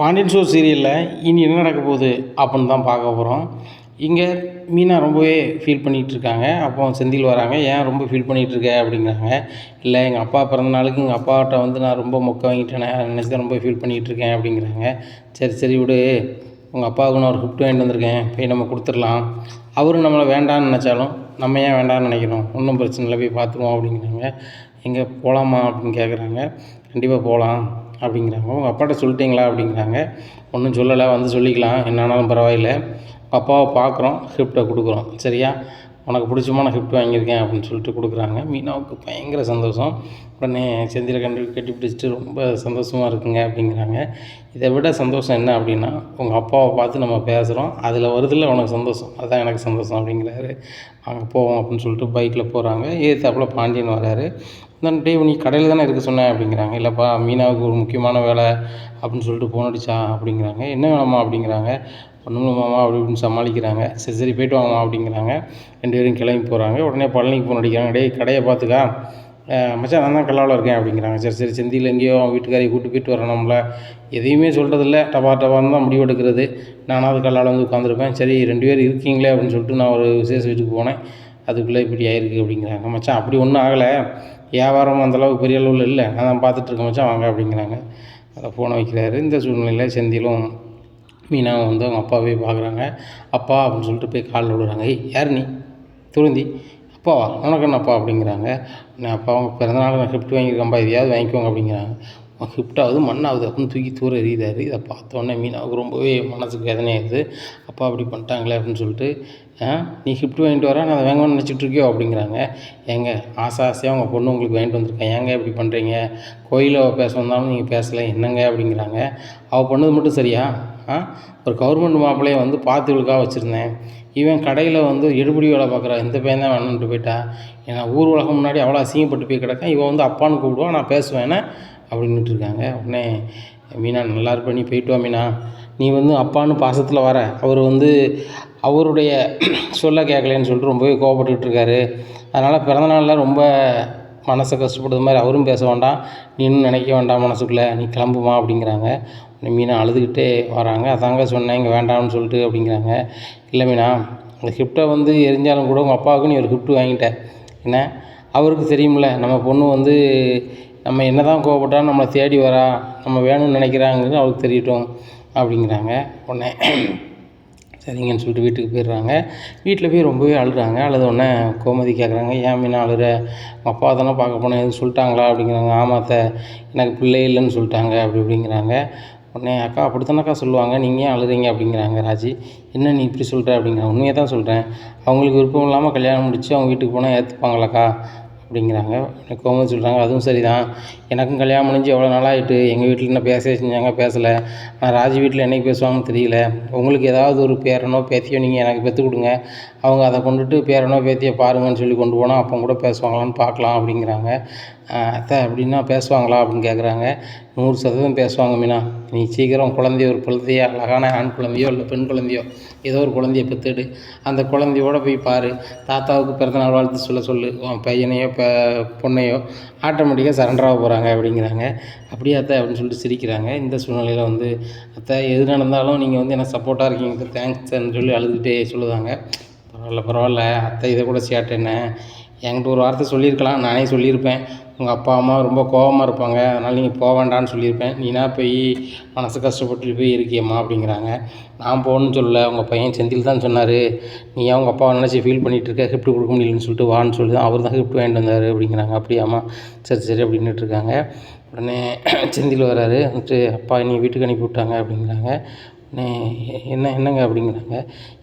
Pandian store சீரியலில் இனி என்ன நடக்க போகுது அப்படின்னு தான் பார்க்க போகிறோம். இங்கே மீனா ரொம்பவே ஃபீல் பண்ணிகிட்ருக்காங்க. அப்போ செந்தில் வராங்க. ஏன் ரொம்ப ஃபீல் பண்ணிகிட்ருக்க அப்படிங்கிறாங்க. இல்லை எங்கள் அப்பா பிறந்த நாளுக்கு எங்கள் அப்பாட்ட வந்து நான் ரொம்ப மொக்க வாங்கிட்டேனே நினச்சி தான் ரொம்ப ஃபீல் பண்ணிகிட்ருக்கேன் அப்படிங்கிறாங்க. சரி சரி விடு, உங்கள் அப்பாவுக்கு நான் ஒரு கிஃப்ட் வாங்கிட்டு வந்திருக்கேன், போய் நம்ம கொடுத்துடலாம். அவரும் நம்மளை வேண்டான்னு நினச்சாலும் நம்ம ஏன் வேண்டான்னு நினைக்கிறோம், ஒன்றும் பிரச்சனை இல்லை, போய் பார்த்துருவோம் அப்படிங்கிறாங்க. எங்கே போகலாமா அப்படின்னு கேட்குறாங்க. கண்டிப்பாக போகலாம் அப்படிங்கிறாங்க. உங்கள் அப்பாட்ட சொல்லிட்டீங்களா அப்படிங்கிறாங்க. ஒன்றும் சொல்லலை, வந்து சொல்லிக்கலாம், என்ன ஆனாலும் பரவாயில்லை. அப்பாவை பார்க்குறோம், கிஃப்ட்டை கொடுக்குறோம், சரியா, உனக்கு பிடிச்சமான கிஃப்ட் வாங்கியிருக்கேன் அப்படின்னு சொல்லிட்டு கொடுக்குறாங்க. மீனாவுக்கு பயங்கர சந்தோஷம். உடனே செந்திலை கட்டி பிடிச்சிட்டு ரொம்ப சந்தோஷமாக இருக்குங்க அப்படிங்கிறாங்க. இதை விட சந்தோஷம் என்ன அப்படின்னா, உங்கள் அப்பாவை பார்த்து நம்ம பேசுகிறோம், அதில் வருதில்ல உனக்கு சந்தோஷம், அதுதான் எனக்கு சந்தோஷம் அப்படிங்கிறாரு. அங்கே போவோம் அப்படின்னு சொல்லிட்டு பைக்கில் போகிறாங்க. ஏத்தாப்புல பாண்டியன் வராரு. நான் டே நீ கடையில் தானே இருக்க சொன்னேன் அப்படிங்கிறாங்க. இல்லைப்பா, மீனாவுக்கு ஒரு முக்கியமான வேலை அப்படின்னு சொல்லிட்டு ஃபோன் அடிச்சா அப்படிங்கிறாங்க. என்ன வேணாமா அப்படிங்கிறாங்க. ஒன்றும் மாமா அப்படி இப்படின்னு சமாளிக்கிறாங்க. சரி சரி போய்ட்டு வாங்கம்மா அப்படிங்கிறாங்க. 2 பேரும் கிளம்பி போகிறாங்க. உடனே பழனிக்கு ஃபோன் அடிக்கிறாங்க. டேய் கடையை பார்த்துக்கா, மச்சான் நான் தான் கல்லாவில் இருக்கேன் அப்படிங்கிறாங்க. சரி சரி செந்தில் எங்கேயோ அவன் வீட்டுக்காரையை கூப்பிட்டு போயிட்டு வரேன், நம்மள எதையுமே சொல்கிறதில்ல, டபார்னு தான் முடிவு எடுக்கிறது. நானாவது கல்லாவில் வந்து உட்காந்துருப்பேன். சரி 2 பேர் இருக்கீங்களே அப்படின்னு சொல்லிட்டு நான் ஒரு விசேஷ வீட்டுக்கு போனேன், அதுக்குள்ளே இப்படி ஆயிருக்கு அப்படிங்கிறாங்க. மச்சான் அப்படி ஒன்றும் ஆகலை, வியாபாரம் அந்தளவுக்கு பெரிய அளவில் இல்லை, நான் தான் பார்த்துட்ருக்கேன் மச்சான், வாங்க அப்படிங்கிறாங்க. அதை ஃபோனை வைக்கிறாரு. இந்த சூழ்நிலையில் செந்திலும் மீனாவும் வந்து அவங்க அப்பாவே பார்க்குறாங்க. அப்பா அப்படின்னு சொல்லிட்டு போய் காலில் விடுறாங்க. ஏய் யார் நீ துருந்தி, அப்பாவா, உனக்கு என்னப்பா அப்படிங்கிறாங்க. நான் அப்பா அவங்க பிறந்தநாள் நான் கிஃப்ட் வாங்கியிருக்கேன்ப்பா, எதையாவது வாங்கிக்கோங்க அப்படிங்கிறாங்க. கிஃப்டாவது மண்ணாகுது அப்படின்னு தூக்கி தூர எறிகிறாரு. இதை பார்த்தோன்னே மீனாவுக்கு ரொம்பவே மனசுக்கு வேதனையாகுது. அப்பா அப்படி பண்ணிட்டாங்களே அப்படின்னு சொல்லிட்டு, நீ கிஃப்ட் வாங்கிட்டு வர, நான் அதை வாங்கணும்னு நினச்சிட்ருக்கியோ அப்படிங்கிறாங்க. ஏங்க ஆசையாக உங்கள் பொண்ணு உங்களுக்கு வாங்கிட்டு வந்திருக்கேன், ஏங்க இப்படி பண்ணுறீங்க, கோயிலில் பேச வந்தாலும் நீங்கள் பேசலை என்னங்க அப்படிங்கிறாங்க. அவள் பண்ணது மட்டும் சரியா? ஒரு கவர்மெண்ட் மாப்பிள்ளையை வந்து பார்த்துகளுக்காக வச்சுருந்தேன், இவன் கடையில் வந்து எடுபடி வேலை பார்க்குறா, இந்த பையன் தான் வேணுன்ட்டு போயிட்டா, ஏன்னா ஊர் உலகம் முன்னாடி அவ்வளோ அசிங்கப்பட்டு போய் கிடக்கேன், இவன் வந்து அப்பான்னு கூப்பிடுவான், நான் பேசுவேன் அப்படின்ட்டு இருக்காங்க. உடனே மீனா, நல்லா இருப்ப, நீ போயிட்டு வா மீனா, நீ வந்து அப்பான்னு பாசத்தில் வர, அவர் வந்து அவருடைய சொல்ல கேட்கலன்னு சொல்லிட்டு ரொம்பவே கோவப்பட்டுக்கிட்டு இருக்காரு, அதனால் பிறந்தநாளில் ரொம்ப மனசை கஷ்டப்படுறது மாதிரி அவரும் பேச வேண்டாம், நீனும் நினைக்க வேண்டாம் மனசுக்குள்ளே, நீ கிளம்புமா அப்படிங்கிறாங்க. மீனா அழுதுகிட்டே வராங்க. அதாங்க சொன்னேன் இங்கே வேண்டாம்னு சொல்லிட்டு அப்படிங்கிறாங்க. இல்லை மீனா, அந்த கிஃப்ட்டை வந்து எரிஞ்சாலும் கூட உங்கள் அப்பாவுக்கு நீ ஒரு கிஃப்ட் வாங்கிட்ட, என்ன அவருக்கு தெரியுமில்ல, நம்ம பொண்ணு வந்து நம்ம என்ன தான் கோவப்பட்டாலும் நம்மளை தேடி வரா, நம்ம வேணும்னு நினைக்கிறாங்கிறது அவருக்கு தெரியட்டும் அப்படிங்கிறாங்க. உடனே சரிங்கன்னு சொல்லிட்டு வீட்டுக்கு போயிடுறாங்க. வீட்டில் போய் ரொம்பவே அழுறாங்க. அழுதவுடனே கோமதி கேட்குறாங்க, ஏன் மீனா அழுற, உங்கள் அப்பா தானே பார்க்க போனேன், எதுவும் சொல்லிட்டாங்களா அப்படிங்கிறாங்க. ஆமாத்த, எனக்கு பிள்ளை இல்லைன்னு சொல்லிட்டாங்க அப்படிங்கிறாங்க. உடனே அக்கா அப்படித்தானக்கா சொல்லுவாங்க, நீங்கள் ஏன் அழுறீங்க அப்படிங்கிறாங்க ராஜி. என்ன நீ இப்படி சொல்கிற அப்படிங்கிறாங்க. உண்மையாக தான் சொல்கிறேன், அவங்களுக்கு விருப்பம் இல்லாமல் கல்யாணம் முடித்து அவங்க வீட்டுக்கு போனால் ஏற்றுப்பாங்களாக்கா அப்படிங்கிறாங்க. கோமதி சொல்கிறாங்க, அதுவும் சரி தான், எனக்கும் கல்யாணம் முடிஞ்சு எவ்வளோ நாளாகிட்டு, எங்கள் வீட்டில் என்ன பேச செஞ்சாங்க, பேசலை, ஆனால் ராஜி வீட்டில் என்னைக்கு பேசுவாங்கன்னு தெரியல, உங்களுக்கு ஏதாவது ஒரு பேரனோ பேத்தியோ நீங்கள் எனக்கு பெற்று கொடுங்க, அவங்க அதை கொண்டுட்டு பேரனோ பேத்தியை பாருங்கன்னு சொல்லி கொண்டு போனால் அப்போ கூட பேசுவாங்களான்னு பார்க்கலாம் அப்படிங்கிறாங்க. அத்தை அப்படின்னா பேசுவாங்களா அப்படின்னு கேட்குறாங்க. 100% பேசுவாங்க மீனா, நீ சீக்கிரம் குழந்தைய அழகான ஆண் குழந்தையோ இல்லை பெண் குழந்தையோ ஏதோ ஒரு குழந்தைய பெற்றுடு, அந்த குழந்தையோடு போய் பாரு, தாத்தாவுக்கு பிறந்தநாள் வாழ்த்து சொல்லு, உன் பையனையோ பொண்ணையோ ஆட்டோமேட்டிக்காக சரண்டராக போகிறாங்க அப்படிங்கிறாங்க. அப்படியே அத்தை அப்படின்னு சொல்லிட்டு சிரிக்கிறாங்க. இந்த சூழ்நிலையில் வந்து, அத்தை எது நடந்தாலும் நீங்கள் வந்து எனக்கு சப்போர்ட்டாக இருக்கீங்க, தேங்க்ஸ்ன்னு சொல்லி அழுதுகிட்டே சொல்லுவாங்க. பரவாயில்ல அத்தை, இதை கூட சேட்டேன்னு என்கிட்ட ஒரு வார்த்தை சொல்லியிருக்கலாம், நானே சொல்லியிருப்பேன், உங்கள் அப்பா அம்மா ரொம்ப கோபமாக இருப்பாங்க, அதனால் நீங்கள் போக வேண்டான்னு சொல்லியிருப்பேன், நீனா போய் மனசு கஷ்டப்பட்டு போய் இருக்கியம்மா அப்படிங்கிறாங்க. நான் போகணுன்னு சொல்லலை, உங்கள் பையன் செந்தில் தான் சொன்னார், நீ ஏன் உங்கள் அப்பாவை நினச்சி ஃபீல் பண்ணிகிட்டு இருக்க, கிஃப்ட் கொடுக்க முடியலன்னு சொல்லிட்டு வான்னு சொல்லி தான் அவர் தான் கிஃப்ட் வாங்கிட்டு வந்தார் அப்படிங்கிறாங்க. அப்படியாம்மா, சரி சரி அப்படின்னுட்டு இருக்காங்க. உடனே செந்தில் வராரு, வந்துட்டு அப்பா நீ வீட்டுக்கு அனுப்பி விட்டாங்க அப்படிங்கிறாங்க. உடனே என்னங்க அப்படிங்கிறாங்க.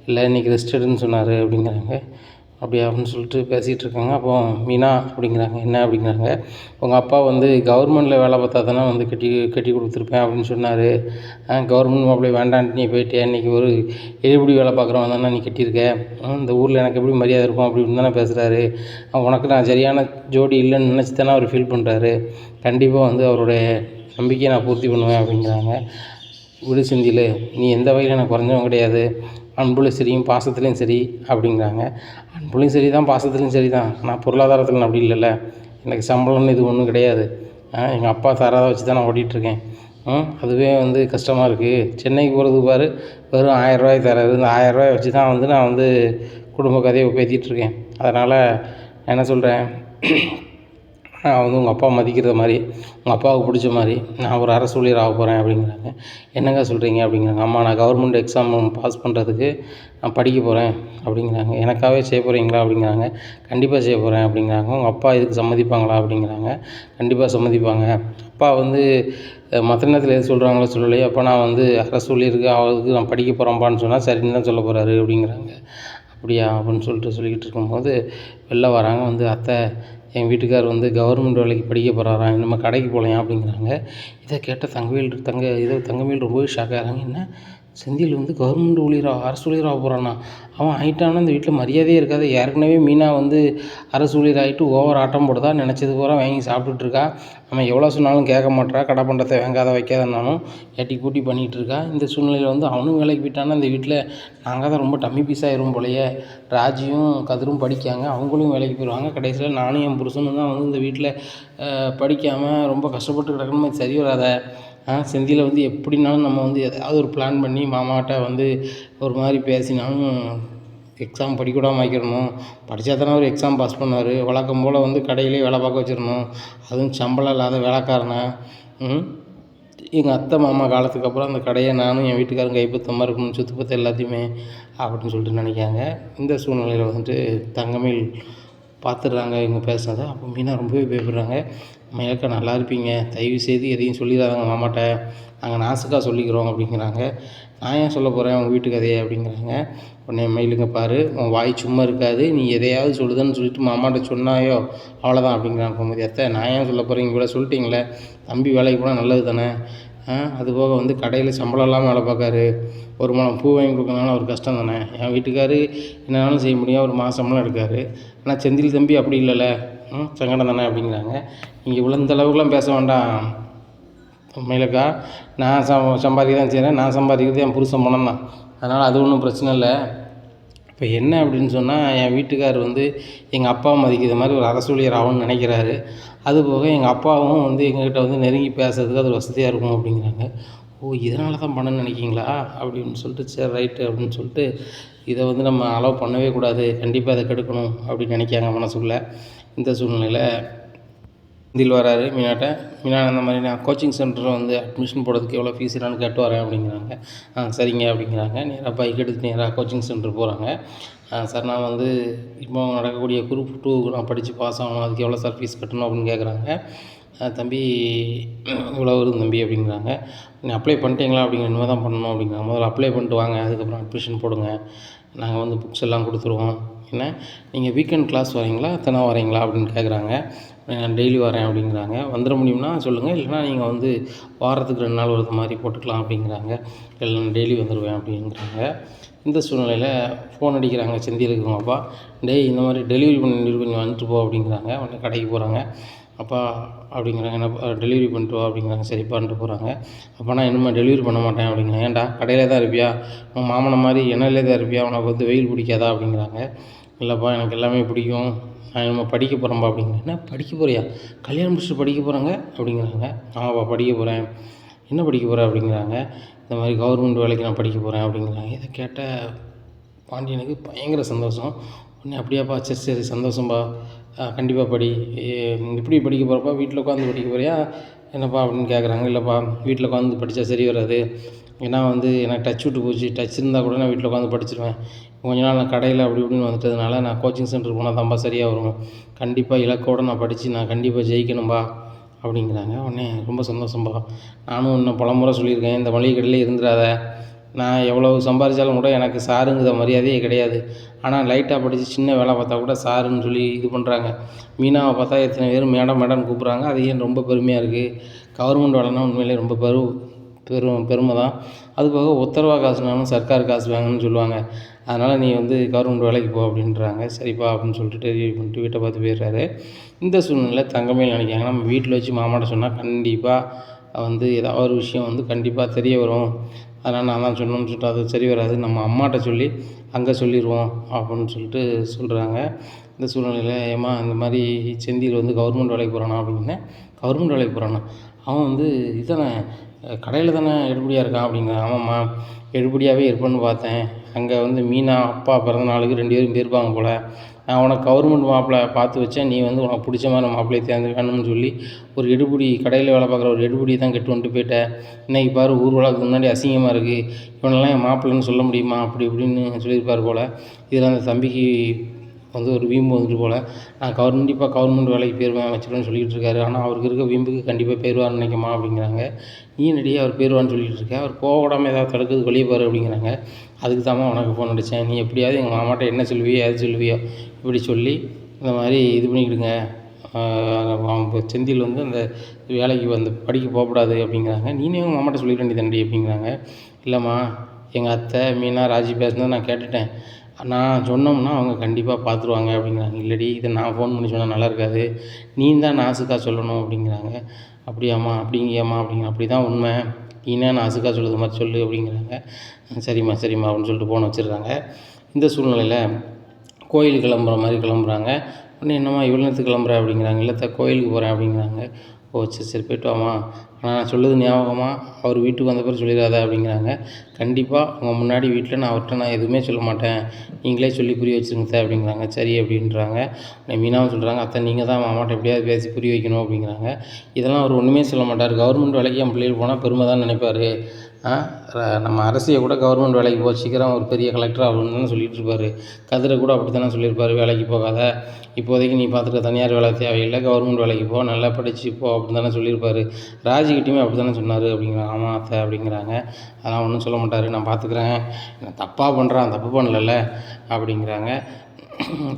இல்லை இன்றைக்கி ரெஸ்ட் எடுன்னு சொன்னார் அப்படிங்கிறாங்க. அப்படியா அப்படின்னு சொல்லிட்டு பேசிகிட்டு இருக்காங்க. அப்போ மீனா அப்படிங்கிறாங்க, என்ன அப்படிங்கிறாங்க. உங்கள் அப்பா வந்து கவர்மெண்ட்டில் வேலை பார்த்தா தானே வந்து கட்டி கொடுத்துருப்பேன் அப்படின்னு சொன்னார், கவர்மெண்ட் மாப்பிள்ளை வேண்டான்ட்டு நீ போயிட்டு இன்றைக்கி ஒரு எழுபடி வேலை பார்க்குறவன் தானே நீ கட்டியிருக்க, இந்த ஊரில் எனக்கு எப்படி மரியாதை இருக்கும் அப்படின்னு தானே பேசுகிறாரு, உனக்கு நான் சரியான ஜோடி இல்லைன்னு நினச்சி தானே அவர் ஃபீல் பண்ணுறாரு, கண்டிப்பாக வந்து அவருடைய நம்பிக்கையை நான் பூர்த்தி பண்ணுவேன் அப்படிங்கிறாங்க. விடு செந்தில், நீ எந்த வகையில் எனக்கு குறைஞ்சவன் கிடையாது, அன்புலையும் சரியும் பாசத்துலேயும் சரி அப்படிங்கிறாங்க. அன்புலையும் சரி தான், பாசத்துலேயும் சரி தான், ஆனால் பொருளாதாரத்தில் நான் அப்படி இல்லைல்ல, எனக்கு சம்பளம்னு இது ஒன்றும் கிடையாது, எங்கள் அப்பா தரதை வச்சு தான் நான் ஓட்டிகிட்ருக்கேன், அதுவே வந்து கஷ்டமாக இருக்குது. சென்னைக்கு போகிறதுக்கு பாரு வெறும் 1000 தராரு. இந்த 1000 வச்சு தான் வந்து நான் வந்து குடும்ப கதையை பேத்திகிட்ருக்கேன். அதனால் நான் என்ன சொல்கிறேன், நான் வந்து உங்கள் அப்பா மதிக்கிற மாதிரி, உங்கள் அப்பாவுக்கு பிடிச்ச மாதிரி நான் ஒரு அரசு ஊழியர் ஆக போகிறேன் அப்படிங்கிறாங்க. என்னங்க சொல்கிறீங்க அப்படிங்கிறாங்க. அம்மா நான் கவர்மெண்ட் எக்ஸாம் பாஸ் பண்ணுறதுக்கு நான் படிக்க போகிறேன் அப்படிங்கிறாங்க. எனக்காகவே செய்ய போகிறீங்களா அப்படிங்கிறாங்க. கண்டிப்பாக செய்ய போகிறேன் அப்படிங்கிறாங்க. உங்கள் அப்பா இதுக்கு சம்மதிப்பாங்களா அப்படிங்கிறாங்க. கண்டிப்பாக சம்மதிப்பாங்க. அப்பா வந்து மற்ற நேரத்தில் எது சொல்கிறாங்களோ சொல்லலையே, அப்போ நான் வந்து அரசு ஊழியருக்கு ஆகிறதுக்கு நான் படிக்க போகிறேன்ப்பான்னு சொன்னால் சரின்னு தான் சொல்ல போகிறாரு அப்படிங்கிறாங்க. அப்படியா அப்படின்னு சொல்லிக்கிட்டு இருக்கும்போது வெளில வராங்க. வந்து அத்தை, என் வீட்டுக்கார் வந்து கவர்மெண்ட் வேலைக்கு படிக்க போகிறாராம், நம்ம கடைக்கு போகலையா அப்படிங்கிறாங்க. இதை கேட்ட தங்கவேல் ரொம்பவே ஷாக் ஆகிறாங்க. என்ன, செந்தில் வந்து கவர்மெண்ட் ஊழியராக அரசு ஊழியராக போகிறானா? அவன் ஆகிட்டான்னா இந்த வீட்டில் மரியாதையே இருக்காது. ஏற்கனவே மீனா வந்து அரசு ஊழியர் ஆகிட்டு ஓவர் ஆட்டம் போடுதா, நினச்சது பூரா வாங்கி சாப்பிட்டுட்ருக்கா. நம்ம எவ்வளோ சொன்னாலும் கேட்க மாட்டா. கடை பண்டத்தை வாங்காத வைக்காதனாலும் ஏட்டி கூட்டி பண்ணிகிட்டு இருக்கா. இந்த சூழ்நிலையில் வந்து அவனும் வேலைக்கு போயிட்டான்னா இந்த வீட்டில் நாங்கள் தான் ரொம்ப டம்மி பீஸ் ஆயிரும் போலையே. ராஜியும் கதிரும் படிக்காங்க, அவங்களும் வேலைக்கு போயிடுவாங்க. கடைசியில் நானும் என் புருஷனும் தான் வந்து இந்த வீட்டில் படிக்காமல் ரொம்ப கஷ்டப்பட்டு கிடக்கணுமே, சரி வராத. செந்திலை வந்து எப்படினாலும் நம்ம வந்து எதாவது ஒரு பிளான் பண்ணி மாமாட்ட வந்து ஒரு மாதிரி பேசினாலும் எக்ஸாம் படிக்கூடாமல் ஆக்கிடணும். படித்தா தானே அவர் எக்ஸாம் பாஸ் பண்ணார். வழக்கம் போல் வந்து கடையிலே வேலை பார்க்க வச்சிடணும். அதுவும் சம்பளம் இல்லாத வேலைக்காரனை. எங்கள் அத்தை மாமா காலத்துக்கு அப்புறம் அந்த கடையை நானும் என் வீட்டுக்காரங்க கைப்பற்ற மாதிரி இருக்கணும், சுற்றி பற்ற எல்லாத்தையுமே அப்படின்னு சொல்லிட்டு நினைக்காங்க. இந்த சூழ்நிலையில் வந்துட்டு தங்கமேல் பார்த்துடுறாங்க இவங்க பேசுனதை. அப்போ மீனா ரொம்பவே பயப்படுறாங்க. மயக்கா நல்லா இருப்பீங்க, தயவு செய்து எதையும் சொல்லிடாதாங்க மாமாட்ட, நாங்கள் நாசுக்காக சொல்லிக்கிறோம் அப்படிங்கிறாங்க. நான் ஏன் சொல்ல போகிறேன் உங்கள் வீட்டு கதையை அப்படிங்கிறாங்க. உடனே மயிலுங்க பாரு, உன் வாய் சும்மா இருக்காது, நீ எதையாவது சொல்லுதுன்னு சொல்லிட்டு மாமாட்ட சொன்னாயோ அவ்வளோதான் அப்படிங்கிறாங்க கோமதி. அத்தை, நான் ஏன் சொல்ல போகிறேன், இங்கே கூட சொல்லிட்டீங்களே, தம்பி வேலைக்கு போனால் நல்லது தானே. அதுபோக வந்து கடையில் சம்பளம் இல்லாமல் வேலை பார்க்காரு, ஒரு முழம் பூ வாங்கி கொடுக்கறனால அவர் கஷ்டம் தானே. என் வீட்டுக்கார் என்னன்னாலும் செய்ய முடியும், ஒரு மாதம்லாம் எடுக்கார். ஆனால் செந்தில் தம்பி அப்படி இல்லைல்ல, சங்கடம் தானே அப்படிங்கிறாங்க. நீங்கள் இவ்வளோ இந்த அளவுக்குலாம் பேச வேண்டாம் மயிலக்கா, நான் சம்பாதிக்க தான் செய்கிறேன், நான் சம்பாதிக்கிறது என் புருஷன் பணம் தான், அதனால் அது ஒன்றும் பிரச்சனை இல்லை. இப்போ என்ன அப்படின்னு சொன்னால், என் வீட்டுக்கார் வந்து எங்கள் அப்பா மதிக்கிற மாதிரி ஒரு அரசு ஊழியர் ஆகும்னு நினைக்கிறாரு. அதுபோக எங்கள் அப்பாவும் வந்து எங்ககிட்ட வந்து நெருங்கி பேசுறதுக்கு அது வசதியாக இருக்கும் அப்படிங்கிறாங்க. ஓ, இதனால தான் பண்ணணும்னு நினைக்கிங்களா அப்படின்னு சொல்லிட்டு, சரி ரைட்டு அப்படின்னு சொல்லிட்டு, இதை வந்து நம்ம அலோவ் பண்ணவே கூடாது, கண்டிப்பாக இதை கெடுக்கணும் அப்படின்னு நினைக்காங்க மனசுக்குள்ளே. இந்த சூழ்நிலையில் செந்தில் வராரு மீனாட்ட. மீனா இந்த மாதிரி நான் கோச்சிங் சென்டரில் வந்து அட்மிஷன் போடுறதுக்கு எவ்வளோ ஃபீஸ் என்னான்னு கேட்டு வரேன் அப்படிங்கிறாங்க. சரிங்க அப்படிங்கிறாங்க. நேராக பைக் எடுத்து நேராக கோச்சிங் சென்டர் போகிறாங்க. சார், நான் வந்து இப்போ நடக்கக்கூடிய குரூப் 2 நான் படித்து பாஸ் ஆகணும், அதுக்கு எவ்வளோ சார் ஃபீஸ் கட்டணும் அப்படின்னு கேட்குறாங்க. தம்பி இவ்வளோ வரும் தம்பி அப்படிங்கிறாங்க. நீங்கள் அப்ளை பண்ணிட்டீங்களா அப்படிங்கிற, இனிமேல் தான் பண்ணணும் அப்படிங்கிறாங்க. முதல்ல அப்ளை பண்ணிட்டு வாங்க, அதுக்கப்புறம் அட்மிஷன் போடுங்க, நாங்கள் வந்து புக்ஸ் எல்லாம் கொடுத்துருவோம். என்ன, நீங்கள் வீக்கெண்ட் கிளாஸ் வரீங்களா, தினம் வரீங்களா அப்படின்னு கேட்குறாங்க. நான் டெய்லி வரேன் அப்படிங்கிறாங்க. வந்துட முடியும்னா சொல்லுங்கள், இல்லைனா நீங்கள் வந்து வாரத்துக்கு 2 நாள் ஒரு மாதிரி போட்டுக்கலாம் அப்படிங்கிறாங்க. இல்லை நான் டெய்லி வந்துடுவேன் அப்படிங்கிறாங்க. இந்த சூழ்நிலையில் ஃபோன் அடிக்கிறாங்க செந்திலுக்கு அவங்க அப்பா. டேய், இந்த மாதிரி டெலிவரி பண்ணி கொஞ்சம் வந்துட்டு போ அப்படிங்கிறாங்க. உடனே கடைக்கு போகிறாங்க. அப்பா அப்படிங்கிறாங்க. என்ன டெலிவரி பண்ணிட்டு வா அப்படிங்கிறாங்க. சரிப்பான்ட்டு போகிறாங்க. அப்போ நான் இனிமேல் டெலிவரி பண்ண மாட்டேன் அப்படிங்கிறாங்க. ஏன்டா கடையில் தான் இருப்பியா, உன் மாமனை மாதிரி எண்ணெயிலே தான் இருப்பியா, உனக்கு வந்து வெயில் பிடிக்காதா அப்படிங்கிறாங்க. இல்லைப்பா, எனக்கு எல்லாமே பிடிக்கும், நான் இனிமேல் படிக்க போகிறேன்ப்பா அப்படிங்கிறேன். என்ன படிக்க போகிறியா, கல்யாணம் முடிச்சுட்டு படிக்க போகிறாங்க அப்படிங்கிறாங்க. ஆமாப்பா படிக்க போகிறேன். என்ன படிக்க போகிறேன் அப்படிங்கிறாங்க. இந்த மாதிரி கவர்மெண்ட் வேலைக்கு நான் படிக்க போகிறேன் அப்படிங்கிறாங்க. இதை கேட்ட பாண்டியனுக்கு பயங்கர சந்தோஷம். உடனே அப்படியாப்பா, சரி சரி சந்தோஷம்பா, கண்டிப்பாக படி. எப்படி படிக்க போகிறப்பா, வீட்டில் உட்காந்து படிக்க போறியா என்னப்பா அப்படின்னு கேட்குறாங்க. இல்லைப்பா, வீட்டில் உட்காந்து படித்தா சரி வராது, ஏன்னா வந்து எனக்கு டச் விட்டு போச்சு, டச் இருந்தால் கூட நான் வீட்டில் உட்காந்து படிச்சிருவேன். கொஞ்ச நாள் நான் கடையில் அப்படி இப்படின்னு வந்துட்டதுனால நான் கோச்சிங் சென்டருக்கு போனால் தான்ப்பா சரியாக வரும். கண்டிப்பாக இலக்கோடு நான் படித்து நான் கண்டிப்பாக ஜெயிக்கணும்பா அப்படிங்கிறாங்க. உடனே ரொம்ப சந்தோஷம்பா, நானும் இன்னும் பலமுறை சொல்லியிருக்கேன், இந்த மளிகை கடையில் இருந்துடாத, நான் எவ்வளவு சம்பாதிச்சாலும் கூட எனக்கு சாருங்கிற மரியாதையே கிடையாது. ஆனால் லைட்டாக படித்து சின்ன வேலை பார்த்தா கூட சாருன்னு சொல்லி இது பண்ணுறாங்க. மீனாவை பார்த்தா எத்தனை பேர் மேடம் மேடம்னு கூப்பிட்றாங்க. அது ஏன் ரொம்ப பெருமையாக இருக்குது. கவர்மெண்ட் வேலைன்னா உண்மையிலே ரொம்ப பெருமை தான். அதுபோக உத்தரவா காசுனாலும் சர்க்கார் காசு வாங்கணும்னு சொல்லுவாங்க. அதனால் நீ வந்து கவர்மெண்ட் வேலைக்கு போ அப்படின்றாங்க. சரிப்பா அப்படின்னு சொல்லிட்டு டெலிவரி பண்ணிட்டு வீட்டை பார்த்து போயிடுறாரு. இந்த சூழ்நிலையில் தங்கமேல் நினைக்காங்க, நம்ம வீட்டில் வச்சு மாமாட்ட சொன்னால் கண்டிப்பாக வந்து ஏதாவது ஒரு விஷயம் வந்து கண்டிப்பாக தெரிய வரும், அதனால் நான் தான் சொன்னோன்னு சொல்லிட்டு அது சரி வராது, நம்ம அம்மாட்ட சொல்லி அங்கே சொல்லிடுவோம் அப்படின்னு சொல்லிட்டு சொல்கிறாங்க. இந்த சூழ்நிலையில் ஏம்மா இந்த மாதிரி செந்தில் வந்து கவர்மெண்ட் வேலைக்கு போகிறானா அப்படின்னேன். கவர்மெண்ட் வேலைக்கு போகிறானா, அவன் வந்து இதானே கடையில் தானே எடுபடியாக இருக்கான் அப்படிங்கிறான். ஆமாம்மா எடுபடியாகவே இருப்பேன்னு பார்த்தேன். அங்கே வந்து மீனா அப்பா பிறந்த நாளுக்கு 2 பேரும் போயிருப்பாங்க போல். நான் உனக்கு கவர்மெண்ட் மாப்பிள்ளை பார்த்து வச்சேன். நீ வந்து உனக்கு பிடிச்ச மாதிரி மாப்பிள்ளையை தேர்ந்தெடுக்கணும்னு சொல்லி ஒரு எடுபிடி கடையில் வேலை பார்க்குற ஒரு எடுபிடி தான் கெட்டு வந்துட்டு போயிட்டேன். இன்றைக்கி பாரு ஊர் வழக்கு முன்னாடி அசிங்கமாக இருக்குது. இவனெல்லாம் என் மாப்பிள்ளைன்னு சொல்ல முடியுமா அப்படி இப்படின்னு சொல்லியிருப்பார் போல். இதில் அந்த தம்பிக்கு வந்து ஒரு வீம்பு வந்துட்டு போல். நான் கண்டிப்பாக கவர்மெண்ட் வேலைக்கு போயிடுவேன் வச்சுருவேன்னு சொல்லிகிட்டு இருக்காரு. ஆனால் அவருக்கு இருக்க வீம்புக்கு கண்டிப்பாக போயிடுவார்னு நினைக்கமா அப்படிங்கிறாங்க. நீ நடிகை அவர் போயிடுவான்னு சொல்லிகிட்டு இருக்கேன். அவர் போக விடாமல் ஏதாவது தடுக்கிறது வெளியே பாரு அப்படிங்கிறாங்க. அதுக்கு தாம்மா உனக்கு ஃபோன் அடித்தேன். நீ எப்படியாவது எங்கள் மாமாட்ட என்ன சொல்லுவியோ எது சொல்லுவியோ இப்படி சொல்லி இந்த மாதிரி இது பண்ணிக்கிடுங்க. அவங்க செந்தில் வந்து அந்த வேலைக்கு வந்து படிக்க போகக்கூடாது அப்படிங்கிறாங்க. நீனே உங்கள் மாமாட்ட சொல்லிட வேண்டியதாண்டி அப்படிங்கிறாங்க. இல்லைம்மா எங்கள் அத்தை மீனா ராஜி பேசுனதை நான் கேட்டுட்டேன். நான் சொன்னோம்னா அவங்க கண்டிப்பாக பார்த்துருவாங்க அப்படிங்கிறாங்க. இல்லடி இதை நான் ஃபோன் பண்ணி சொன்னால் நல்லா இருக்காது. நீ தான் நாசுக்காக சொல்லணும் அப்படிங்கிறாங்க. அப்படியாம்மா அப்படிங்கியாம்மா அப்படிங்கிற அப்படி தான் உண்மை. நீனே நாசுக்காக சொல்லுறது மாதிரி சொல்லு அப்படிங்கிறாங்க. சரிம்மா சரிம்மா அப்படின்னு சொல்லிட்டு ஃபோன் வச்சிடுறாங்க. இந்த சூழ்நிலையில் கோயிலுக்கு கிளம்புற மாதிரி கிளம்புறாங்க. உடனே என்னம்மா இவ்வளோ நேரத்துக்கு கிளம்புற அப்படிங்கிறாங்க. இல்லை கோயிலுக்கு போகிறேன் அப்படிங்கிறாங்க. ஓ சரி சரி போய்ட்டு வாம்மா. ஆனால் நான் சொல்லுறது ஞாபகமாக அவர் வீட்டுக்கு வந்த பிறகு சொல்லிடாத அப்படிங்கிறாங்க. கண்டிப்பாக உங்கள் முன்னாடி வீட்டில் நான் அவர்கிட்ட நான் எதுவுமே சொல்ல மாட்டேன். நீங்களே சொல்லி புரிய வச்சுருங்க சார் அப்படிங்கிறாங்க. சரி அப்படின்றாங்க. மீனாவும் சொல்கிறாங்க அத்தை நீங்கள் தான் மாமாட்ட எப்படியாவது பேசி புரிய வைக்கணும் அப்படிங்கிறாங்க. இதெல்லாம் அவர் ஒன்றுமே சொல்ல மாட்டார். கவர்மெண்ட் வேலைக்கு என் பிள்ளைகள் போனால் பெருமை தான் நினைப்பார். நம்ம அரசியை கூட கவர்மெண்ட் வேலைக்கு போக சீக்கிரம் ஒரு பெரிய கலெக்டர் ஆகணும்னு தானே சொல்லிகிட்டு இருப்பார். கதிரை கூட அப்படி தானே சொல்லியிருப்பார். வேலைக்கு போகாத, இப்போதைக்கு நீ பார்த்துக்க தனியார் வேலை தேவையில்லை, கவர்மெண்ட் வேலைக்கு போ, நல்லா படித்து போ அப்படின்னு தானே சொல்லியிருப்பார். ராஜிக்கிட்டையுமே அப்படி தானே சொன்னார் அப்படிங்கிறாங்க. ஆமாம் அத்தை அப்படிங்கிறாங்க. அதெல்லாம் ஒன்றும் சொல்ல மாட்டார், நான் பார்த்துக்குறேன், நான் தப்பாக பண்ணுறான் தப்பு பண்ணலல்ல அப்படிங்கிறாங்க.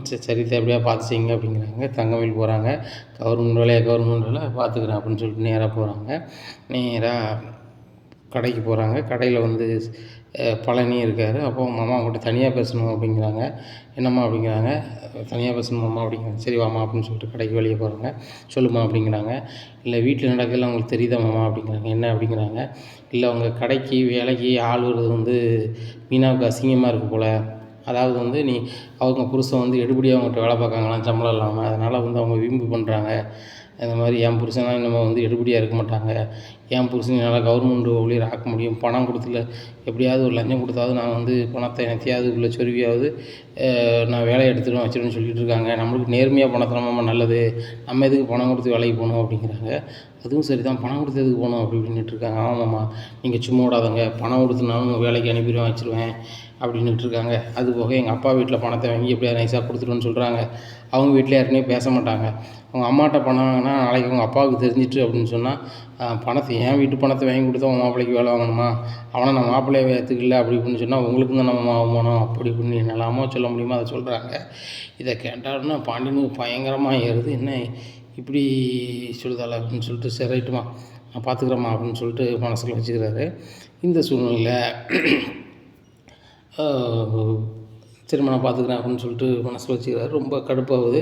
சரி சரி எப்படியா பார்த்து செய்யுங்க அப்படிங்கிறாங்க. தங்கமயில் போகிறாங்க. கவர்மெண்ட் வேலை பார்த்துக்குறேன் அப்படின்னு சொல்லிட்டு நேராக போகிறாங்க. நேராக கடைக்கு போகிறாங்க. கடையில் வந்து பழனி இருக்கார். அப்போ மாமா அவங்கள்ட்ட தனியாக பேசணும் அப்படிங்கிறாங்க. என்னம்மா அப்படிங்கிறாங்க. தனியாக பேசணுமாம்மா அப்படிங்கிறாங்க. சரி வாம்மா அப்படின்னு சொல்லிட்டு கடைக்கு வெளியே போகிறாங்க. சொல்லுமா அப்படிங்கிறாங்க. இல்லை வீட்டில் நடக்கிறதுலாம் அவங்களுக்கு தெரியுதா மாமா அப்படிங்கிறாங்க. என்ன அப்படிங்கிறாங்க. இல்லை அவங்க கடைக்கு வேலைக்கு ஆள் வருது வந்து மீனாவுக்கு அசிங்கமாக இருக்குது போல். அதாவது வந்து அவங்க புருஷன் வந்து எடுபடியாக அவங்கள்ட்ட வேலை பார்க்காங்களாம் சம்பளம் இல்லாமல். அதனால் வந்து அவங்க வீம்பு பண்ணுறாங்க. இந்த மாதிரி என் புருஷன்லாம் நம்ம வந்து எடுபடியாக இருக்க மாட்டாங்க. என் புருஷன் என்னால் கவர்மெண்ட் ஊழியர் ஆக்க முடியும். பணம் கொடுத்துல எப்படியாவது ஒரு லஞ்சம் கொடுத்தாவது நான் வந்து பணத்தை என்னத்தையாவது உள்ள சொருவியாவது நான் வேலையை எடுத்துகிட்டு வச்சிடுவேன்னு சொல்லிட்டு இருக்காங்க. நம்மளுக்கு நேர்மையாக பணத்தை நம்ம நல்லது. நம்ம எதுக்கு பணம் கொடுத்து வேலைக்கு போகணும் அப்படிங்கிறாங்க. அதுவும் சரி தான், பணம் கொடுத்து எதுக்கு போகணும் அப்படி இப்படின்னுட்டு இருக்காங்க. ஆமாம்மா நீங்கள் சும்மா விடாதங்க, பணம் கொடுத்துனாலும் வேலைக்கு அனுப்பிடுவேன் வச்சுருவேன் அப்படின்னுட்டு இருக்காங்க. அது போக எங்கள் அப்பா வீட்டில் பணத்தை வாங்கி எப்படியாவது நைஸாக கொடுத்துருவேன்னு சொல்கிறாங்க. அவங்க வீட்டில் யாருமே பேச மாட்டாங்க. அவங்க அம்மாட்ட பணம் வாங்கினா நாளைக்கு அவங்க அப்பாவுக்கு தெரிஞ்சிட்டு அப்படின்னு சொன்னால் பணத்தை என் வீட்டு பணத்தை வாங்கி கொடுத்தா உன் மாப்பிள்ளைக்கு வேலை வாங்கணுமா, அவனை நான் மாப்பிள்ளையை ஏற்றுக்கல அப்படி இப்படின்னு சொன்னால் உங்களுக்கு தான் நம்ம அவமானம் அப்படி இப்படின்னு என்னெல்லாமோ சொல்ல முடியுமோ அதை சொல்கிறாங்க. இதை கேட்டாருன்னா பாண்டியனுக்கு பயங்கரமாக ஏறுது. என்ன இப்படி சொல்லுதால அப்படின்னு சொல்லிட்டு சரி ரைட்டுமா நான் பார்த்துக்குறேம்மா அப்படின்னு சொல்லிட்டு மனசில் வச்சுக்கிறாரு. இந்த சூழ்நிலையில் சரி நான் பார்த்துக்கிறேன் அப்படின்னு சொல்லிட்டு மனசில் வச்சுக்கிறாரு. ரொம்ப கடுப்பாகுது.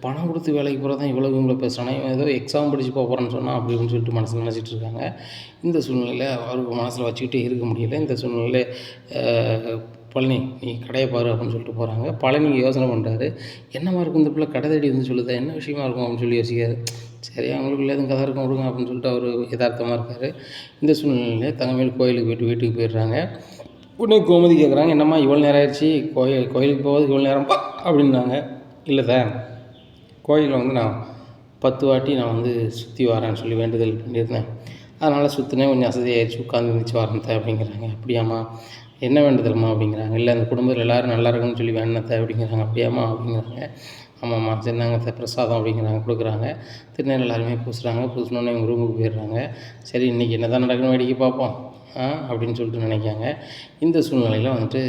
பணம் கொடுத்து வேலைக்கு போகிறது தான் இவ்வளோ இவங்கள பேசுகிறானே, இவன் ஏதோ எக்ஸாம் படித்து போகிறேன்னு சொன்னால் அப்படி இப்படின்னு சொல்லிட்டு மனசில் நினச்சிட்டு இருக்காங்க. இந்த சூழ்நிலையில் அவருக்கு மனசில் வச்சுக்கிட்டே இருக்க முடியல. இந்த சூழ்நிலையில் பழனி நீ கடையை பாரு அப்படின்னு சொல்லிட்டு போகிறாங்க. பழனி யோசனை பண்ணுறாரு. என்னமா இருக்கும் இந்த பிள்ளை கடை தேடி வந்து சொல்லுதா, என்ன விஷயமா இருக்கும் அப்படின்னு சொல்லி யோசிக்காரு. சரி அவங்களுக்குள்ள எதுவும் கதை இருக்கும் விடுங்க அப்படின்னு சொல்லிட்டு அவர் யதார்த்தமாக இருக்கார். இந்த சூழ்நிலையில் தங்கமேல் கோயிலுக்கு போய்ட்டு வீட்டுக்கு போயிடுறாங்க. உடனே கோமதி கேட்குறாங்க, என்னம்மா இவ்வளோ நேரம் ஆயிடுச்சு, கோயிலுக்கு போகிறது இவ்வளோ நேரம் அப்படின்னாங்க. இல்லை சார் கோயிலில் வந்து நான் 10 வாட்டி நான் வந்து சுற்றி வரேன்னு சொல்லி வேண்டுதல் பண்ணியிருந்தேன். அதனால் சுற்றினேன், கொஞ்சம் அசதியாகிடுச்சு, உட்காந்து இருந்துச்சு வரேன் அப்படிங்கிறாங்க. அப்படியாம்மா என்ன வேண்டுதல்மா அப்படிங்கிறாங்க. இல்லை அந்த குடும்பத்தில் எல்லோரும் நல்லா இருக்குன்னு சொல்லி வேணுனத்தை அப்படிங்கிறாங்க. அப்படியாம்மா அப்படிங்கிறாங்க. ஆமாம்மா சரிந்தாங்க பிரசாதம் அப்படிங்கிறாங்க, கொடுக்குறாங்க. திருநெல் எல்லாருமே பூசினோடனே இவங்க ரூமுக்கு போயிடுறாங்க. சரி இன்றைக்கி என்ன தான் நடக்கணும் வேடிக்கை பார்ப்போம் அப்படின்னு சொல்லிட்டு நினைக்காங்க. இந்த சூழ்நிலையில் வந்துட்டு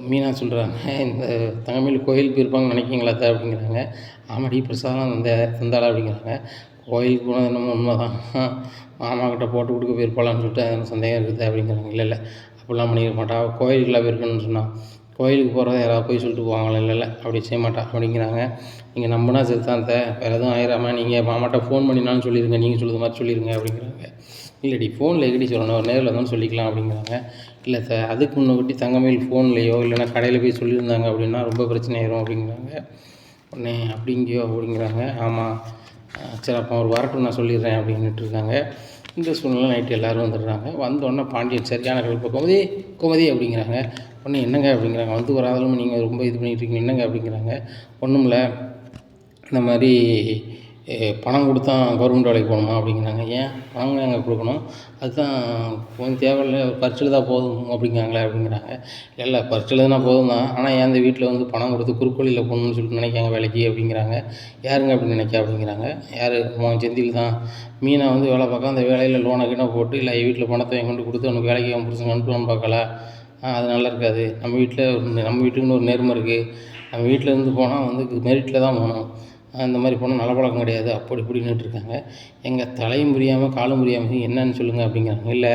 மீனா சொல்கிறாங்க, இந்த தங்கமேல் கோயிலுக்கு போயிருப்பாங்கன்னு நினைக்கிங்களா அத்தை அப்படிங்கிறாங்க. ஆமாடி பிரசாதம் தந்தாளா அப்படிங்கிறாங்க. கோயிலுக்கு போனது என்னமோ உண்மை தான், மாமாக்கிட்ட போட்டு கொடுக்க போயிருப்பாளான்னு சொல்லிட்டு எனக்கு சந்தேகம் இருக்குது அப்படிங்கிறாங்க. இல்லை அப்படிலாம் பண்ணிக்க மாட்டா, கோயிலுக்குலாம் போயிருக்கணும்னு சொன்னால் கோயிலுக்கு போகிறத யாராவது போய் சொல்லிட்டு போவாங்களா, இல்லை அப்படி செய்ய மாட்டா அப்படிங்கிறாங்க. நீங்கள் நம்பினா சரி தான் அத்தை, வேறு எதுவும் ஆயிராமல் நீங்கள் மாமாட்ட ஃபோன் பண்ணினாலும் சொல்லிடுங்க, நீங்கள் சொல்லுறது மாதிரி சொல்லிடுங்க அப்படிங்கிறாங்க. இல்லைடி ஃபோனில் எங்கடி சொல்லணும், ஒரு நேரில் தான் சொல்லிக்கலாம் அப்படிங்கிறாங்க. இல்லை சார் அதுக்கு முன்னாடி தங்கமேல் ஃபோன்லேயோ இல்லைனா கடையில் போய் சொல்லியிருந்தாங்க அப்படின்னா ரொம்ப பிரச்சனை ஆயிரும் அப்படிங்கிறாங்க. உடனே அப்படிங்கியோ அப்படிங்கிறாங்க. ஆமாம் சரி அப்போ அவர் வரட்டும் நான் சொல்லிடுறேன் அப்படின்னுட்டு இருக்காங்க. இந்த சூழ்நிலை நைட்டு எல்லோரும் வந்துடுறாங்க. வந்தோடனே பாண்டியன் சரியான கடுப்பு, கோமதி கோமதி அப்படிங்கிறாங்க. உடனே என்னங்க அப்படிங்கிறாங்க. வந்து ஒரு ஆளும் நீங்கள் ரொம்ப இது பண்ணிகிட்ருக்கீங்க என்னங்க அப்படிங்கிறாங்க. ஒன்றும் இல்லை, இந்த மாதிரி பணம் கொடுத்தா கவர்மெண்ட் வேலைக்கு போகணுமா அப்படிங்கிறாங்க. ஏன் பணம் ஏங்க கொடுக்கணும், அதுதான் கொஞ்சம் தேவையில்லை, பரிட்சை எழுதா போதும் அப்படிங்கிறாங்களே அப்படிங்கிறாங்க. இல்லை பரிட்சை எழுதுனா போதும் தான், ஆனால் ஏன் இந்த வீட்டில் வந்து பணம் கொடுத்து குறுக்கோளியில் போகணும்னு சொல்லிட்டு நினைக்காங்க வேலைக்கு அப்படிங்கிறாங்க. யாருங்க அப்படி நினைக்க அப்படிங்கிறாங்க. யார் செந்தில் தான். மீனா வந்து வேலை பார்க்க அந்த வேலையில் லோனை கீனை போட்டு இல்லை வீட்டில் பணத்தை வாங்கி கொண்டு கொடுத்து அவனுக்கு வேலைக்கு அவன் புருஷன் அனுப்பலான்னு பார்க்கல. அது நல்லா இருக்காது. நம்ம வீட்டுக்குன்னு ஒரு நேர்மை இருக்குது. நம்ம வீட்டில் இருந்து போனால் வந்து மெரிட்டில் தான் போகணும். அந்த மாதிரி போனால் நல்ல பழக்கம் கிடையாது. அப்படி இப்படின்னுட்டு இருக்காங்க. எங்கள் தலையும் புரியாமல் காலும் புரியாமல் என்னன்னு சொல்லுங்கள் அப்படிங்கிறாங்க. இல்லை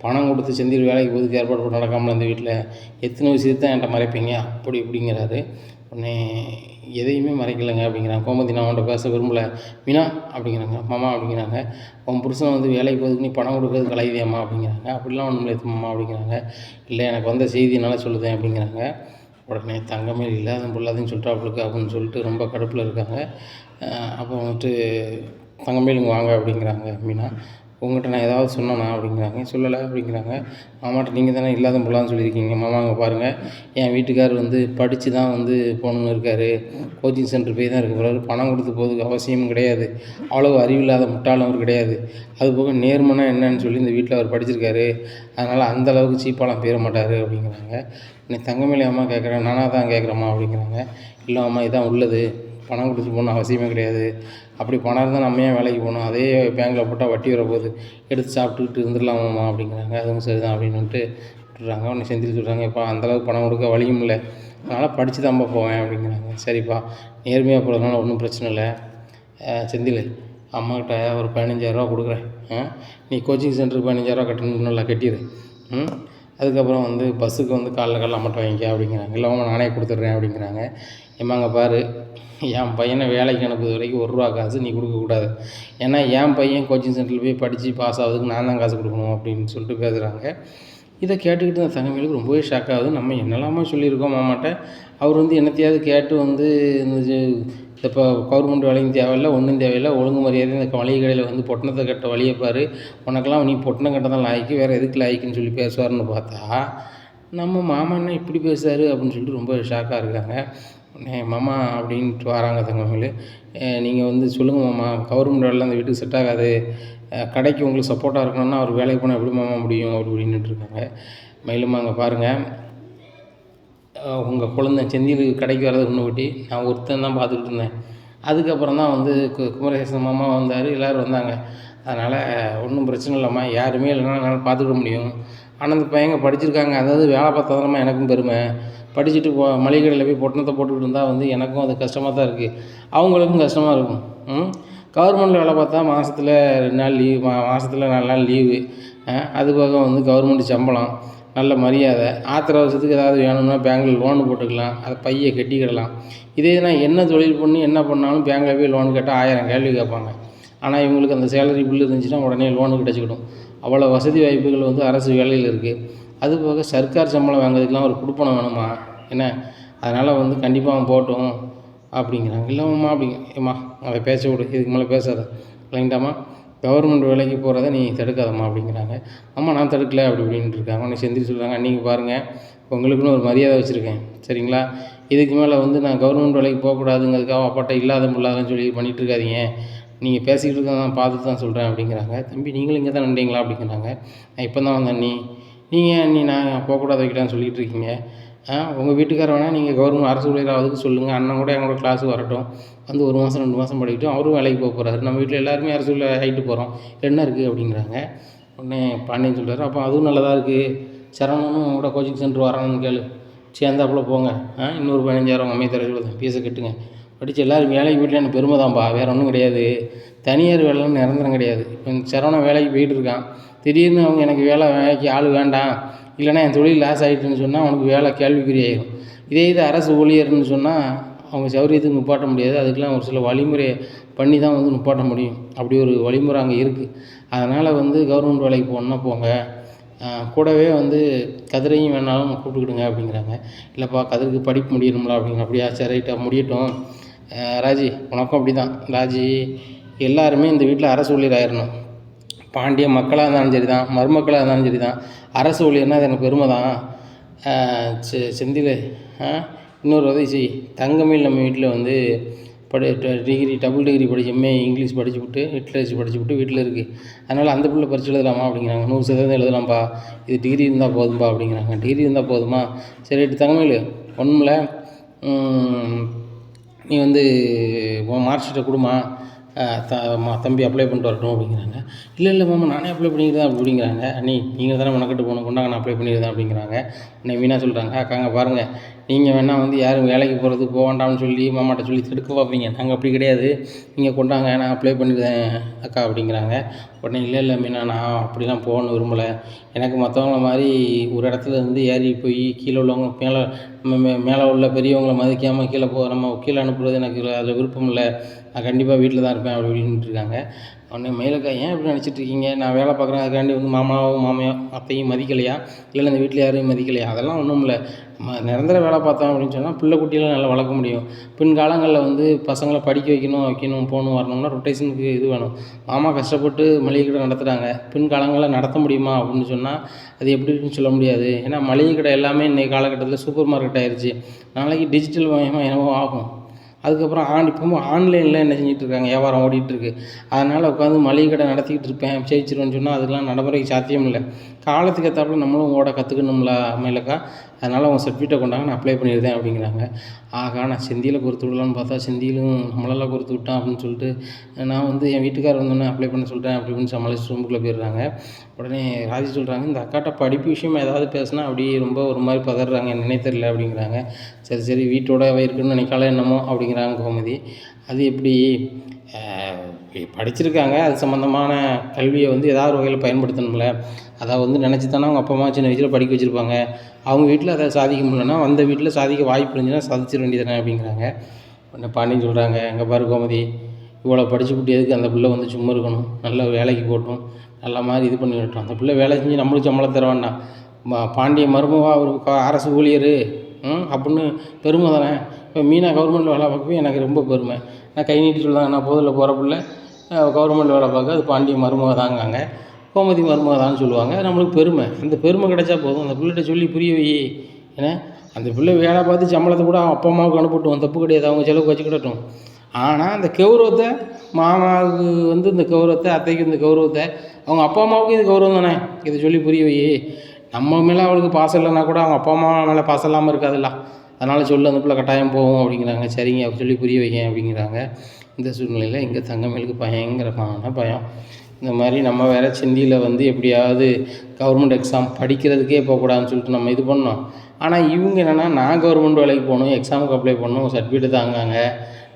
பணம் கொடுத்து செந்தில் வேலைக்கு போகிறதுக்கு ஏற்பாடு போட்டு நடக்காமல் இந்த வீட்டில் எத்தனை விஷயத்தை தான் என்கிட்ட மறைப்பீங்க அப்படி இப்படிங்கிறாரு. உடனே எதையுமே மறைக்கலைங்க அப்படிங்கிறாங்க. கோமதி நான் அவன்கிட்ட பேச விரும்பலை. மீனா அப்படிங்கிறாங்க. மாமா அப்படிங்கிறாங்க. உன் புருஷன் வந்து வேலைக்கு போகிறதுக்கு நீ பணம் கொடுக்குறது கலைவியாம்மா அப்படிங்கிறாங்க. அப்படிலாம் ஒன்றும் இல்லை மாமா அப்படிங்கிறாங்க. இல்லை எனக்கு வந்த செய்தி என்னால் சொல்லுதேன் அப்படிங்கிறாங்க. உடனே தங்கமே இல்லாத பொல்லாதுன்னு சொல்லிட்டாப்புலுக்கு அப்படின்னு சொல்லிட்டு ரொம்ப கடுப்பில் இருக்காங்க. அப்போ வந்துட்டு தங்கமேல் இங்கே வாங்க அப்படிங்கிறாங்க மீனா. உங்கள்கிட்ட நான் ஏதாவது சொன்னேனா அப்படிங்கிறாங்க. சொல்லலை அப்படிங்கிறாங்க. மாமாட்ட நீங்கள் தானே இல்லாத பொல்லாதுன்னு சொல்லியிருக்கீங்க. மாமா அங்கே பாருங்கள், என் வீட்டுக்கார் வந்து படித்து தான் வந்து போகணுன்னு இருக்கார். கோச்சிங் சென்டர் போய் தான் இருக்க போகிறாரு. பணம் கொடுத்து போகிறதுக்கு அவசியமும் கிடையாது. அவ்வளோ அறிவில்லாத முட்டாளும் அவர் கிடையாது. அதுபோக நேர்மைனா என்னன்னு சொல்லி இந்த வீட்டில் அவர் படிச்சிருக்காரு. அதனால் அந்தளவுக்கு சீப்பாலாம் போயிட மாட்டார் அப்படிங்கிறாங்க. இன்னைக்கு தங்கமேலே அம்மா கேட்குறேன், நானாக தான் கேட்குறேம்மா அப்படிங்கிறாங்க. இல்லை அம்மா இதான் உள்ளது, பணம் கொடுத்து போகணும் அவசியமே கிடையாது. அப்படி பணம் இருந்தால் நம்ம ஏன் வேலைக்கு போகணும், அதே பேங்கில் போட்டால் வட்டி வரப்போகுது, எடுத்து சாப்பிட்டுக்கிட்டு இருந்துடலாமாம்மா அப்படிங்கிறாங்க. அதுவும் சரி தான் அப்படின்னுட்டு விட்டுறாங்க. உடனே செந்தில் சொல்கிறாங்க, இப்போ அந்தளவுக்கு பணம் கொடுக்க வழியும் இல்லை, அதனால் படித்து தான்ப்பா போவேன் அப்படிங்கிறாங்க. சரிப்பா, நேர்மையாக போகிறதுனால ஒன்றும் பிரச்சனை இல்லை. செந்தில் அம்மாக்கிட்ட ஒரு 15,000 கொடுக்குறேன். நீ கோச்சிங் சென்டருக்கு 15,000 கட்டணும், நல்லா கட்டிடு. அதுக்கப்புறம் வந்து பஸ்ஸுக்கு வந்து காலைல அமௌண்ட் வாங்கிக்க அப்படிங்கிறாங்க. இல்லாமல் நானே கொடுத்துட்றேன் அப்படிங்கிறாங்க. ஏம்மாங்க பாரு, என் பையனை வேலைக்கு அனுப்புறது வரைக்கும் ₹1 காசு நீ கொடுக்கக்கூடாது. ஏன்னா என் பையன் கோச்சிங் சென்டரில் போய் படித்து பாஸ் ஆகுதுக்கு நான் தான் காசு கொடுக்கணும் அப்படின்னு சொல்லிட்டு பேசுகிறாங்க. இதை கேட்டுக்கிட்டு அந்த தங்கமேலுக்கு ரொம்பவே ஷாக் ஆகுது. நம்ம என்னெல்லாமா சொல்லியிருக்கோம் மாமாட்ட, அவர் வந்து என்னத்தையாவது கேட்டு வந்து இந்த இப்போ கவர்மெண்ட் வேலையும் தேவையில்லை, ஒன்றும் தேவையில்லை, ஒழுங்கு மரியாதை இந்த மளிகை கடையில் வந்து பொட்டணத்தை கட்ட வழியை பாரு, உனக்கெல்லாம் நீ பொட்டணம் கட்ட தான் லாய்க்கு, வேறு எதுக்கு லாய்க்குன்னு சொல்லி பேசுவார்னு பார்த்தா, நம்ம மாமா என்ன இப்படி பேசுகிறாரு அப்படின்னு சொல்லிட்டு ரொம்ப ஷாக்காக இருக்காங்க. உடனே மாமா அப்படின்ட்டு வராங்க தங்கமேலு. நீங்கள் வந்து சொல்லுங்கள் மாமா, கவர்மெண்ட் வேலைலாம் அந்த வீட்டுக்கு செட் ஆகாது, கடைக்கு உங்களுக்கு சப்போர்ட்டாக இருக்கணும்னா அவர் வேலைக்கு போனால் எப்படி மாமா முடியும் அப்படி இப்படின்னுட்டு இருக்காங்க. மயிலுமா அங்கே பாருங்கள், உங்கள் குழந்தை செந்தில் கடைக்கு வர்றது முன்னுக்கூட்டி நான் ஒருத்தன் தான் பார்த்துக்கிட்டு இருந்தேன். அதுக்கப்புறம் தான் வந்து குமரேசன் மாமா வந்தார், எல்லோரும் வந்தாங்க. அதனால் ஒன்றும் பிரச்சனை இல்லைம்மா, யாருமே இல்லைனா என்னால் பார்த்துக்கிட முடியும். ஆனால் அந்த பையங்க படிச்சிருக்காங்க, அதாவது வேலை பார்த்தாதானம்மா எனக்கும் பெருமை. படிச்சுட்டு மளிகை கடையில் போய் பொட்டணத்தை போட்டுக்கிட்டு இருந்தால் வந்து எனக்கும் அது கஷ்டமாக தான் இருக்குது, அவங்களுக்கும் கஷ்டமாக இருக்கும். கவர்மெண்ட்டில் வேலை பார்த்தா மாதத்தில் 2 நாள் லீவு, மாதத்தில் 4 நாள் லீவு, அது போக வந்து கவர்மெண்ட் சம்பளம், நல்ல மரியாதை, ஆத்திர அவசரத்துக்கு ஏதாவது வேணும்னா பேங்கில் லோனு போட்டுக்கலாம், அதை பையை கட்டிக்கிடலாம். இதே நான் என்ன தொழில் பண்ணி என்ன பண்ணாலும் பேங்கில் போய் லோன் கேட்டால் 1000 கேள்வி கேட்பாங்க. ஆனால் இவங்களுக்கு அந்த சேலரி பில் இருந்துச்சுன்னா உடனே லோனு கிடச்சிக்கிடும். அவ்வளோ வசதி வாய்ப்புகள் வந்து அரசு வேலையில் இருக்குது. அதுபோக சர்க்கார் சம்பளம் வாங்குறதுக்கெலாம் ஒரு குடுப்பணம் வேணுமா என்ன, அதனால் வந்து கண்டிப்பாக அவன் போட்டும் அப்படிங்கிறாங்க. இல்லைம்மா ஏம்மா அதை பேச விடு, இதுக்கு மேலே பேசாத இல்லைங்கட்டாம்மா, கவர்மெண்ட் வேலைக்கு போகிறத நீ தடுக்காதம்மா அப்படிங்கிறாங்க. அம்மா நான் தடுக்கலை அப்படி இப்படின்ட்டு இருக்காங்க. உடனே செந்தில் சொல்கிறாங்க, அன்றைக்கி பாருங்கள் உங்களுக்குன்னு ஒரு மரியாதை வச்சுருக்கேன் சரிங்களா, இதுக்கு மேலே வந்து நான் கவர்மெண்ட் வேலைக்கு போகக்கூடாதுங்கிறதுக்காக அப்பாட்ட இல்லாத முல்லாதன்னு சொல்லி பண்ணிகிட்டு இருக்காதீங்க, நீங்கள் பேசிக்கிட்டு இருக்க நான் பார்த்துட்டு தான் சொல்கிறேன் அப்படிங்கிறாங்க. தம்பி நீங்களும் இங்கே தான் நின்றீங்களா அப்படிங்கிறாங்க. நான் இப்போ தான் வந்தேன், நீங்கள் நான் போகக்கூடாது வைக்கலான்னு சொல்லிகிட்டு இருக்கீங்க, உங்கள் வீட்டுக்கார வேணால் நீங்கள் கவர்மெண்ட் அரசு ஊழியராகிறதுக்கு சொல்லுங்கள், அண்ணன் கூட எங்களோட கிளாஸுக்கு வரட்டும், வந்து 1 மாதம் 2 மாதம் படிக்கட்டும், அவரும் வேலைக்கு போக போகிறாரு, நம்ம வீட்டில் எல்லாருமே அரசு ஊழியர் ஆகிட்டு போகிறோம், என்ன இருக்குது அப்படிங்கிறாங்க. உடனே பாண்டியன் சொல்கிறார், அப்போ அதுவும் நல்லதாக இருக்குது, சரவணனும் கூட கோச்சிங் சென்டர் வரான்னு கேளு, சேர்ந்தாப்புல போங்க, இன்னொரு 15,000 உங்கள் அம்மையை தர சொல்லுங்கள், ஃபீஸை கட்டுங்க, படித்து எல்லோரும் வேலைக்கு போய்ட்டு எனக்கு பெருமை தான்ப்பா, வேறு ஒன்றும் கிடையாது, தனியார் வேலைன்னு நிரந்தரம் கிடையாது. இப்போ சரவணன் வேலைக்கு போயிட்டு இருக்கான், திடீர்னு அவங்க எனக்கு வேலைக்கு ஆள் வேண்டாம், இல்லைனா என் தொழில் லாஸ் ஆகிட்டுன்னு சொன்னால் அவனுக்கு வேலை கேள்விக்குறி ஆகிடும். இதே இது அரசு ஊழியர்னு சொன்னால் அவங்க சௌரியத்துக்கு நிப்பாட்ட முடியாது, அதுக்கெலாம் ஒரு சில வழிமுறையை பண்ணி தான் வந்து நிப்பாட்ட முடியும். அப்படி ஒரு வழிமுறை அங்கே இருக்குது. அதனால் வந்து கவர்மெண்ட் வேலைக்கு போகணுன்னா போங்க, கூடவே வந்து கதிரையும் வேணாலும் கூப்பிட்டுக்கிடுங்க அப்படிங்கிறாங்க. இல்லைப்பா கதிருக்கு படிப்பு முடியணும்ல அப்படிங்கிற. அப்படியா சரி ரைட்டாக முடியட்டும் ராஜி, உனக்கும் அப்படி தான் ராஜி, எல்லாருமே இந்த வீட்டில் அரசு ஊழியர் ஆயிடணும். பாண்டிய மக்களாக இருந்தாலும் சரி தான், மருமக்களாக இருந்தாலும் சரி தான், அரசு ஊழியர்னால் அது எனக்கு பெருமை தான். செந்தில் இன்னொரு உதவி செய். தங்கமயில் நம்ம வீட்டில் வந்து டிகிரி டபுள் டிகிரி படிச்சு எம்ஏ இங்கிலீஷ் படிச்சுவிட்டு லிட்ரேச்சர் படிச்சுவிட்டு வீட்டில் இருக்குது. அதனால் அந்த பிள்ளை பரிட்சை எழுதலாமா அப்படிங்கிறாங்க. 100% எழுதலாம்ப்பா, இது டிகிரி இருந்தால் போதும்பா அப்படிங்கிறாங்க. டிகிரி இருந்தால் போதுமா? சரி ரைட்டு தங்கமயில், ஒன்றுமில்ல, நீ வந்து உன் மார்க் ஷீட்டை கொடுமா, தம்பி அப்ளை பண்ணிட்டு வரட்டும் அப்படிங்கிறாங்க. இல்லை மாமா நானே அப்ளை பண்ணிக்கிறேன் அப்படிங்கிறாங்க. அண்ணி நீங்கள் தானே மெனக்கட்டு போகணும், கொண்டாங்க நான் அப்ளை பண்ணிடுறேன் அப்படிங்கிறாங்க. உடனே மீனா சொல்கிறாங்க, அக்காங்க பாருங்கள், நீங்கள் வேணால் வந்து யாரும் வேலைக்கு போகிறது போக வேண்டாம்னு சொல்லி மாமாட்ட சொல்லி தடுக்க பார்ப்பீங்க, நாங்கள் அப்படி கிடையாது, நீங்கள் கொண்டாங்க நான் அப்ளை பண்ணிடுறேன் அக்கா அப்படிங்கிறாங்க. உடனே இல்லை மீனா, நான் அப்படிலாம் போகணும்னு விரும்பலை. எனக்கு மற்றவங்கள மாதிரி ஒரு இடத்துல இருந்து ஏறி போய் கீழே உள்ளவங்க மேலே உள்ள பெரியவங்களை மதிக்காமல் நம்ம கீழே அனுப்புறது எனக்கு அதில் விருப்பம் இல்லை. நான் கண்டிப்பாக வீட்டில் தான் இருப்பேன் அப்படி இப்படின்ட்டு இருக்காங்க. உடனே மயிலக்கா, ஏன் இப்படி நினச்சிட்ருக்கீங்க? நான் வேலை பார்க்குறேன், அதுக்காண்டி வந்து மாமாவையும் அத்தையும் மதிக்கலையா? இல்லை இந்த வீட்டில் யாரையும் மதிக்கலையா? அதெல்லாம் ஒன்றும் இல்லை. நிரந்தர வேலை பார்த்தோம் அப்படின்னு சொன்னால் பிள்ளை குட்டியெல்லாம் நல்லா வளர்க்க முடியும். பின்காலங்களில் வந்து பசங்களை படிக்க வைக்கணும் போகணும் வரணும்னா ரொட்டேஷனுக்கு இது வேணும். மாமா கஷ்டப்பட்டு மளிகை கடை நடத்துகிறாங்க, பின்காலங்களில் நடத்த முடியுமா அப்படின்னு சொன்னால் அது எப்படின்னு சொல்ல முடியாது. ஏன்னா மளிகை கடை எல்லாமே இன்றைக்கி காலகட்டத்தில் சூப்பர் மார்க்கெட் ஆயிடுச்சு. நாளைக்கு டிஜிட்டல் மயமாக என்னவோ ஆகும். அதுக்கப்புறம் இப்போவும் ஆன்லைனில் என்ன செஞ்சிட்ருக்காங்க, வியாபாரம் ஓடிட்டுருக்கு. அதனால் உட்காந்து மளிகை கடை நடத்திக்கிட்டு இருப்பேன் ஜெயிச்சிருவேன்னு சொன்னால் அதுக்கெலாம் நடைமுறைக்கு சாத்தியம் இல்லை. காலத்துக்கு ஏற்றாப்புல நம்மளும் ஓட கற்றுக்கணும்ல மயிலக்கா, அதனால் அவங்க சர்டிஃபிகேட்டை கொண்டாங்க, நான் அப்ளை பண்ணிடுறேன் அப்படிங்கிறாங்க. நான் செந்தியில் கொடுத்து விடலான்னு பார்த்தா செந்திலும் நம்மளெல்லாம் கொடுத்து விட்டான் அப்படின்னு சொல்லிட்டு நான் வந்து என் வீட்டுக்காரர் வந்தோடனே அப்ளை பண்ண சொல்கிறேன் அப்படி இப்படின்னு சமாளிச்சு ரூமுக்குள்ளே போயிடுறாங்க. உடனே ராஜி சொல்கிறாங்க, இந்த அக்காட்ட படிப்பு விஷயமா ஏதாவது பேசினா அப்படியே ரொம்ப ஒரு மாதிரி பதறாங்க, என்னன்னே தெரியல அப்படிங்கிறாங்க. சரி வீட்டோட இருக்குன்னு நினைக்கால என்னமோ அப்படிங்கிறாங்க கோமதி. அது எப்படி படிச்சிருக்காங்க, அது சம்மந்தமான கல்வியை வந்து ஏதாவது வகையில் பயன்படுத்தணும்ல, அதை வந்து நினச்சி தானே அவங்க அப்பா அம்மா சின்ன வயசில் படிக்க வச்சுருப்பாங்க. அவங்க வீட்டில் அதை சாதிக்க முடியலன்னா வந்த வீட்டில் சாதிக்க வாய்ப்பு இருந்துச்சுன்னா சாதிச்சிட வேண்டியதானே அப்படிங்கிறாங்க. உடனே பாண்டியன் சொல்கிறாங்க, எங்கே பாரு கோமதி, இவ்வளோ படிச்சு எதுக்கு அந்த பிள்ளை வந்து சும்மா இருக்கணும், நல்ல வேலைக்கு போட்டும், நல்ல மாதிரி இது பண்ணி விட்டோம். அந்த பிள்ளை வேலை செஞ்சு நம்மளுக்கு சம்பளம் தர வேண்டாம், பாண்டிய மருமவா ஒரு அரசு ஊழியர் அப்படின்னு பெருமை தானே. இப்போ மீனா கவர்மெண்ட் வேலை பார்க்கவே எனக்கு ரொம்ப பெருமை. நான் கை நீட்டி சொல்லுவாங்க, நான் போதில் போகிற பிள்ளை கவர்மெண்ட் வேலை பார்க்க, அது பாண்டிய மருமக தாங்காங்க, கோமதி மருமக தான் சொல்லுவாங்க. நம்மளுக்கு பெருமை, அந்த பெருமை கிடைச்சா போதும். அந்த பிள்ளைகிட்ட சொல்லி புரிய வை. ஏன்னா அந்த பிள்ளை வேலை பார்த்து சம்பளத்தை கூட அப்பா அம்மாவுக்கு அனுப்பிட்டுவோம், தப்பு கிடையாது, அவங்க செலவுக்கு வச்சுக்கிடட்டும். ஆனால் அந்த கௌரவத்தை மாமாவுக்கு வந்து இந்த கௌரவத்தை, அத்தைக்கு இந்த கௌரவத்தை, அவங்க அப்பா அம்மாவுக்கும் இது கௌரவம் தானே, இதை சொல்லி புரிய வை. நம்ம மேலே அவளுக்கு பாசம் இல்லைன்னா கூட அவங்க அப்பா அம்மா மேலே பாசம் இல்லாமல் இருக்காதுல்ல, அதனால் சொல்லு, அந்த பிள்ளை கட்டாயம் போகும் அப்படிங்கிறாங்க. சரிங்க சொல்லி புரிய வைங்க அப்படிங்கிறாங்க. இந்த சூழ்நிலையில் இங்கே தங்கமயிலுக்கு பயங்கரமான பயம். இந்த மாதிரி நம்ம வேறு செந்தியில் வந்து எப்படியாவது கவர்மெண்ட் எக்ஸாம் படிக்கிறதுக்கே போகக்கூடாதுன்னு சொல்லிட்டு நம்ம இது பண்ணோம். ஆனால் இவங்க என்னென்னா, நான் கவர்மெண்ட் வேலைக்கு போகணும், எக்ஸாமுக்கு அப்ளை பண்ணணும், சர்டிஃபிகேட் தாங்காங்க.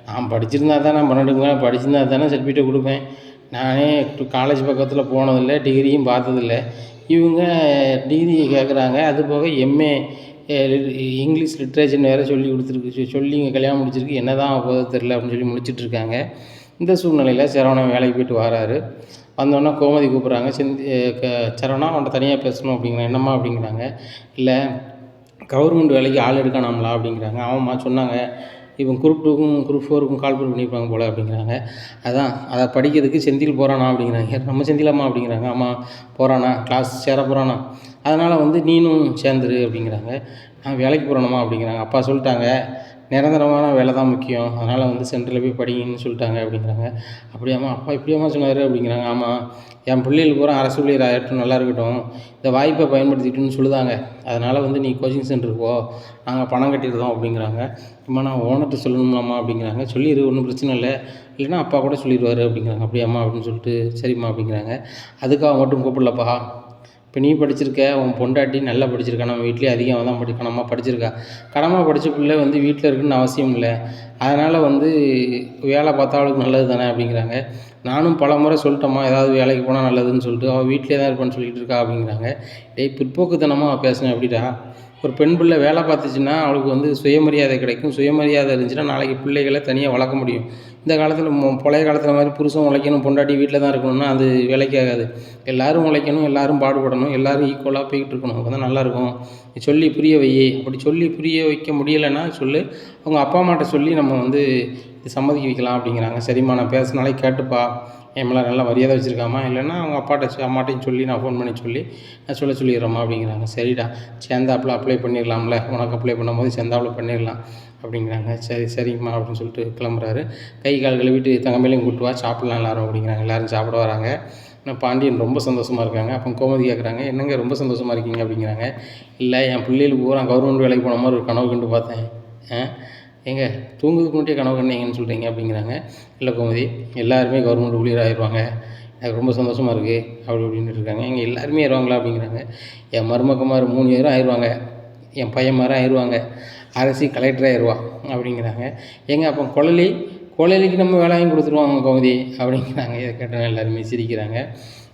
நான் படிச்சிருந்தா தான், நான் 12க்கு மேலே படிச்சிருந்தா தானே சர்டிஃபிகேட் கொடுப்பேன். நானே காலேஜ் பக்கத்தில் போனதில்லை, டிகிரியும் பார்த்ததில்லை. இவங்க டிகிரி கேட்குறாங்க. அது போக எம்ஏ இங்கிலீஷ் லிட்ரேச்சர்னு வேறு சொல்லி இங்கே கல்யாணம் முடிச்சிருக்கு, என்ன தான் போதோ தெரில அப்படின்னு சொல்லி முடிச்சிட்ருக்காங்க. இந்த சூழ்நிலையில் சரவணன் வேலைக்கு போய்ட்டு வராரு. வந்தோடனே கோமதி கூப்பிட்றாங்க, சரவணா அவன்கிட்ட தனியாக பேசணும் அப்படிங்கிறாங்க. என்னம்மா அப்படிங்கிறாங்க. இல்லை கவர்மெண்ட் வேலைக்கு ஆள் எடுக்கணும்லா அப்படிங்கிறாங்க. ஆமாம்மா சொன்னாங்க, இவன் குரூப் 2க்கும் குரூப் 4க்கும் கால்பர் பண்ணியிருப்பாங்க போல் அப்படிங்கிறாங்க. அதை படிக்கிறதுக்கு செந்தில் போகிறானா அப்படிங்கிறாங்க. நம்ம செந்திலாம்மா அப்படிங்கிறாங்க. ஆமாம் போகிறானா, கிளாஸ் சேர போகிறானா, அதனால் வந்து நீனும் சேர்ந்துரு அப்படிங்கிறாங்க. நான் வேலைக்கு போகிறேனம்மா அப்படிங்கிறாங்க. அப்பா சொல்லிட்டாங்க, நிரந்தரமான வேலை தான் முக்கியம், அதனால் வந்து சென்டரில் போய் படிங்கன்னு சொல்லிட்டாங்க அப்படிங்கிறாங்க. அப்படியாம்மா, அப்பா இப்படியாம்மா சொன்னார் அப்படிங்கிறாங்க. ஆமாம், என் பிள்ளைகள் பூரா அரசு ஊழியர் ஆகட்டும், நல்லா இருக்கட்டும், இந்த வாய்ப்பை பயன்படுத்திக்கிட்டுன்னு சொல்லுதாங்க, அதனால் வந்து நீ கோச்சிங் சென்டருக்கு போ, நாங்கள் பணம் கட்டிடுறோம் அப்படிங்கிறாங்க. அம்மா நான் ஓனர்கிட்ட சொல்லணுமாம்மா அப்படிங்கிறாங்க. சொல்லிடு, ஒன்றும் பிரச்சனை இல்லை, இல்லைன்னா அப்பா கூட சொல்லிடுவார் அப்படிங்கிறாங்க. அப்படியாம்மா அப்படின்னு சொல்லிட்டு சரிம்மா அப்படிங்கிறாங்க. அதுக்காக மட்டும் கூப்பிடலப்பா, இப்போ நீ படிச்சிருக்க, உன் பொண்டாட்டி நல்லா படிச்சிருக்கா, நம்ம வீட்லேயே அதிகமாக தான் கனமாக படிச்சிருக்கா, கனமாக படித்த பிள்ளை வந்து வீட்டில் இருக்குன்னு அவசியம் இல்லை, அதனால் வந்து வேலை பார்த்தா அவளுக்கு நல்லது தானே அப்படிங்கிறாங்க. நானும் பல முறை சொல்லிட்டோம்மா, ஏதாவது வேலைக்கு போனால் நல்லதுன்னு சொல்லிட்டு, அவள் வீட்டிலே தான் இருப்பான்னு சொல்லிகிட்டு இருக்கா அப்படிங்கிறாங்க. பிற்போக்குத்தனமாக பேசினேன் அப்படிடா. ஒரு பெண் பிள்ளை வேலை பார்த்துச்சுன்னா அவளுக்கு வந்து சுயமரியாதை கிடைக்கும், சுயமரியாதை இருந்துச்சுன்னா நாளைக்கு பிள்ளைகளை தனியாக வளர்க்க முடியும். இந்த காலத்தில் பழைய காலத்தில் மாதிரி புருஷன் உழைக்கணும், பொண்டாட்டி வீட்டில் தான் இருக்கணும்னா அது வேலைக்கு ஆகாது. எல்லோரும் உழைக்கணும், எல்லோரும் பாடுபடணும், எல்லோரும் ஈக்குவலாக போய்கிட்டு இருக்கணும், அப்போ தான் நல்லாயிருக்கும். சொல்லி புரிய வை. அப்படி சொல்லி புரிய வைக்க முடியலைன்னா சொல்லு, அவங்க அப்பா அம்மாட்ட சொல்லி நம்ம வந்து இது சம்மதிக்க வைக்கலாம் அப்படிங்கிறாங்க. சரிம்மா நான் பேசுனாலே கேட்டுப்பா, என் மேலே நல்லா மரியாதை வச்சுருக்காம்மா, இல்லைன்னா அவங்க அம்மாட்டையும் சொல்லி நான் ஃபோன் பண்ணி சொல்லி நான் சொல்லிடுறேம்மா அப்படிங்கிறாங்க. சரிடா சேர்ந்தாப்புல அப்ளை பண்ணிடலாம்ல, உனக்கு அப்ளை பண்ணும்போது சேர்ந்தாப்புல பண்ணிடலாம் அப்படிங்கிறாங்க. சரிங்கம்மா அப்படின்னு சொல்லிட்டு கிளம்புறாரு. கை கால் கழுவிட்டு தங்கமேலையும் கூப்பிட்டு வா சாப்பிட்லாம் எல்லோரும் அப்படிங்கிறாங்க. எல்லோரும் சாப்பிட வராங்க. ஆனால் பாண்டியன் ரொம்ப சந்தோஷமாக இருக்காங்க. அப்போ கோமதி கேட்குறாங்க, என்னங்க ரொம்ப சந்தோஷமாக இருக்கீங்க அப்படிங்கிறாங்க. இல்லை என் பிள்ளைகளுக்கு பூரா கவர்மெண்ட் வேலைக்கு போன மாதிரி ஒரு கனவு கண்டு பார்த்தேன். ஏங்க தூங்குறதுக்கு முன்னாடியே கனவு கண்டீங்கன்னு சொல்கிறீங்க அப்படிங்கிறாங்க. இல்லை கோமதி எல்லாருமே கவர்மெண்ட் ஊழியர் ஆயிடுவாங்க, எனக்கு ரொம்ப சந்தோஷமாக இருக்குது அப்படி இப்படின்னு இருக்காங்க. எங்கள் எல்லாருமே ஆயிடுவாங்களா அப்படிங்கிறாங்க. என் மருமக்கமார் 3 பேரும் ஆயிடுவாங்க, என் பையன்மாரும் ஆயிடுவாங்க, அரசி கலெக்டர் ஆயிடுவான் அப்படிங்கிறாங்க. ஏங்க அப்போ கொலைக்கு நம்ம வேலை வாங்கி கொடுத்துருவாங்க கோமதி அப்படிங்கிறாங்க. இதை கேட்டோன்னே எல்லாருமே சிரிக்கிறாங்க.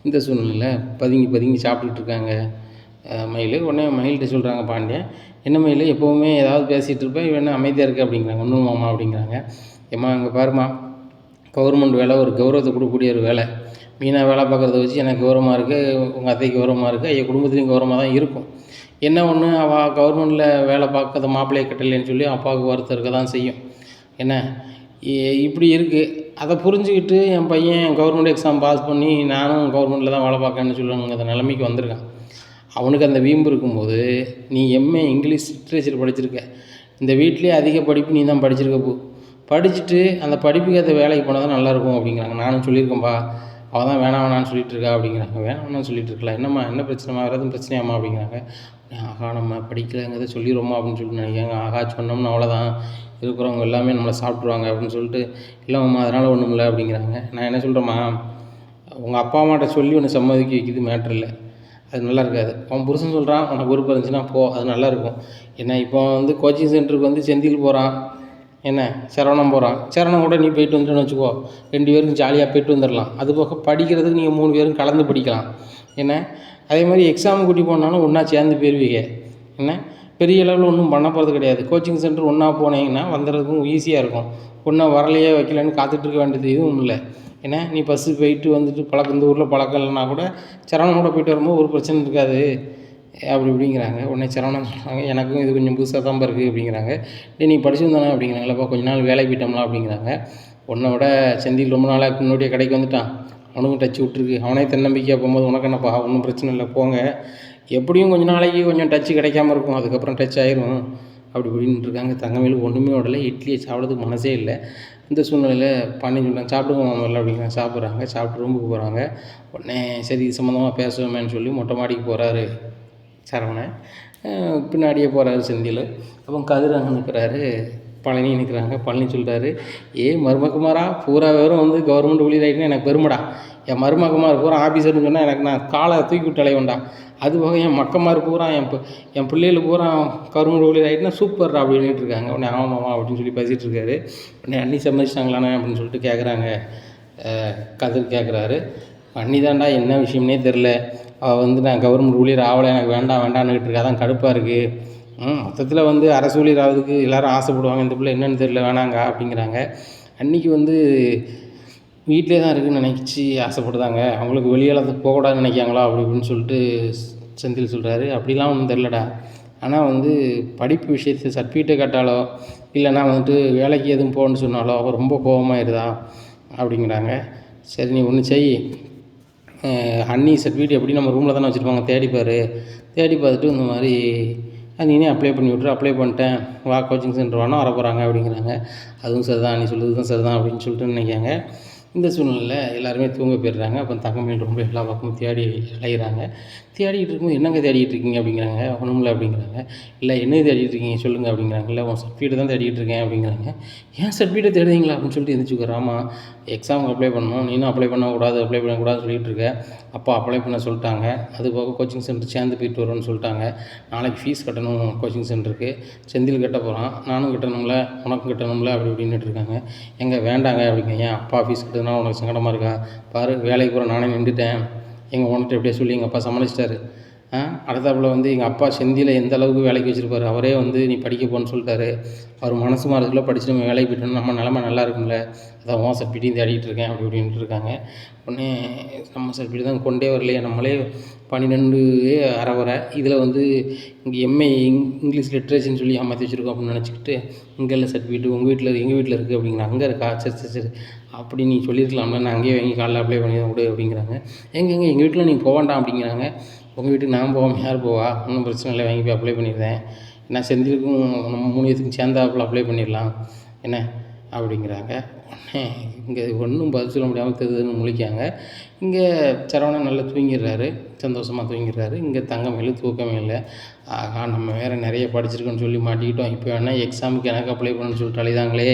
இந்த சூழ்நிலையில் பதுங்கி சாப்பிட்டுட்டு இருக்காங்க மயில். உடனே மயில்கிட்ட சொல்கிறாங்க பாண்டியன், என்ன மயில் எப்போவுமே ஏதாவது பேசிகிட்டு இருப்பேன், இவன் என்ன அமைதியாக இருக்குது அப்படிங்கிறாங்க. ஒன்றும் மாமா அப்படிங்கிறாங்க. ஏம்மா அங்கே பாருமா, கவர்மெண்ட் வேலை ஒரு கௌரவத்தை கொடுக்கக்கூடிய ஒரு வேலை. மீனா வேலை பார்க்குறத வச்சு எனக்கு கௌரவமாக இருக்குது, உங்கள் அத்தைக்கு கௌரவமாக இருக்குது, என் குடும்பத்துலேயும் கௌரவமாக தான் இருக்கும். என்ன ஒன்று அவள் கவர்மெண்ட்டில் வேலை பார்க்காத மாப்பிள்ளையை கட்டலைன்னு சொல்லி அப்பாவுக்கு வருத்தம் இருக்க தான் செய்யும். என்ன இப்படி இருக்குது, அதை புரிஞ்சுக்கிட்டு என் பையன் கவர்மெண்ட் எக்ஸாம் பாஸ் பண்ணி நானும் கவர்மெண்ட்டில் தான் வேலை பார்க்கணுன்னு சொல்லுவாங்க. அந்த நிலைமைக்கு வந்திருக்கான். அவனுக்கு அந்த வீம்பு இருக்கும்போது நீ எம்ஏ இங்கிலீஷ் லிட்ரேச்சர் படிச்சிருக்க, இந்த வீட்லேயே அதிக படிப்பு நீ தான் படிச்சிருக்க, படிச்சுட்டு அந்த படிப்புக்கு ஏற்ற வேலைக்கு போனால் தான் நல்லாயிருக்கும் அப்படிங்கிறாங்க. நானும் சொல்லியிருக்கேன்ப்பா, அவள் தான் வேணான்னு சொல்லிட்டு இருக்கா அப்படிங்கிறாங்க. வேணாம்னு சொல்லிட்டு இருக்கலாம், என்னம்மா என்ன பிரச்சனைமா, வேறு எதுவும் பிரச்சனையாம்மா அப்படிங்கிறாங்க. ஆகா நம்ம படிக்கலைங்கிறத சொல்லிடுவோமா அப்படின்னு சொல்லிட்டு நினைக்கிறாங்க. ஆகா சொன்னோம்னா அவ்வளோதான், இருக்கிறவங்க எல்லாமே நம்மளை சாப்பிட்ருவாங்க அப்படின்னு சொல்லிட்டு, இல்லைம்மா அதனால் ஒன்றும் இல்லை அப்படிங்கிறாங்க. நான் என்ன சொல்கிறேம்மா, உங்கள் அப்பா அம்மாட்ட சொல்லி ஒன்று சம்மதிக்க வைக்கிது மேட்ரு இல்லை, அது நல்லா இருக்காது. அவன் புருஷன் சொல்கிறான் உனக்கு விருப்பம் இருந்துச்சுன்னா போ, அது நல்லாயிருக்கும். ஏன்னா இப்போ கோச்சிங் சென்டருக்கு செந்தில் போகிறான், என்ன சரவணம் போகிறான், சரவணம் கூட நீ போயிட்டு வந்துட்டேன்னு வச்சுக்கோ, 2 பேருக்கும் ஜாலியாக போய்ட்டு வந்துடலாம். அது போக படிக்கிறதுக்கு நீங்கள் 3 பேரும் கலந்து படிக்கலாம். என்ன அதே மாதிரி எக்ஸாம் கூட்டி போனாலும் ஒன்றா சேர்ந்து போயிருவீங்க. என்ன பெரிய அளவில் ஒன்றும் பண்ண போகிறது கிடையாது. கோச்சிங் சென்டர் ஒன்றா போனீங்கன்னா வந்துடுறதுக்கும் ஈஸியாக இருக்கும். ஒன்றா வரலையே வைக்கலன்னு காத்துட்ருக்க வேண்டியது இதுவும் இல்லை. ஏன்னா நீ பஸ்ஸு போயிட்டு வந்துட்டு இந்த ஊரில் பழக்கம் இல்லைனா கூட சரவணம் கூட போயிட்டு வரும்போது ஒரு பிரச்சனை இருக்காது அப்படி இப்படிங்கிறாங்க. உடனே சரவணன் சொல்கிறாங்க, எனக்கும் இது கொஞ்சம் புதுசாக தான் இருக்குது அப்படிங்கிறாங்க. நீ படிச்சிருந்தானே அப்படிங்கிறாங்களப்பா, கொஞ்ச நாள் வேலைக்கு போயிட்டோம்லாம் அப்படிங்கிறாங்க. உன்னை விட செந்தில் ரொம்ப நாளாக முன்னோடைய கடைக்கு வந்துட்டான், அவனுக்கும் டச்சு விட்டுருக்கு, அவனே தன்னம்பிக்கையாக போகும்போது உனக்கு என்னப்பா ஒன்றும் பிரச்சனை இல்லை போங்க, எப்படியும் கொஞ்சம் நாளைக்கு கொஞ்சம் டச்சு கிடைக்காம இருக்கும், அதுக்கப்புறம் டச் ஆயிரும் அப்படி இப்படின்னு இருக்காங்க. தங்கமேலுக்கு ஒன்றுமே உடலை, இட்லியை சாப்பிட்றதுக்கு மனசே இல்லை. இந்த சூழ்நிலையில் பாண்டியன் சொல்கிறாங்க, சாப்பிடுவோம் முதல்ல அப்படிங்கிறாங்க. சாப்பிட்றாங்க, சாப்பிட்டு ரூமுக்கு போகிறாங்க. உடனே சரி இது சம்மந்தமாக பேசுவோமேன்னு சொல்லி மொட்டை மாடிக்கு போகிறாரு சரவணன். பின்னாடியே போகிறாரு செந்தில். அப்போ கதிர் அங்கே நிற்கிறாரு, பழனி நிற்கிறாங்க. பழனி சொல்கிறாரு, மருமகுமாரா பூரா பேரும் கவர்மெண்ட் ஊழியர் ஆகிட்டுனா எனக்கு பெருமைடா, என் மருமகுமார் பூரா ஆஃபீஸர்னு சொன்னால் எனக்கு நான் காலை தூக்கி விட்டு அலைவேண்டா, அதுபோக என் மக்கமார் பூரா என் பிள்ளைகள் பூரா கவர்மெண்ட் ஊழியர் ஆகிட்டுனா சூப்பர்டா அப்படின்ட்டு இருக்காங்க. உடனே ஆமாம்மா அப்படின்னு சொல்லி பேசிகிட்டு இருக்காரு. உடனே அண்ணி சம்மதிச்சிட்டாங்களாண்ணே அப்படின்னு சொல்லிட்டு கேட்குறாங்க. கதிர் கேட்குறாரு, அண்ணி தான்டா என்ன விஷயம்னே தெரில, அவள் நான் கவர்மெண்ட் ஊழியர் ஆகலை, எனக்கு வேண்டான்னுக்கிட்டு இருக்கா, தான் கடுப்பாக இருக்குது. மொத்தத்தில் அரசு ஊழியர் ஆகிறதுக்கு எல்லோரும் ஆசைப்படுவாங்க, இந்த பிள்ளை என்னென்னு தெரில வேணாங்க அப்படிங்கிறாங்க. அன்றைக்கி வீட்டிலே தான் இருக்குதுன்னு நினச்சி ஆசைப்படுதாங்க, அவங்களுக்கு வெளியில் போகக்கூடாதுன்னு நினைக்காங்களா அப்படி இப்படின்னு சொல்லிட்டு செந்தில் சொல்கிறாரு. அப்படிலாம் ஒன்றும் தெரிலடா, ஆனால் படிப்பு விஷயத்தை சர்டிஃபிகேட்டை கேட்டாலோ இல்லைனா வேலைக்கு எதுவும் போகணுன்னு சொன்னாலோ அவள் ரொம்ப கோபமாயிருதா அப்படிங்கிறாங்க. சரி நீ ஒன்று செய், அண்ணி சர்டிஃபிகேட் எப்படி நம்ம ரூமில் தானே வச்சுருப்பாங்க, தேடி பார்த்துட்டு இந்த மாதிரி நீனே அப்ளை பண்ணி விட்ரு, அப்ளை பண்ணிட்டேன் வா கோச்சிங் சென்டர் வேணால் வர போகிறாங்க அப்படிங்கிறாங்க. அதுவும் சரிதான், நீ சொல்லுறது தான் சரிதான் அப்படின்னு சொல்லிட்டு நினைக்காங்க. இந்த சூழ்நிலையில் எல்லாருமே தூங்க போயிடுறாங்க. அப்போ தங்கமயில் ரொம்ப எல்லா பக்கமும் தேடி அலைகிறாங்க. தேடிகிட்டு இருக்கும்போது என்னங்க தேடிகிட்டு இருக்கீங்க அப்படிங்கிறாங்க. ஒன்றும் அப்படிங்கிறாங்க. இல்லை என்ன தேடிகிட்டு இருக்கீங்க சொல்லுங்கள் அப்படிங்கிறாங்க. இல்லை உன் சர்டிஃபிகேட் தான் தேடிகிட்டு இருக்கேன் அப்படிங்கிறாங்க. ஏன் சர்டிஃபிகேட்டை தேடுறீங்களா அப்படின்னு சொல்லிட்டு எழுந்திரிச்சுக்கிறார். ஆமாம் எக்ஸாமுக்கு அப்ளை பண்ணணும், நீனும் அப்ளை பண்ணக்கூடாதுன்னு சொல்லிகிட்டு இருக்க, அப்பா அப்ளை பண்ண சொல்லிட்டாங்க, அது போக கோச்சிங் சென்டர் சேர்ந்து போயிட்டு வரோன்னு சொல்லிட்டாங்க, நாளைக்கு ஃபீஸ் கட்டணும் கோச்சிங் சென்டருக்கு, செந்தில் கட்ட போகிறான், நானும் கட்டணும்ல உனக்கும் கட்டணும்ல அப்படி இப்படின்னுட்டு இருக்காங்க. எங்கே வேண்டாங்க அப்படிங்க, ஏன் அப்பா ஃபீஸ் கட்டுறதுனால உனக்கு சங்கடமாக இருக்கா, பாரு வேலைக்கு போகிற நானே நின்றுட்டேன், எங்கள் உனட்டு எப்படியே சொல்லி எங்கள் அப்பா சமாளிச்சிட்டாரு, அடுத்தாப்புல வந்து எங்கள் அப்பா செந்தியில் எந்த அளவுக்கு வேலைக்கு வச்சுருப்பாரு, அவரே வந்து நீ படிக்க போன்னு சொல்லிட்டாரு. அவர் மனசு மாறதுக்குள்ள படித்து நம்ம வேலைக்கு போய்ட்டோம்னா நம்ம நிலமை நல்லா இருக்கும்ல, அதான் உன் சர்டிஃபிகேட்டையும் தேடிட்டு இருக்கேன் அப்படி இப்படின்ட்டு இருக்காங்க. உடனே நம்ம சர்டிஃபிகேட் தான் கொண்டே வரலையே, நம்மளே 12 அரை இதில் வந்து இங்கே எம்ஏ இங்கிலீஷ் லிட்ரேச்சர்னு சொல்லி ஏமாற்றி வச்சுருக்கோம் அப்படின்னு நினச்சிக்கிட்டு, இங்கே இல்லை சர்டிஃபிகேட் உங்கள் வீட்டில் எங்கள் வீட்டில் இருக்குது அப்படிங்கிறாங்க. அங்கே இருக்கா, சரி சரி சரி அப்படி நீ சொல்லியிருக்கலாம்ல, நான் அங்கேயே வாங்கி காலைல அப்ளை பண்ணி தான் கொடு அப்படிங்கிறாங்க. எங்கள் வீட்டில் நீங்கள் போக வேண்டாம் அப்படிங்கிறாங்க. உங்கள் வீட்டுக்கு நான் போகாமல் யார் போவா, ஒன்றும் பிரச்சனை இல்லை, வாங்கி போய் அப்ளை பண்ணிடுறேன், நான் செந்திலுக்கும் நம்ம 3 பேத்துக்கும் சேர்ந்தாப்புல அப்ளை பண்ணிடலாம் என்ன அப்படிங்கிறாங்க. உடனே இங்கே ஒன்றும் பதில் சொல்ல முடியாமல் தெரியுதுன்னு முழிக்காங்க. இங்கே சரவணன் நல்லா தூங்கிடுறாரு, சந்தோஷமாக தூங்கிடுறாரு. இங்கே தங்கமயில் தூக்கமே இல்லை. ஆகா நம்ம வேறு நிறைய படிச்சிருக்கோன்னு சொல்லி மாட்டிக்கிட்டோம், இப்போ வேணால் எக்ஸாமுக்கு எனக்கு அப்ளை பண்ணணும்னு சொல்லிட்டு அழுதாங்களே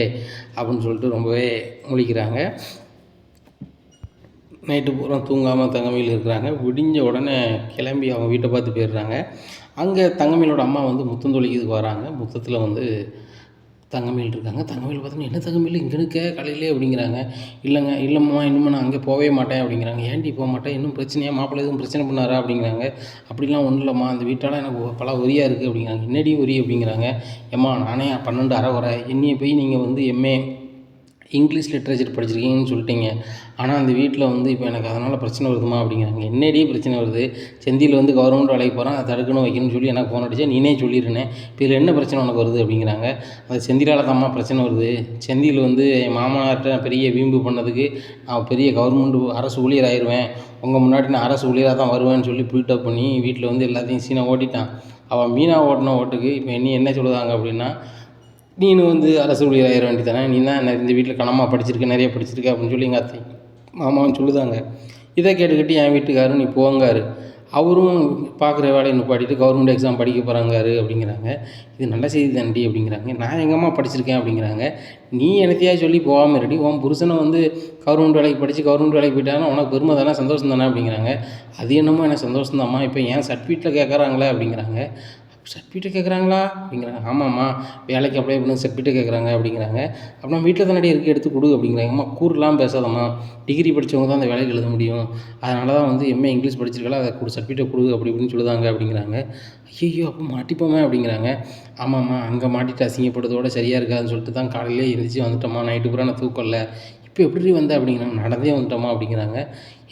அப்படின்னு சொல்லிட்டு ரொம்பவே முழிக்கிறாங்க. நைட்டு பூரா தூங்காமல் தங்கமயில் இருக்கிறாங்க. விடிஞ்ச உடனே கிளம்பி அவங்க வீட்டை பார்த்து போயிடுறாங்க. அங்கே தங்கமயிலோட அம்மா வந்து முத்தம் தொளிக்கிறதுக்கு வராங்க. முத்தத்தில் வந்து தங்கமயில் இருக்காங்க. தங்கமயில் பார்த்தோன்னா என்ன தங்கமயில் இங்கே இருக்க காலையிலே அப்படிங்கிறாங்க. இல்லைம்மா இன்னும் நான் அங்கே போகவே மாட்டேன் அப்படிங்கிறாங்க. ஏன்டி போக மாட்டேன், இன்னும் பிரச்சனையா, மாப்பிள்ளை எதுவும் பிரச்சனை பண்ணாரா அப்படிங்கிறாங்க. அப்படிலாம் ஒன்றும் இல்லைம்மா, அந்த வீட்டால் எனக்கு பல உரியாக இருக்குது அப்படிங்கிறாங்க. என்னடி உரி அப்படிங்கிறாங்க. ஏம்மா நானே 12 அரை வரை என்னையை போய் நீங்கள் வந்து எம்ஏ இங்கிலீஷ் லிட்ரேச்சர் படிச்சிருக்கீங்கன்னு சொல்லிட்டீங்க, ஆனால் அந்த வீட்டில் வந்து இப்போ எனக்கு அதனால் பிரச்சனை வருதுமா அப்படிங்கிறாங்க. என்னடி பிரச்சனை வருது, செந்தில் வந்து கவர்மெண்ட் வேலைக்கு போகிறான், அதை தடுக்கணும் வைக்கணும்னு சொல்லி எனக்கு ஃபோன் அடிச்சா நீனே சொல்லிடுறேன், இப்போ இதில் என்ன பிரச்சனை உனக்கு வருது அப்படிங்கிறாங்க. அந்த செந்திலால் தான்மா பிரச்சனை வருது, செந்தில் வந்து என் மாமனார்கிட்ட பெரிய வீம்பு பண்ணதுக்கு நான் பெரிய கவர்மெண்ட் அரசு ஊழியர் ஆயிடுவேன், உங்கள் முன்னாடி நான் அரசு ஊழியராக தான் வருவேன்னு சொல்லி பில்டப் பண்ணி வீட்டில் வந்து எல்லாத்தையும் சீனை ஓட்டிட்டான். அவன் மீனா ஓட்டின ஓட்டுக்கு இப்போ என்ன சொல்லுதாங்க அப்படின்னா, நீனு வந்து அரசு ஊழியர் ஆயிட வேண்டியதானே, நீ தான் இந்த வீட்டில் கனமாக படிச்சிருக்க, நிறைய படிச்சிருக்க அப்படின்னு சொல்லி எங்கள் அத்தை மாமான்னு சொல்லுதாங்க. இதை கேட்டுக்கிட்டு என் வீட்டுக்காரரும் நீ போங்காரு, அவரும் பார்க்குற வேலையை நிப்பாட்டிட்டு கவர்மெண்ட் எக்ஸாம் படிக்க போகிறாங்காரு அப்படிங்கிறாங்க. இது நல்ல செய்தி தாண்டி அப்படிங்கிறாங்க. நான் எங்கம்மா படிச்சிருக்கேன் அப்படிங்கிறாங்க. நீ என்னத்தையா சொல்லி போகாமல் இருடி, உன் புருஷனை வந்து கவர்மெண்ட் வேலைக்கு படித்து கவர்மெண்ட் வேலைக்கு போயிட்டாங்கன்னா உனக்கு பெருமை தானே, சந்தோஷம் தானே அப்படிங்கிறாங்க. அது என்னமோ எனக்கு சந்தோஷம் தான்மா, இப்போ ஏன் சர்டிஃபிகேட்டில் கேட்குறாங்களே அப்படிங்கிறாங்க. சர்டிஃபிகேட் கேட்குறாங்களா அப்படிங்கிறாங்க. ஆமாம்மா வேலைக்கு அப்ளை பண்ணி சர்டிஃபிகேட் கேட்குறாங்க அப்படிங்கிறாங்க. அப்படின்னா வீட்டில் தானே இருக்குது எடுத்து கொடு அப்படிங்கிறாங்க. அம்மா கூறுலாம் பேசாதம்மா, டிகிரி படித்தவங்க தான் அந்த வேலைக்கு எழுத முடியும், அதனால தான் வந்து எம்ஏ இங்கிலீஷ் படிச்சிருக்கலாம், அதை கொடு சர்டிஃபிகேட் கொடு அப்படி இப்படின்னு சொல்லுதாங்க அப்படிங்கிறாங்க. ஐயோ அப்போ மாட்டிப்போமே அப்படிங்கிறாங்க. ஆமாம்மா அங்கே மாட்டிட்டு அசிங்கப்படுறதோட சரியாக இருக்காதுன்னு சொல்லிட்டு தான் காலையிலே எழுந்திரிச்சி வந்துட்டோம்மா, நைட்டு பூரா நான் தூக்கம் இல்லை, இப்போ எப்படி வந்தேன் அப்படிங்கிறாங்க. நடந்தே வந்துட்டோமா அப்படிங்கிறாங்க.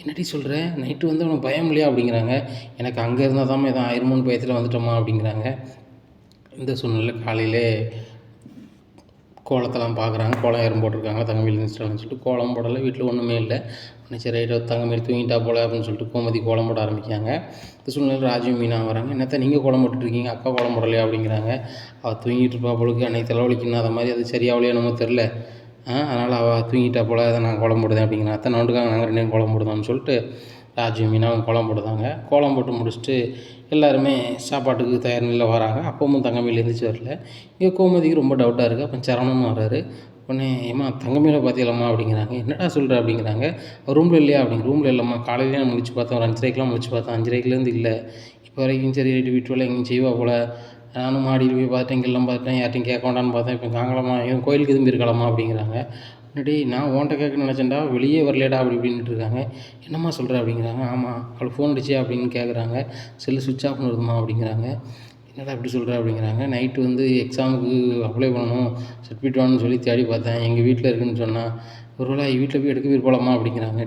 என்னடி சொல்கிற, நைட்டு வந்து அவனுக்கு பயம் இல்லையா அப்படிங்கிறாங்க. எனக்கு அங்கே இருந்தால் தான் எதுவும் ஆயிருமோன்னு பயத்தில் வந்துட்டோமா அப்படிங்கிறாங்க. இந்த சூழ்நிலையில் காலையிலே கோலத்தெல்லாம் பார்க்குறாங்க. கோலம் யாரும் போட்டிருக்காங்க, தங்கமயில் இன்ஸ்டால்னு சொல்லிட்டு கோலம் போடலை, வீட்டில் ஒன்றுமே இல்லை. சரி ரைட்டு தங்கமயில் தூங்கிட்டா போல் அப்படின்னு சொல்லிட்டு கோமதி கோலம் போட ஆரம்பிக்காங்க. இந்த சூழ்நிலையில் ராஜு மீனா வராங்க. என்னத்த நீங்கள் கோலம் போட்டுட்ருக்கீங்க, அக்கா கோலம் போடலையா அப்படிங்கிறாங்க. அவள் தூங்கிட்டு இருப்பா பொழுது அன்னைக்கு தலைவலிக்குன்னு அதை மாதிரி அது சரியாகலையோ நம்ம தெரில, அதனால் அவள் தூங்கிட்டா போல், அதை நான் கோலம் போடுதேன் அப்படிங்கிறேன். அத்தை நோண்டுக்காங்க, நாங்கள் 2 பேரும் கோலம் போடுதோம்னு சொல்லிட்டு ராஜு மீனாவும் கோலம் போடுதாங்க. கோலம் போட்டு முடிச்சுட்டு எல்லாருமே சாப்பாட்டுக்கு தயார் நிலையில் வராங்க. அப்பவும் தங்கமயில் எழுந்திரிச்சு வரல. இங்கே கோமதிக்கு ரொம்ப டவுட்டாக இருக்குது. அப்போ சரவணனும் வர்றாரு. உடனே ஏம்மா தங்கமயிலை பார்த்தியலாமா அப்படிங்கிறாங்க. என்னடா சொல்கிற அப்படிங்கிறாங்க. ரூமில் இல்லையா அப்படிங்க. ரூமில் இல்லைம்மா, காலையிலே நான் முடிச்சு பார்த்தேன், ஒரு 5:30க்கெலாம் முடிச்சு பார்த்தேன், 5:30லேருந்து இல்லை, இப்போ வரைக்கும் சரி ரைட்டு வீட்டு வேலை எங்கேயும் செய்வா போல், நானும் மாடியில் போய் பார்த்தேன், இங்கெல்லாம் பார்த்தேன், யார்ட்டையும் கேட்க வேண்டான்னு பார்த்தேன், இப்போ காங்கலாமா எதுவும் கோயிலுக்கு எதுவும் இருக்கலாமா அப்படிங்கிறாங்க. முன்னாடி நான் உன்கிட்ட கேட்க நினச்சேன்டா, வெளியே வரலேடா அப்படி இப்படின்ட்டு இருக்காங்க. என்னம்மா சொல்கிற அப்படிங்கிறாங்க. ஆமாம் அவளுக்கு ஃபோன் அடிச்சியா அப்படின்னு கேட்குறாங்க. செல்லு சுவிட்ச் ஆஃப் வருதுமா அப்படிங்கிறாங்க. என்னடா இப்படி சொல்கிற அப்படிங்கிறாங்க. நைட்டு வந்து எக்ஸாமுக்கு அப்ளை பண்ணணும், சர்டிஃபிகேட் வேணும்னு சொல்லி தேடி பார்த்தேன், எங்கள் வீட்டில் இருக்குதுன்னு சொன்னால், ஒரு வேளை வீட்டில் போய் எடுக்க போயிருப்பாளாம்மா அப்படிங்கிறாங்க.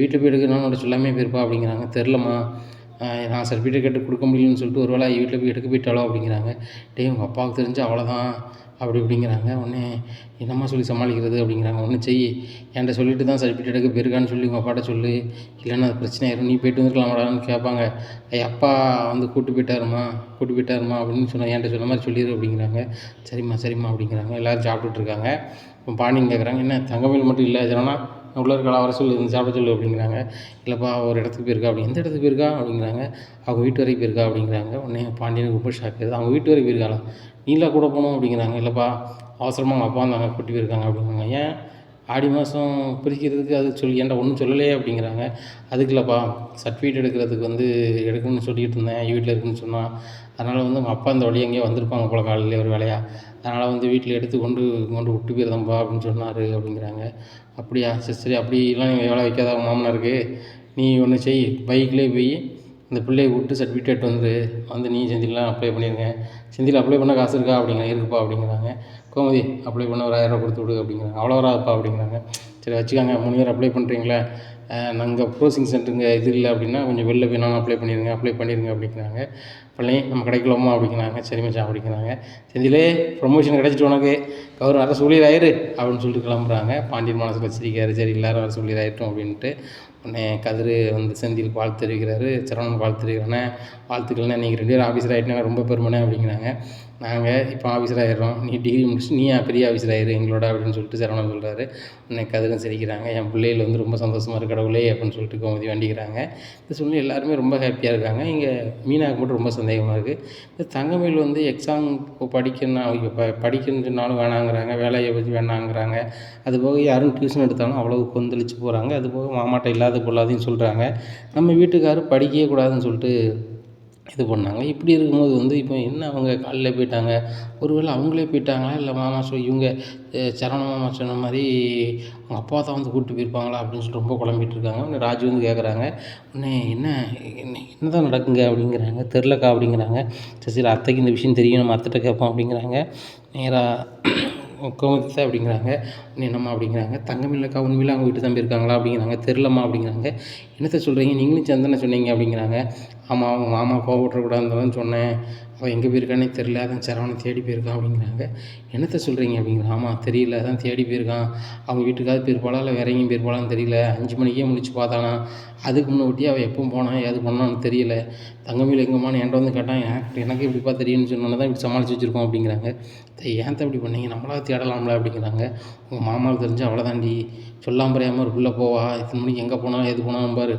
வீட்டில் போய் எடுக்கணும்னு உன்ட்ட சொல்லாமே போயிருப்பா அப்படிங்கிறாங்க. தெரிலம்மா, நான் சர்டிஃபிகேட் கேட்டு கொடுக்க முடியலன்னு சொல்லிட்டு ஒரு வேளை வீட்டில் போய் எடுக்க போயிட்டாலோ அப்படிங்கிறாங்க. உங்கள் அப்பாவுக்கு தெரிஞ்சு அவ்வளோதான் அப்படி இப்படிங்கிறாங்க. உடனே என்னம்மா சொல்லி சமாளிக்கிறது அப்படிங்கிறாங்க. ஒன்று செய், என்கிட்ட சொல்லிட்டு தான் சர்டிஃபிகேட் எடுக்க போயிருக்கான்னு சொல்லி உங்கள் அப்பாட்ட சொல்லு, இல்லைன்னா அது பிரச்சனை ஆயிரும், நீ போய்ட்டு வந்துருக்கலாமாடான்னு கேட்பாங்க. அப்பா வந்து கூப்பிட்டு போயிட்டாருமா அப்படின்னு சொன்னால் என்கிட்ட சொன்ன மாதிரி சொல்லிடு அப்படிங்கிறாங்க. சரிம்மா அப்படிங்கிறாங்க. எல்லோரும் சாப்பிட்டுட்ருக்காங்க. இப்போ பாண்டியன் கேட்குறாங்க, என்ன தங்கமயில் மட்டும் இல்லை ஜனனா உள்ள இருக்கலாம், வர சொல்லு, இருந்து சாப்பிட சொல்லு அப்படிங்கிறாங்க. இல்லைப்பா ஒரு இடத்துக்கு போயிருக்கா அப்படி. எந்த இடத்துக்கு போயிருக்கா அப்படிங்கிறாங்க. அவங்க வீட்டு வரைக்கும் போயிருக்கா அப்படிங்கிறாங்க. உடனே பாண்டியனுக்கு ரொம்ப ஷாக் ஆகுது. அவங்க வீட்டு வரைக்கும் போயிருக்காளா, நீலா கூட போகணும் அப்படிங்கிறாங்க. இல்லைப்பா அவசரமாக அவங்க அப்பா வந்தாங்க கூட்டி போயிருக்காங்க அப்படிங்கிறாங்க. ஏன் ஆடி மாதம் பிரிக்கிறதுக்கு அது சொல்லி ஏன்டா ஒன்றும் சொல்லலையே அப்படிங்கிறாங்க. அதுக்கு இல்லைப்பா சர்டிஃபிகேட் எடுக்கிறதுக்கு வந்து எடுக்கணும்னு சொல்லிகிட்டு இருந்தேன், வீட்டில் இருக்குதுன்னு சொன்னால், அதனால் வந்து உங்கள் அப்பா இந்த வழியாக எங்கேயோ வந்திருப்பாங்க போல காலையில் ஒரு வேலையாக, அதனால் வந்து வீட்டில் எடுத்து கொண்டு விட்டு போயிருந்தேன்ப்பா அப்படின்னு சொன்னார் அப்படிங்கிறாங்க. அப்படியா சரி அப்படிலாம் நீங்கள் வேலை வைக்காத மாமனாருக்கு, நீ ஒன்று செய், பைக்லேயே போய் இந்த பிள்ளையை கூப்பிட்டு சர்டிஃபிகேட் வந்து நீ செந்தில்லாம் அப்ளை பண்ணிடுங்க. செந்தில் அப்ளை பண்ண காசு இருக்கா அப்படிங்கிறாங்க. இருக்குப்பா அப்படிங்கிறாங்க. கோமதி அப்ளை பண்ண ஒரு 1000 ரூபா கொடுத்து விடு அப்படிங்கிறாங்க. அவ்வளோ வராதுப்பா அப்படிங்கிறாங்க. சரி வச்சுக்காங்க 3 பேர் அப்ளை பண்ணுறீங்களா, நாங்கள் ப்ரோசிங் சென்டருங்க இது இல்லை அப்படின்னா கொஞ்சம் வெளில போயினாலும் அப்ளை பண்ணிடுங்க அப்படிங்கிறாங்க. பழனி நம்ம கிடைக்கலாமா அப்படிங்கிறாங்க. சரி மச்சான் அப்படிங்கிறாங்க. செந்திலே ப்ரொமோஷன் கிடச்சிட்டு உனக்கு கவர் அரசு ஊழியர் ஆயிரு அப்படின்னு சொல்லிட்டு கிளம்புறாங்க. பாண்டியன் மனசில் வச்சிருக்காரு, சரி எல்லாரும் அரசு ஊழியர் ஆகிட்டோம் அப்படின்ட்டு. உடனே கதிர் வந்து செந்திலுக்கு வாழ்த்து தெரிவிக்கிறாரு. சரவணன் வாழ்த்து தெரிவிக்கிறேண்ணே, வாழ்த்துக்கள்ண்ணே, நீங்கள் 2 பேரும் ஆஃபீஸர் ஆகிட்டீங்கன்னா ரொம்ப பெருமைண்ணே அப்படிங்கிறாங்க. நாங்கள் இப்போ ஆஃபீஸர் ஆகிடுறோம், நீ டிகிரி முடிச்சுட்டு நீ பெரிய ஆஃபீஸர் ஆயிரு எங்களோட அப்படின்னு சொல்லிட்டு சரவணன் சொல்கிறாரு. உடனே கதிரும் சிரிக்கிறாங்க. என் பிள்ளைகள் வந்து ரொம்ப சந்தோஷமாக இருக்கு கடவுளே அப்படின்னு சொல்லிட்டு கோமதி வண்டிக்கிறாங்க. இந்த சூழ்நிலை எல்லாருமே ரொம்ப ஹாப்பியாக இருக்காங்க. இங்கே மீனாவுக்கு மட்டும் ரொம்ப சந்தேகமாக இருக்குது. இந்த தங்கமயில் வந்து எக்ஸாம் படிக்கணும்னா அவங்க படிக்கணுன்னாலும் வேணாங்கிறாங்க, வேலையை பற்றி வேணாங்கிறாங்க. அதுபோக யாரும் டியூஷன் எடுத்தாலும் அவ்வளோ கொந்தளிச்சு போகிறாங்க. அதுபோக மாமாட்ட இல்லாத பொல்லாதையும் சொல்கிறாங்க. நம்ம வீட்டுக்காரர் படிக்கவே கூடாதுன்னு சொல்லிட்டு இது பண்ணாங்க. இப்படி இருக்கும்போது வந்து இப்போ என்ன அவங்க காலையில் போயிட்டாங்க, ஒருவேளை அவங்களே போயிட்டாங்களா, இல்லை மாமா இவங்க சரவண மாமா சொன்ன மாதிரி அவங்க அப்பா தான் வந்து கூப்பிட்டு போயிருப்பாங்களா அப்படின்னு சொல்லிட்டு ரொம்ப குழம்பிட்டு இருக்காங்க. உடனே ராஜு வந்து கேட்குறாங்க, உடனே என்ன தான் நடக்குங்க அப்படிங்கிறாங்க. தெரிலக்கா அப்படிங்கிறாங்க. சரி அத்தைக்கு இந்த விஷயம் தெரியும், நம்ம அத்தைகிட்ட கேட்போம் அப்படிங்கிறாங்க. நேராக கோமதி அப்படிங்கிறாங்க. என்னம்மா அப்படிங்கிறாங்க. தங்கமில்லக்கா உண்மையில அவங்க வீட்டு தம்பி இருக்காங்களா அப்படிங்கிறாங்க. தெரிலம்மா அப்படிங்கிறாங்க. என்னத்தை சொல்கிறீங்க, நீங்களும் சேர்ந்தானே சொன்னீங்க அப்படிங்கிறாங்க. ஆமாம் அவங்க மாமா கோவப்படக்கூடாதுன்னு சொன்னேன், அவள் எங்கே போயிருக்கானே தெரில, அதான் சரவணை தேடி போயிருக்கான் அப்படிங்கிறாங்க. என்னத்தை சொல்கிறீங்க அப்படிங்கிறாங்க. ஆமாம் தெரியல, அதான் தேடி போயிருக்கான், அவங்க வீட்டுக்காவது போயிருப்பாளா இல்லை வேற எங்கேயும் போயிருப்பாளான்னு தெரியல, 5 மணிக்கே முழிச்சு பார்த்தானா, அதுக்கு முன்னாடி அவள் எப்போ போனான் ஏது பண்ணான்னு தெரியல, தங்கமயில் எங்கம்மான்னு என்கிட்ட வந்து கேட்டான், எனக்கு எப்படிப்பா தெரியும்னு சொன்னோன்னு தான் இப்படி சமாளித்து வச்சுருக்கோம் அப்படிங்கிறாங்க. ஏன் இப்படி பண்ணீங்க, நம்மளா தேடலாம்ல அப்படிங்கிறாங்க. உங்கள் மாமாவுக்கு தெரிஞ்சு அவ்வளோதாண்டி, சொல்லாமல் புரியாமல் ஒரு பிள்ளை போவா, இத்தனை மணிக்கு எங்கே போனாலும் எது போனாலும் பாரு,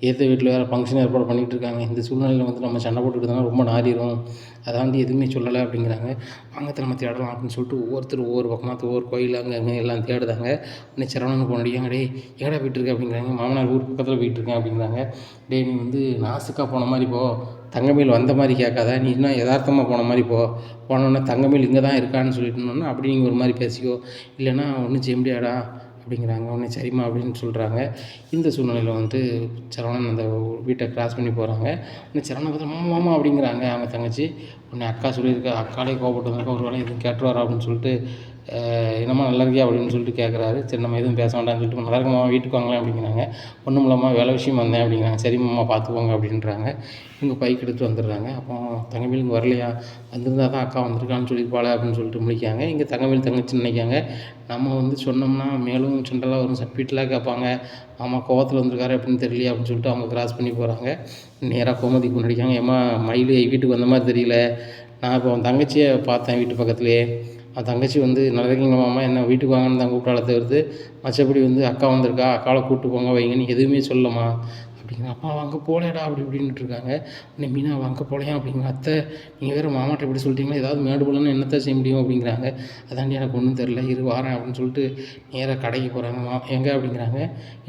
ஏற்ற வீட்டில் வேறு ஃபங்க்ஷன் ஏற்பாடு பண்ணிகிட்டு இருக்காங்க, இந்த சூழ்நிலையில் வந்து நம்ம சண்டை போட்டுக்கிட்டு தானே ரொம்ப நாரிடும், அதாண்டி எதுவுமே சொல்லலை அப்படிங்கிறாங்க. வாங்கத்தை நம்ம தேடலாம் அப்படின்னு சொல்லிட்டு ஒவ்வொருத்தர் ஒவ்வொரு பக்கமாக ஒவ்வொரு கோயில் அங்கே எல்லாம் தேடுதாங்க. உடனே சரவணனுக்கு போனடியாங்க, டே எங்கடா போயிட்டுருக்க அப்படிங்கிறாங்க. மாமனார் ஊர் பக்கத்தில் போயிட்டுருக்கேன் அப்படிங்கிறாங்க. டே நீ வந்து நாசுக்காக போன மாதிரி போ, தங்கமயில் வந்த மாதிரி கேட்காத, நீ இன்னும் யதார்த்தமாக போன மாதிரி போனோன்னே தங்கமயில் இங்கே தான் இருக்கான்னு சொல்லிட்டுனோன்னா அப்படி நீங்கள் ஒரு மாதிரி பேசிக்கோ, இல்லைன்னா ஒன்றும் செய்ய முடியாடா அப்படிங்கிறாங்க. உடனே சரிம்மா அப்படின்னு சொல்கிறாங்க. இந்த சூழ்நிலையில் வந்து சரவணன் அந்த வீட்டை கிராஸ் பண்ணி போகிறாங்க. உடனே சரவணன் பார்த்தா மாமா அப்படிங்கிறாங்க அவங்க தங்கச்சி. உடனே அக்கா சொல்லியிருக்கா, அக்காலே கோவப்பட்டு வந்திருக்கா, ஒரு வேலை எதுவும் கேட்டுருவாரா அப்படின்னு சொல்லிட்டு, என்னம்மா நல்லா இருக்கியா அப்படின்னு சொல்லிட்டு கேட்குறாரு. சரி நம்ம எதுவும் பேச வேண்டாம்னு சொல்லிட்டு, நல்லா இருக்குமா வீட்டுக்கு வாங்கலாம் அப்படிங்கிறாங்க. ஒன்றும் இல்லாமல் வேலை விஷயம் வந்தேன் அப்படிங்கிறாங்க. சரிம்மா பார்த்துக்கோங்க அப்படின்றாங்க. இவங்க பைக் எடுத்து வந்துடுறாங்க. அப்போ தங்கமயில் இங்கே வரலையா, வந்திருந்தால் தான் அக்கா வந்திருக்கான்னு சொல்லியிருப்பாளே அப்படின்னு சொல்லிட்டு முடிக்காங்க. இங்கே தங்கமயில் தங்கச்சி நினைக்காங்க, நம்ம வந்து சொன்னோம்னா மேலும் சண்டெல்லாம் வரும், சர்டிஃபிகேட்லாம் கேட்பாங்க, மாமா கோவத்தில் வந்திருக்காரு அப்படின்னு தெரியலையே அப்படின்னு சொல்லிட்டு அவங்க கிராஸ் பண்ணி போகிறாங்க. நேராக கோமதிக்கு முன்னாடிக்காங்க. ஏம்மா மயில் வீட்டுக்கு வந்த மாதிரி தெரியல, நான் இப்போ அவன் தங்கச்சியை பார்த்தேன் வீட்டு பக்கத்துலேயே, அவன் தங்கச்சி வந்து நல்லா இருக்கீங்களா மாமா, என்ன வீட்டுக்கு வாங்கன்னு தான் கூப்பிட்டாலே தவிர்த்து மற்றபடி வந்து அக்கா வந்திருக்கா, அக்காவை கூப்பிட்டு போங்க வைங்கன்னு எதுவுமே சொல்லம்மா அப்படிங்கிற. அப்பா அங்கே போகலடா அப்படி இப்படின்ட்டு இருக்காங்க. உடனே மீனா அங்கே போகலையா அப்படிங்கிற. அத்தை நீங்கள் வேறு மாமாட்ட எப்படி சொல்லிட்டீங்களா, ஏதாவது மேடு போலன்னு என்னத்தை செய்ய முடியும் அப்படிங்கிறாங்க. அதாண்டி எனக்கு ஒன்றும் தெரில, வாரேன் அப்படின்னு சொல்லிட்டு நேராக கடைக்கு போகிறாங்க. எங்கே அப்படிங்கிறாங்க.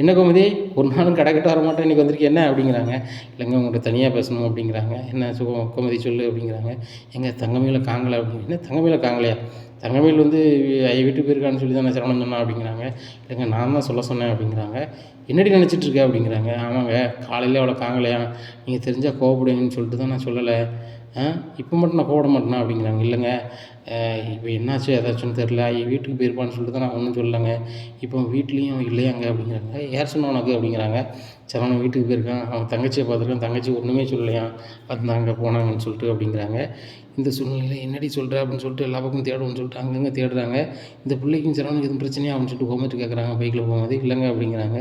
என்ன கோமதி ஒரு நாளும் கடை கட்ட வர மாட்டேன், இன்றைக்கி வந்திருக்கு என்ன அப்படிங்கிறாங்க. இல்லைங்க உங்கள்கிட்ட தனியாக பேசணும் அப்படிங்கிறாங்க. என்ன கோமதி சொல்லு அப்படிங்கிறாங்க. எங்கள் தங்கமயில காங்கலை அப்படிங்கிற. தங்கமயில காங்கலையா, தங்கமயில் வந்து வீட்டுக்கு போயிருக்கான்னு சொல்லி தான் நான் சரவணன் சொன்னேன் அப்படிங்கிறாங்க. இல்லைங்க நான் தான் சொல்ல சொன்னேன் அப்படிங்கிறாங்க. என்னடி நினச்சிட்ருக்க அப்படிங்கிறாங்க. ஆமாங்க காலையில் அவ்வளோ காங்கலையா, நீங்கள் தெரிஞ்சால் கோவப்படுவீங்கன்னு சொல்லிட்டு தான் நான் சொல்லலை, இப்போ மட்டும் நான் கோவப்பட மாட்டேனா அப்படிங்கிறாங்க. இல்லைங்க இப்போ என்னாச்சு ஏதாச்சுன்னு தெரில, வீட்டுக்கு போயிருப்பான்னு சொல்லிட்டு தான் நான் ஒன்றும் சொல்லலைங்க, இப்போ வீட்லேயும் இல்லையாங்க அப்படிங்கிறாங்க. யார் சொன்ன உனக்கு அப்படிங்கிறாங்க. சரவணன் வீட்டுக்கு போயிருக்கான், அவன் தங்கச்சியை பார்த்துருக்கான், தங்கச்சி ஒன்றுமே சொல்லலையா, வந்தாங்க போனாங்கன்னு சொல்லிட்டு அப்படிங்கிறாங்க. இந்த சூழ்நிலையில் என்னடி சொல்கிற அப்படின்னு சொல்லிட்டு எல்லா பக்கமும் தேடுவோம்னு சொல்லிட்டு அங்கங்கே தேடுறாங்க. இந்த பிள்ளைக்கும் சரவணுக்கு எதுவும் பிரச்சனையா அப்படின்னு சொல்லிட்டு கோமதி கேட்குறாங்க பைக்கில் போகும்போது. இல்லைங்க அப்படிங்கிறாங்க.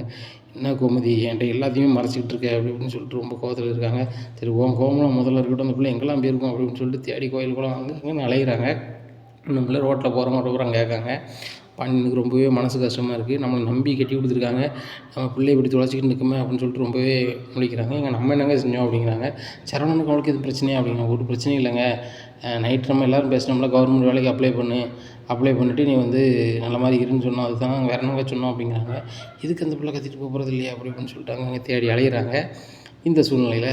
என்ன கோமதி என்கிட்ட எல்லாத்தையுமே மறைச்சிக்கிட்டு இருக்க அப்படி இப்படின்னு சொல்லிட்டு ரொம்ப கோவத்தில் இருக்காங்க. சரி உன் கோவம்லாம் முதல்ல இருக்கட்டும், அந்த பிள்ளை எங்கெல்லாம் போயிருக்கும் அப்படின்னு சொல்லிட்டு தேடி கோயில் கூட அங்கேன்னு அலைகிறாங்க. இந்த பிள்ளை ரோட்டில் போகிறவங்க கேட்காங்க. பாண்டியனுக்கு ரொம்பவே மனசு கஷ்டமாக இருக்குது, நம்மளை நம்பி கட்டி கொடுத்துருக்காங்க, நம்ம பிள்ளையை இப்படி தொலைச்சிக்கிட்டு நிற்குமே அப்படின்னு சொல்லிட்டு ரொம்பவே முழிக்கிறாங்க. எங்கள் நம்ம என்னங்க செஞ்சோம் அப்படிங்கிறாங்க. சரவணனுக்கு அவளுக்கு எதுவும் பிரச்சனையா அப்படிங்கிறாங்க. ஒரு பிரச்சனையும் இல்லைங்க, நைட் நம்ம எல்லோரும் பேசினோம்ல கவர்மெண்ட் வேலைக்கு அப்ளை பண்ணிவிட்டு நீ வந்து நல்ல மாதிரி இருன்னு சொன்னோம், அதுதான் நாங்கள் வேறு என்னங்க சொன்னோம் அப்படிங்கிறாங்க. இதுக்கு அந்த பிள்ளை கத்திட்டு போகிறது இல்லையா அப்படி இப்படின்னு சொல்லிட்டு அங்கே தேடி அலைகிறாங்க. இந்த சூழ்நிலையில்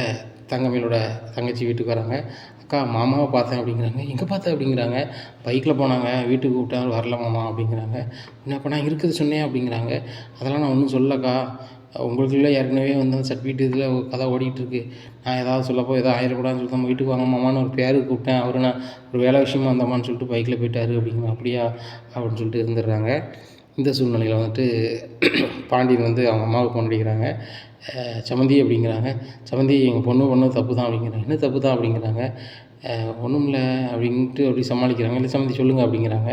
தங்கமயிலோட தங்கச்சி வீட்டுக்கு வராங்க. அக்கா மாமாவை பார்த்தேன் அப்படிங்கிறாங்க. எங்கே பார்த்தேன் அப்படிங்கிறாங்க. பைக்கில் போனாங்க, வீட்டுக்கு கூப்பிட்டாங்க வரல மாமா அப்படிங்கிறாங்க. அப்போ நான் இருக்கிறது சொன்னேன் அப்படிங்கிறாங்க. அதெல்லாம் நான் ஒன்றும் சொல்லக்கா, உங்களுக்குள்ள ஏற்கனவே வந்து அந்த சர்டிஃபிகேட் இதில் ஒரு கதை ஓடிட்டுருக்கு. நான் ஏதாவது சொல்லப்போ எதாவது ஆயிடக்கூடாதுன்னு சொல்லிட்டு நம்ம வீட்டுக்கு வாங்க மாமான்னு ஒரு பேருக்கு கூப்பிட்டேன். அவரு நான் ஒரு வேலை விஷயமா வந்தம்மான்னு சொல்லிட்டு பைக்கில் போயிட்டாரு அப்படிங்கிற. அப்படியா அப்படின்னு சொல்லிட்டு இருந்துடுறாங்க. இந்த சூழ்நிலையில் வந்துட்டு பாண்டியன் வந்து அவங்க அம்மாவுக்கு ஃபோன் அடிக்கிறாங்க. சம்மந்தி அப்படிங்கிறாங்க. சம்மந்தி எங்கள் பொண்ணு பண்ணது தப்பு தான் அப்படிங்கிறாங்க. என்ன தப்பு தான் அப்படிங்கிறாங்க. ஒன்றும் இல்லை அப்படின்ட்டு அப்படி சமாளிக்கிறாங்க. இல்லை சம்மந்தி சொல்லுங்கள் அப்படிங்கிறாங்க.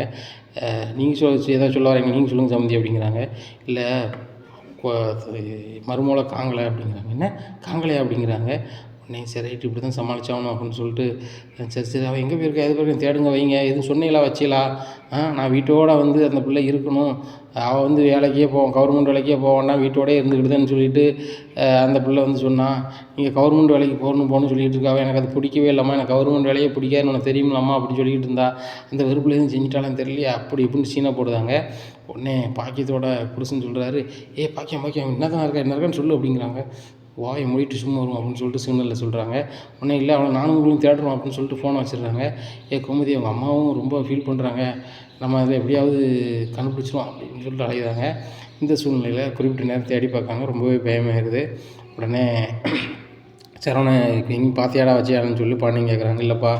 நீங்கள் ஏதாவது சொல்ல வரீங்க, நீங்கள் சொல்லுங்கள் சம்மந்தி அப்படிங்கிறாங்க. இல்லை மருமகளை காங்கலை அப்படிங்கிறாங்க. என்ன காங்கலையா அப்படிங்கிறாங்க. உடனே சரி ரைட்டு இப்படி தான் சமாளிச்சாகணும் அப்படின்னு சொல்லிட்டு சரி சரி அவள் எங்கே போயிருக்கா எது போயிருக்க தேடுங்க வைங்க எதுவும் சொன்னீங்களா வச்சீங்களா நான் வீட்டோடு வந்து அந்த பிள்ளை இருக்கணும் அவள் வந்து வேலைக்கே கவர்மெண்ட் வேலைக்கே போவான்னா வீட்டோடே இருந்துக்கிட்டுதான்னு சொல்லிட்டு அந்த பிள்ளை வந்து சொன்னான். நீங்கள் கவர்மெண்ட் வேலைக்கு போகணும்னு சொல்லிட்டு இருக்காவா எனக்கு அது பிடிக்கவே இல்லாமல் எனக்கு கவர்மெண்ட் வேலையே பிடிக்காதுன்னு உனக்கு தெரியுமில்லாமா அப்படின்னு சொல்லிக்கிட்டு இருந்தா அந்த வெறுப்பில் எதுவும் செஞ்சிட்டாலும் தெரியலையா அப்படி இப்படின்னு சீனை போடுதாங்க. உடனே பாக்கியத்தோட புருஷன் சொல்கிறாரு பாக்கியம் என்ன தான் இருக்கா என்ன இருக்கான்னு சொல்லு அப்படிங்கிறாங்க. வாயை மூடிட்டு சும்மா வரும் அப்படின்னு சொல்லிட்டு சிக்னலில் சொல்கிறாங்க. உடனே இல்லை அவளை நானும் உங்களும் தேடுறோம் அப்படின்னு சொல்லிட்டு ஃபோனை வச்சிடுறாங்க. கோமதி அவங்க அம்மாவும் ரொம்ப ஃபீல் பண்ணுறாங்க. நம்ம அதில் எப்படியாவது கண்டுபிடிச்சிரும் அப்படின்னு சொல்லிட்டு அலைகிறாங்க. இந்த சூழ்நிலையில் குறிப்பிட்ட நேரம் தேடி பார்க்காங்க. ரொம்பவே பயமாயிருது. உடனே சரவணன் எங்கேயும் பார்த்தியாடா வச்சியான்னு சொல்லி பாண்டியன் கேட்குறாங்க. இல்லைப்பா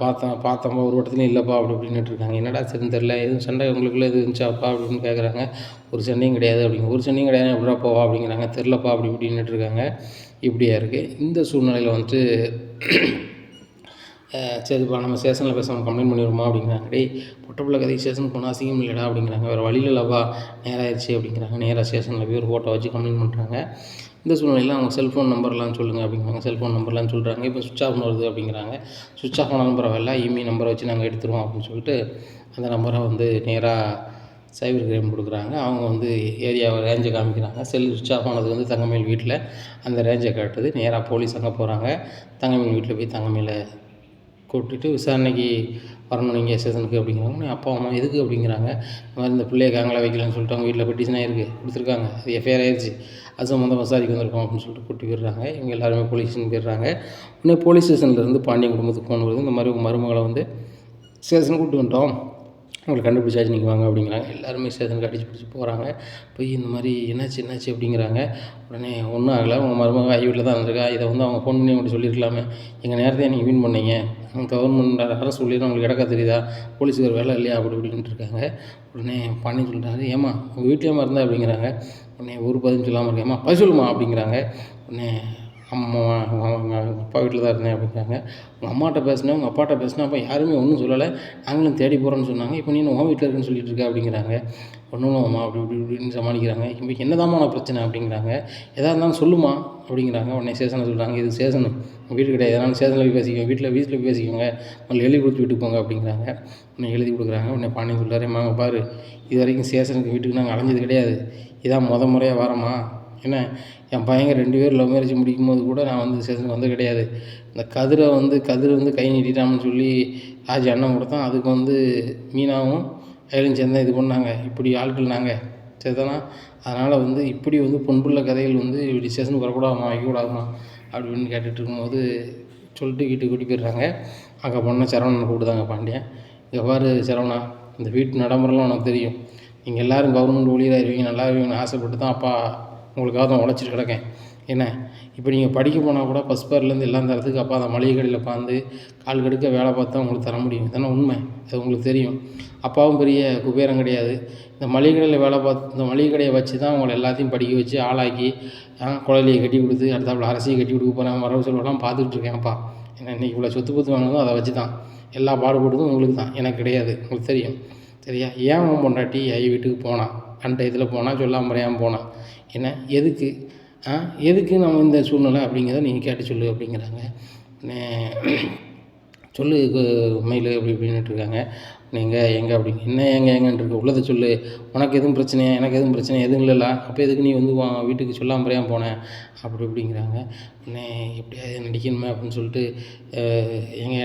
பார்த்தோம்ப்பா ஒரு வட்டத்துலையும் இல்லைப்பா அப்படி இப்படின்னுட்டு இருக்காங்க. என்னடா சரின்னு தெரில எதுவும் சண்டை உங்களுக்குள்ளே எது இருந்துச்சாப்பா அப்படின்னு கேட்குறாங்க. ஒரு சண்டையும் கிடையாது அப்படிங்க. ஒரு சண்டையும் கிடையாது எப்படா போவா அப்படிங்கிறாங்க. தெரிலப்பா அப்படி இப்படின்னுட்டு இருக்காங்க. இப்படியா இருக்குது. இந்த சூழ்நிலையில் வந்துட்டு சரிப்பா நம்ம ஸ்டேஷனில் பேசாமல் கம்ப்ளைண்ட் பண்ணிடுவோமா அப்படிங்கிறாங்க. பொட்டப்பிள்ளை கதைக்கு ஸ்டேஷனுக்கு போனால் அசிங்கம் இல்லைடா அப்படிங்கிறாங்க. வேறு வழியில் இல்லைப்பா நேரம் ஆயிடுச்சு அப்படிங்கிறாங்க. நேராக ஸ்டேஷனில் போய் ஒரு ஃபோட்டோ வச்சு கம்ப்ளைண்ட் பண்ணுறாங்க. இந்த சூழ்நிலையில் அவங்க செல்ஃபோன் நம்பர்லாம் சொல்லுங்கள் அப்படிங்கிறாங்க. செல்ஃபோன் நம்பர்லாம் சொல்கிறாங்க. இப்போ சுவிட்ச் ஆஃப் வருது அப்படிங்கிறாங்க. சுவிட்ச் ஆஃப் ஆனாலும் பரவாயில்ல நம்பரை வச்சு நாங்கள் எடுத்துருவோம் அப்படின்னு சொல்லிட்டு அந்த நம்பரை வந்து நேராக சைபர் கிரைம் கொடுக்குறாங்க. அவங்க வந்து ஏரியாவை ரேஞ்சை காமிக்கிறாங்க. சுவிட்ச் ஆஃப் ஆனது வந்து தங்கமயில் வீட்டில் அந்த ரேஞ்சை காட்டுது. நேராக போலீஸ் அங்கே போகிறாங்க. தங்கமயில் வீட்டில் போய் தங்கமயிலை கூப்பிட்டுட்டு விசாரணைக்கு வரணும் நீங்கள் ஸ்டேஷனுக்கு அப்படிங்கிறாங்க. அப்பா அம்மா எதுக்கு அப்படிங்கிறாங்க. இந்த மாதிரி இந்த பிள்ளையை காங்கலை வைக்கலான்னு சொல்லிட்டு அவங்க வீட்டில் பெட்டிஷன் ஆகிருக்கு கொடுத்துருக்காங்க. அது எஃப்ஐஆர் ஆயிடுச்சு. அது சம்மந்தம் விசாரிக்க வந்திருக்கோம் அப்படின்னு சொல்லிட்டு கூட்டி போயிடுறாங்க. இவங்க எல்லாருமே போலீஸ் ஸ்டேஷன் போயிடுறாங்க. உடனே போலீஸ் ஸ்டேஷன்லேருந்து பாண்டியன் குடும்பத்துக்கு ஃபோன் வருது. இந்த மாதிரி உங்கள் மருமகளை வந்து ஸ்டேஷனுக்கு கூப்பிட்டு வந்துட்டோம் உங்களை கண்டுபிடிச்சாச்சு நீங்கள் வாங்க அப்படிங்கிறாங்க. எல்லாருமே ஸ்டேஷனுக்கு அடிச்சு பிடிச்சி போகிறாங்க. போய் இந்த மாதிரி என்னாச்சு அப்படிங்கிறாங்க. உடனே ஒன்றும் ஆகலை உங்கள் மருமக வீட்டில் தான் இருந்திருக்கா. இதை வந்து அவங்க ஃபோன் பண்ணி உங்கள்கிட்ட சொல்லியிருக்கலாமே எங்கள் நேரத்தையே நீங்கள் வீண் பண்ணீங்க. கவர்மெண்ட் அரசு சொல்லிடுறோம் உங்களுக்கு இடக்கா தெரியுதா போலீஸுக்கு ஒரு வேலை இல்லையா அப்படி இப்படின்ட்டு இருக்காங்க. உடனே பாண்டியன் சொல்கிறாரு ஏம்மா உங்கள் வீட்லேயுமா இருந்தா அப்படிங்கிறாங்க. உடனே ஒரு பதில் சொல்லாமல் இருக்கேம்மா பதில் சொல்லுமா அப்படிங்கிறாங்க. உடனே அம்மா அவங்க அப்பா வீட்டில் தான் இருந்தேன் அப்படிங்கிறாங்க. உங்கள் அம்மாட்ட பேசினேன் உங்கள் அப்பாட்ட பேசினேன் அப்போ யாருமே ஒன்றும் சொல்லலை நாங்களும் தேடி போகிறோன்னு சொன்னாங்க. இப்போ நீ உன் வீட்டில் இருக்குன்னு சொல்லிட்டு இருக்க அப்படிங்கிறாங்க. ஒன்றும் அம்மா அப்படி இப்படின்னு சமாளிக்கிறாங்க. இப்போ என்னதாம்மா உனக்கு பிரச்சனை அப்படிங்கிறாங்க. எதாக இருந்தாலும் சொல்லுமா அப்படிங்கிறாங்க. உடனே ஸ்டேஷனில் சொல்கிறாங்க இது ஸ்டேஷனு உங்கள் வீடு கிடையாது எதனாலும் ஸ்டேஷனில் போய் பேசிக்கோங்க வீட்டில் போய் பேசிக்கோங்க உங்களை எழுதி கொடுத்து வீட்டுக்கு போங்க அப்படிங்கிறாங்க. உடனே எழுதி கொடுக்குறாங்க. உடனே பாண்டியன் சொல்கிறாரு மாங்க பாரு இது வரைக்கும் ஸ்டேஷனுக்கு வீட்டுக்கு நாங்கள் அலைஞ்சது கிடையாது. இதான் முறையாக வரமா ஏன்னா என் பையங்க 2 பேர் லவ் மேரேஜ் முடிக்கும்போது கூட நான் வந்து ஸ்டேஷனுக்கு வந்து கிடையாது. இந்த கதிர் வந்து கை நீட்டிட்டான்னு சொல்லி ராஜி அண்ணன் கொடுத்தான். அதுக்கு வந்து மீனாவும் அயலும் சேர்ந்தா இது பண்ணாங்க. இப்படி ஆட்கள் நாங்கள் சரிதானா. அதனால் வந்து இப்படி வந்து பொன்புள்ள கதைகள் வந்து இப்படி ஸ்டேஷனுக்கு வரக்கூடாதுமா வைக்கக்கூடாதுமா அப்படின்னு கேட்டுட்டு இருக்கும்போது சொல்லிட்டு வீட்டுக்கு கூட்டி போயிடுறாங்க. அங்கே போனால் சரவணனை கூப்பிடுதாங்க பாண்டியன். இங்கே பாரு சரவணா இந்த வீட்டு நடைமுறைலாம் உனக்கு தெரியும். நீங்கள் எல்லோரும் கவர்மெண்ட் ஊழியராக இருவீங்க நல்லா இருவீங்கன்னு ஆசைப்பட்டு தான் அப்பா உங்களுக்காக தான் உழைச்சிட்டு கிடக்கேன். என்ன இப்போ நீங்கள் படிக்க போனால் கூட ஃபஸ்ட் பேர்லேருந்து எல்லாம் தரத்துக்கு அப்பா அந்த மளிகை கடையில் உட்காந்து கால் கடுக்க வேலை பார்த்தா உங்களுக்கு தர முடியும். இதெல்லாம் உண்மை. அது உங்களுக்கு தெரியும். அப்பாவும் பெரிய குபேரம் கிடையாது. இந்த மளிகை கடையில் வேலை பார்த்து இந்த மளிகை கடையை வச்சு தான் உங்களை எல்லாத்தையும் படிக்க வச்சு ஆளாக்கி குழந்தையை கட்டி கொடுத்து அடுத்தாப்புல அரசியை கட்டி கொடுக்க போகிறேன் வரவு செலவெல்லாம் பார்த்துட்ருக்கேன்ப்பா. ஏன்னா இன்றைக்கி இவ்வளோ சொத்து பத்து வாங்கினதும் அதை வச்சு தான் எல்லா பாடுபடுறதும் உங்களுக்கு தான் எனக்கு கிடையாது. உங்களுக்கு தெரியும் சரியா. ஏன் உன் பொண்டாட்டி வீட்டுக்கு போனான் அந்த இதில் போனால் சொல்லாமல் முறையாமல் போனான் என்ன எதுக்கு நம்ம இந்த சூழ்நிலை அப்படிங்கிறத நீங்கள் கேட்டு சொல்லு அப்படிங்கிறாங்க. சொல்லு மயில் அப்படி இப்படின்னுட்டு இருக்காங்க. நீங்கள் எங்கே அப்படிங்க என்ன எங்கன்ட்டு இருக்க உள்ளதை சொல்லு உனக்கு எதுவும் பிரச்சனையா எனக்கு எதுவும் பிரச்சனை எதுவும் இல்லைல்ல அப்போ எதுக்கு நீ வந்து வீட்டுக்கு சொல்லாமல் முறையாமல் போனேன் அப்படி இப்படிங்கிறாங்க. எப்படியாவது நடிக்கணுமே அப்படின்னு சொல்லிட்டு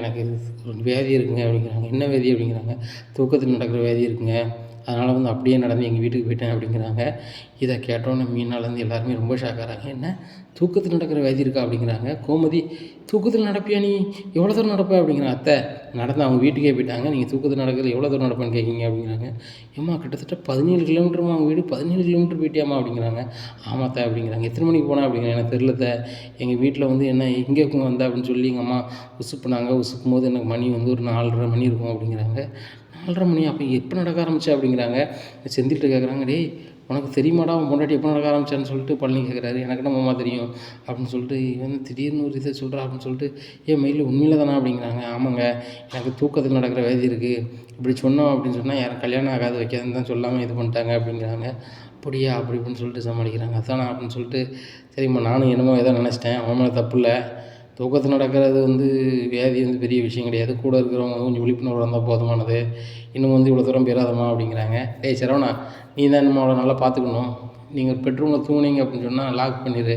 எனக்கு ஒரு வியாதி இருக்குங்க அப்படிங்கிறாங்க. என்ன வியாதி அப்படிங்கிறாங்க. தூக்கத்தில் நடக்கிற வியாதி இருக்குங்க அதனால் வந்து அப்படியே நடந்து எங்கள் வீட்டுக்கு போயிட்டேன் அப்படிங்கிறாங்க. இதை கேட்டோன்னே மீனாலேருந்து எல்லாருமே ரொம்ப ஷாக் ஆகிறாங்க. என்ன தூக்கத்தில் நடக்கிற வியாதி இருக்கா அப்படிங்கிறாங்க. கோமதி, தூக்கத்தில் நடப்பியா நீ, எவ்வளோ தூரம் நடப்ப அப்படிங்கிறாங்க. அத்தை, நடந்து அவங்க வீட்டுக்கே போயிட்டாங்க. நீங்கள் தூக்கத்தில் நடக்கிறது எவ்வளோ தூரம் நடப்பேன்னு கேட்குறீங்க அப்படிங்கிறாங்க. ஏம்மா கிட்டத்தட்ட 17 கிலோமீட்டருமா அவங்க வீடு, 17 கிலோமீட்டர் போயிட்டியாம்மா அப்படிங்கிறாங்க. ஆமாத்த அப்படிங்கிறாங்க. எத்தனை மணிக்கு போனேன் அப்படிங்கிறாங்க. எனக்கு தெரியலத்த, எங்கள் வீட்டில் வந்து என்ன எங்கே வந்த அப்படின்னு சொல்லி எங்கள் அம்மா உசுப்புனாங்க. உசுப்பும் போது எனக்கு மணி வந்து ஒரு 4:30 மணி இருக்கும் அப்படிங்கிறாங்க. 4:30 மணி, அப்போ எப்போ நடக்க ஆரம்பிச்சா அப்படிங்கிறாங்க. செந்தில்கிட்ட கேட்குறாங்க. டேய், உனக்கு தெரியுமாடா உன் பொண்டாட்டி எப்போ நடக்க ஆரம்பிச்சான்னு சொல்லிட்டு பழனி கேட்குறாரு. எனக்கு என்ன மாமா தெரியும் அப்படின்னு சொல்லிட்டு, இவன் திடீர்னு ஒரு இதை சொல்கிறா அப்படின்னு சொல்லிட்டு, மயில உண்மையில தானா அப்படிங்கிறாங்க. ஆமாங்க, எனக்கு தூக்கத்தில் நடக்கிற வியாதி இருக்குது, இப்படி சொன்னோம் அப்படின்னு சொன்னால் யாரும் கல்யாணம் ஆகாது வைக்காதுன்னு தான் சொல்லாமல் இது பண்ணிட்டாங்க அப்படிங்கிறாங்க. அப்படியா அப்படி இப்படின்னு சொல்லிட்டு சமாளிக்கிறாங்க. அதானா அப்படின்னு சொல்லிட்டு, சரிம்மா நானும் என்னமோ ஏதோ நினச்சிட்டேன், அவன் மேலே தப்பு இல்லை, தூக்கத்தில் நடக்கிறது வந்து வியாதி வந்து பெரிய விஷயம் கிடையாது, கூட இருக்கிறவங்க கொஞ்சம் விழிப்புணர்வு இருந்தால் போதுமானது, இன்னும் வந்து இவ்வளோ தூரம் பெறாதம்மா அப்படிங்கிறாங்க. டேய் சரவணா, நீ தான் இன்னும் அவ்வளோ நல்லா பார்த்துக்கணும், நீங்கள் பெட்ரூமில் தூங்குனீங்க அப்படின்னு சொன்னால் லாக் பண்ணிடு,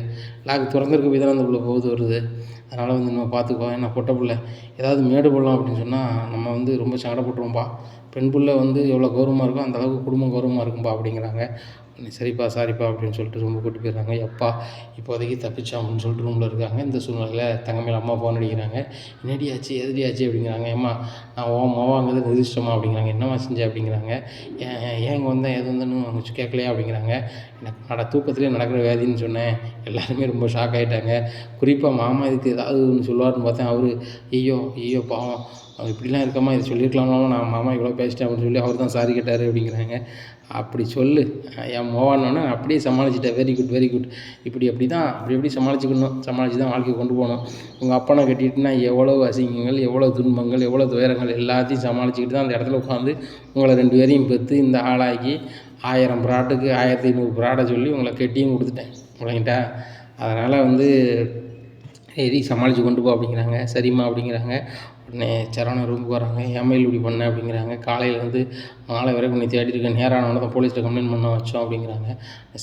லாக் திறந்துருக்க போய் தான் அந்த உள்ள போகுது வருது, அதனால் வந்து நம்ம பார்த்துக்கோ, ஏன்னா பொட்டை பிள்ளை ஏதாவது மேடு போடலாம் அப்படின்னு சொன்னால் நம்ம வந்து ரொம்ப சங்கடப்பட்டுருவோம்ப்பா, பெண் பிள்ளை வந்து எவ்வளோ கௌரவமாக இருக்கோ அந்தளவுக்கு குடும்பம் கௌரவமாக இருக்கும்பா அப்படிங்கிறாங்க. சரிப்பா சாரிப்பா அப்படின்னு சொல்லிட்டு ரூமுக்கு கூட்டி போயிடுறாங்க. எப்பா இப்போதைக்கு தப்பிச்சோம் அப்படின்னு சொல்லிட்டு ரூமில் இருக்காங்க. இந்த சூழ்நிலையில் தங்கமேல் அம்மா ஃபோன் அடிக்கிறாங்க. என்னடி ஆச்சு எதுடி ஆச்சு அப்படிங்கிறாங்க. ஏம்மா நான் மோவாங்கிறது நிதிஷ்டமா அப்படிங்கிறாங்க. என்னம்மா செஞ்சேன் அப்படிங்கிறாங்க. ஏங்க வந்தேன் எது வந்தேன்னு அவங்க கேட்கலையா அப்படிங்கிறாங்க. எனக்கு தூக்கத்துலேயே நடக்கிற வியாதின்னு சொன்னேன். எல்லாருமே ரொம்ப ஷாக் ஆகிட்டாங்க. குறிப்பாக மாமா இதுக்கு ஏதாவது ஒன்று சொல்லுவார்னு பார்த்தேன். அவர் ஐயோ பாவம் இப்படிலாம் இருக்காமா, இதை சொல்லியிருக்கலாமா, நான் மாமா இவ்வளோ பேசிட்டேன் அப்படின்னு சொல்லி அவர் தான் சாரி கேட்டார் அப்படிங்கிறாங்க. அப்படி சொல்லு என் மோவானோன்னே அப்படியே சமாளிச்சிட்டேன். வெரி குட் வெரி குட், இப்படி தான் அப்படி சமாளிச்சுக்கணும், சமாளித்து தான் வாழ்க்கையை கொண்டு போகணும். உங்கள் அப்பனை கட்டிட்டுனா எவ்வளோ அசிங்கங்கள், எவ்வளோ துன்பங்கள், எவ்வளோ துயரங்கள் எல்லாத்தையும் சமாளிச்சுக்கிட்டு தான் அந்த இடத்துல உட்காந்து உங்களை 2 பேரையும் பெற்று இந்த ஆளாக்கி 1000 ப்ராட்டுக்கு 1500 ப்ராடை சொல்லி உங்களை கெட்டியும் கொடுத்துட்டேன் இல்லைங்கிட்டா. அதனால் வந்து சரி சமாளித்து கொண்டு போ அப்படிங்கிறாங்க. சரிம்மா அப்படிங்கிறாங்க. உடனே சரவணன் ரூமுக்கு வராங்க. மயில் இப்படி பண்ண அப்படிங்கிறாங்க. காலையில் வந்து மாலை வரைக்கும் நீ தேடிருக்கேன், நேரானவனை தான் போலீஸில் கம்ப்ளைண்ட் பண்ண வச்சோம் அப்படிங்கிறாங்க.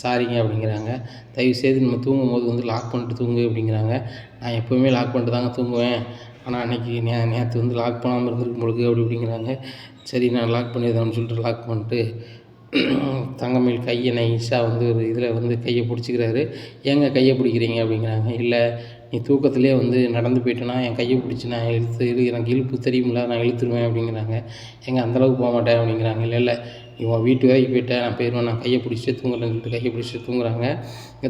சாரிங்க அப்படிங்கிறாங்க. தயவுசெய்து நம்ம தூங்கும்போது வந்து லாக் பண்ணிட்டு தூங்கு அப்படிங்கிறாங்க. நான் எப்போவுமே லாக் பண்ணிட்டு தாங்க தூங்குவேன், ஆனால் அன்றைக்கி நேற்று வந்து லாக் பண்ணாமல் இருந்திருக்கும் பொழுது அப்படிங்கிறாங்க. சரி நான் லாக் பண்ணிடுறேன்னு சொல்லிட்டு லாக் பண்ணிட்டு தங்கமயில் கையை நைஸாக வந்து ஒரு இதில் வந்து கையை பிடிச்சிக்கிறாரு. ஏங்க கையை பிடிக்கிறீங்க அப்படிங்கிறாங்க. இல்லை நீ தூக்கத்திலே வந்து நடந்து போயிட்டேன்னா என் கையை பிடிச்சி நான் எனக்கு இழுப்பு தெரியுமில்ல, நான் இழுத்துருவேன் அப்படிங்கிறாங்க. அந்தளவுக்கு போக மாட்டேன் அப்படிங்கிறாங்க. இல்லை நீ உன் வீட்டு வரைக்கும் போயிட்டேன், நான் போயிடுவேன், நான் கையை பிடிச்சிட்டு தூங்குறேன்னு சொல்லிட்டு கையை பிடிச்சிட்டு தூங்குறாங்க.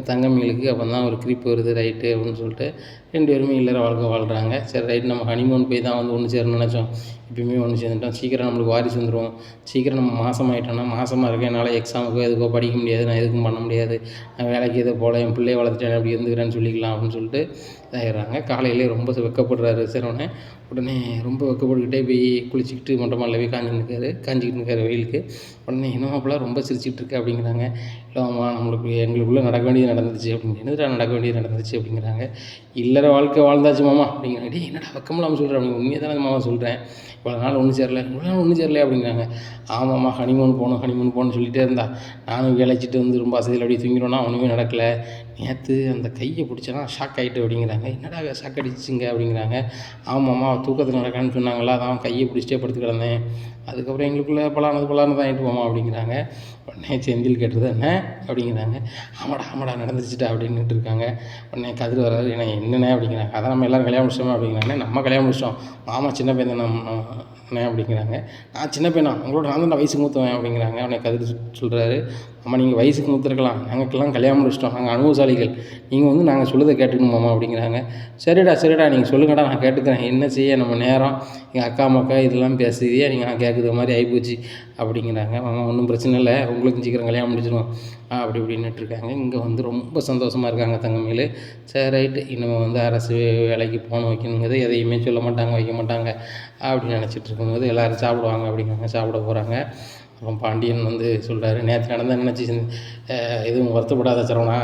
தங்கமயிலுக்கு அப்போ தான் ஒரு கிரிப்பு வருது. ரைட்டு அப்படின்னு சொல்லிட்டு 2 பேருமே இல்லற வாழ்க்கை வாழ்கிறாங்க. சரி ரைட், நம்ம ஹனிமூன் போய் தான் வந்து ஒன்று சேரணும்னு நினச்சோம், இப்போயுமே ஒன்று சேர்ந்துட்டோம். சீக்கிரம் நம்மளுக்கு வாரிசு வந்துடும். சீக்கிரம் நம்ம மாதமாகிட்டோன்னா, மாதமாக இருக்கேன், என்னால் எக்ஸாமுக்கோ எதுக்கோ படிக்க முடியாது, நான் எதுக்கும் பண்ண முடியாது, நான் வேலைக்கு எதோ போல என் பிள்ளையை வளர்த்துட்டேன் அப்படி இருந்துக்கிறேன்னு சொல்லிக்கலாம் அப்படின்னு சொல்லிட்டு இதாகிடுறாங்க. காலையிலே ரொம்ப வெக்கப்படுறாரு சரவணன். உடனே ரொம்ப வெக்கப்பட்டுக்கிட்டே போய் குளிச்சுக்கிட்டு மொட்டை மாடியில் போய் காஞ்சிக்கிட்டு இருக்காரு வெயிலுக்கு. உடனே இன்னும் அப்போலாம் ரொம்ப சிரிச்சிக்கிட்டு இருக்கு அப்படிங்கிறாங்க. இல்லைம்மா எங்களுக்குள்ளே நடக்க வேண்டியது நடந்துச்சு அப்படின்னு. என்னடா நடக்க வேண்டியது நடந்துச்சு அப்படிங்கிறாங்க. இல்லற வாழ்க்கை வாழ்ந்தாச்சு மாமா அப்படிங்கிறாங்க. டேய் என்னடா வெக்கமில்லாமல் சொல்கிறேன் அப்படிங்க. உண்மையை தானே மாமா சொல்கிறேன், இவ்வளோ நாள் ஒன்றும் சேரல அப்படிங்கிறாங்க. ஆமாம்மா ஹனிமூன் போகணும்னு சொல்லிகிட்டே இருந்தா, நானும் வேலைச்சிட்டு வந்து ரொம்ப அசதியில் அப்படியே தூங்கிடுவோன்னா ஒன்றுமே நடக்கலை. நேற்று அந்த கையை பிடிச்சனா ஷாக் ஆகிட்டு அப்படிங்கிறாங்க. என்னடா ஷாக் அடிச்சிங்க அப்படிங்கிறாங்க. ஆமாம்மா தூக்கத்தில் நடக்கான்னு சொன்னாங்களா, அதான் கையை பிடிச்சிட்டே படுத்து கிடந்தேன், அதுக்கப்புறம் எங்களுக்குள்ளே பலானது தான் ஆகிட்டு போமா அப்படிங்கிறாங்க. உடனே செந்தில் கேட்டுறது என்ன அப்படிங்கிறாங்க. ஆமாடா நடந்துச்சுட்டா அப்படின்னுட்டு இருக்காங்க. உடனே கதிர் வர்றாரு. என்னண்ணே அப்படிங்கிறாங்க. அதான் நம்ம எல்லோரும் கல்யாணம் முடிச்சோமா அப்படிங்கிறாங்க. நம்ம கல்யாணம் முடிச்சோம், மாமா சின்ன பையன் தானே அண்ணே அப்படிங்கிறாங்க. நான் சின்ன பையனா, உங்களோட நான் தான் வயசுக்கு மூத்தவன் அப்படிங்கிறாங்க. உடனே கதிர் சொல்கிறாரு. ஆமாம் நீங்கள் வயசுக்கு மூத்திருக்கலாம், நாங்களுக்கெல்லாம் கல்யாணம் முடிச்சிட்டோம், நாங்கள் அனுபவசாலிகள், நீங்கள் வந்து நாங்கள் சொல்லுறதை கேட்டுக்கணுமாமா அப்படிங்கிறாங்க. சரிடா நீங்கள் சொல்லுங்கடா, நான் கேட்டுக்கிறேன், என்ன செய்ய நம்ம நேரம் எங்கள் அக்கா மக்கா இதெல்லாம் பேசுறதே நீங்கள் நான் கேட்குற மாதிரி ஆகிப்போச்சு அப்படிங்கிறாங்க. மாமா ஒன்றும் பிரச்சனை இல்லை, உங்களுக்கும் சீக்கிரம் கல்யாணம் முடிச்சிடும் அப்படி இப்படின்னுட்டுருக்காங்க. இங்கே வந்து ரொம்ப சந்தோஷமாக இருக்காங்க தங்கமேல். சரி ரைட்டு, இன்னும் வந்து அரசு வேலைக்கு போகணும் வைக்கணுங்கிறது எதையுமே சொல்ல மாட்டாங்க, வைக்க மாட்டாங்க அப்படின்னு நினச்சிட்டு இருக்கும்போது எல்லோரும் சாப்பிடுவாங்க அப்படிங்கிறாங்க. சாப்பிட போகிறாங்க. அப்புறம் பாண்டியன் வந்து சொல்கிறாரு, நேற்று நடந்த நினச்சி எதுவும் வருத்தப்படாத சரவணா,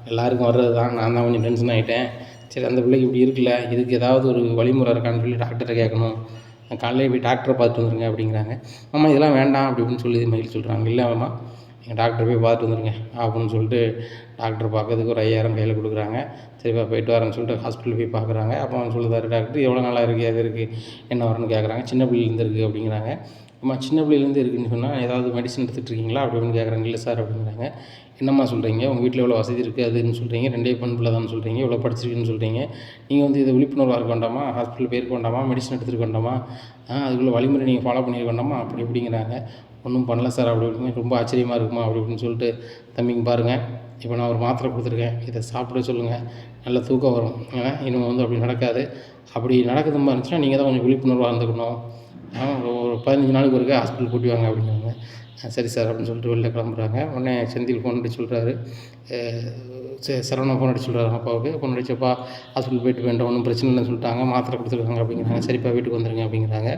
எல்லாருக்கும் வர்றது தான், நான் தான் கொஞ்சம் டென்ஷன் ஆகிட்டேன். சரி அந்த பிள்ளைக்கு இப்படி இருக்குல்ல, இதுக்கு ஏதாவது ஒரு வழிமுறை இருக்கான்னு சொல்லி டாக்டரை கேட்கணும், காலையிலே போய் டாக்டரை பார்த்துட்டு வந்துருங்க அப்படிங்கிறாங்க. ஆமாம் இதெல்லாம் வேண்டாம் அப்படி இப்படின்னு சொல்லி மயில் சொல்கிறாங்க. இல்லை ஆமாம் நீங்கள் டாக்டர் போய் பார்த்துட்டு வந்துடுங்க அப்படின்னு சொல்லிட்டு டாக்டர் பார்க்கறதுக்கு ஒரு 5000 கையில் கொடுக்குறாங்க. சரிப்பா போயிட்டு வரேன்னு சொல்லிட்டு ஹாஸ்பிட்டல் போய் பார்க்குறாங்க. அப்போ அவன் சொல்லுறாரு டாக்டர் எவ்வளோ நாளாக இருக்குது அது இருக்குது என்ன வரணும்னு கேட்குறாங்க. சின்ன பிள்ளைலேருந்து இருக்குது அப்படிங்கிறாங்க. அம்மா சின்ன பிள்ளைலேருந்து இருக்குதுன்னு சொன்னால் ஏதாவது மெடிசன் எடுத்துகிட்டு இருக்கீங்களா அப்படி அப்படின்னு கேட்குறாங்க. இல்லை சார் அப்படிங்கிறாங்க. என்னம்மா சொல்கிறீங்க உங்கள் வீட்டில் எவ்வளோ வசதி இருக்குது அதுன்னு சொல்கிறீங்க, 2 பெண் பிள்ளை தான் சொல்கிறீங்க, இவ்வளோ படிச்சிருக்குன்னு சொல்கிறீங்க, நீங்கள் வந்து இதை விழிப்புணர்வாக இருக்க வேண்டாமா, ஹாஸ்பிட்டல் போயிருக்க வேண்டாமா, மெடிசன் எடுத்துருக்க வேண்டாமா, அதுக்குள்ளே வழிமுறை நீங்கள் ஃபாலோ பண்ணியிருக்க வேண்டாமா அப்படி இப்படிங்கிறாங்க. ஒன்றும் பண்ணல சார் அப்படி இப்படின்னு ரொம்ப ஆச்சரியமாக இருக்குமா அப்படி இப்படின்னு சொல்லிட்டு தம்பிங்க பாருங்கள் இப்போ நான் ஒரு மாத்திரை கொடுத்துருக்கேன் இதை சாப்பிட சொல்லுங்கள் நல்லா தூக்கம் வரும். ஏன்னா இனிமேல் வந்து அப்படி நடக்காது. அப்படி நடக்குது மாதிரி இருந்துச்சுன்னா நீங்கள் தான் கொஞ்சம் விழிப்புணர்வாக இருந்துக்கணும். ஒரு 15 நாளைக்கு ஒருக்கா ஹாஸ்பிட்டல் கூட்டி வாங்க அப்படிங்கிறாங்க. சரி சார் அப்படின்னு சொல்லிட்டு வெளில கிளம்புறாங்க. உடனே செந்தில் ஃபோன் அடிச்சு சொல்கிறாரு, சரவணா ஃபோன் அடிச்சு சொல்கிறாரு அப்பாவுக்கு. ஃபோன் அடிச்சப்பா ஹாஸ்பிட்டல் போயிட்டு வேண்டாம் ஒன்றும் பிரச்சனை இல்லைன்னு சொல்லிட்டாங்க, மாத்திரை கொடுத்துருக்காங்க அப்படிங்கிறாங்க. சரிப்பா வீட்டுக்கு வந்துடுங்க அப்படிங்கிறாங்க.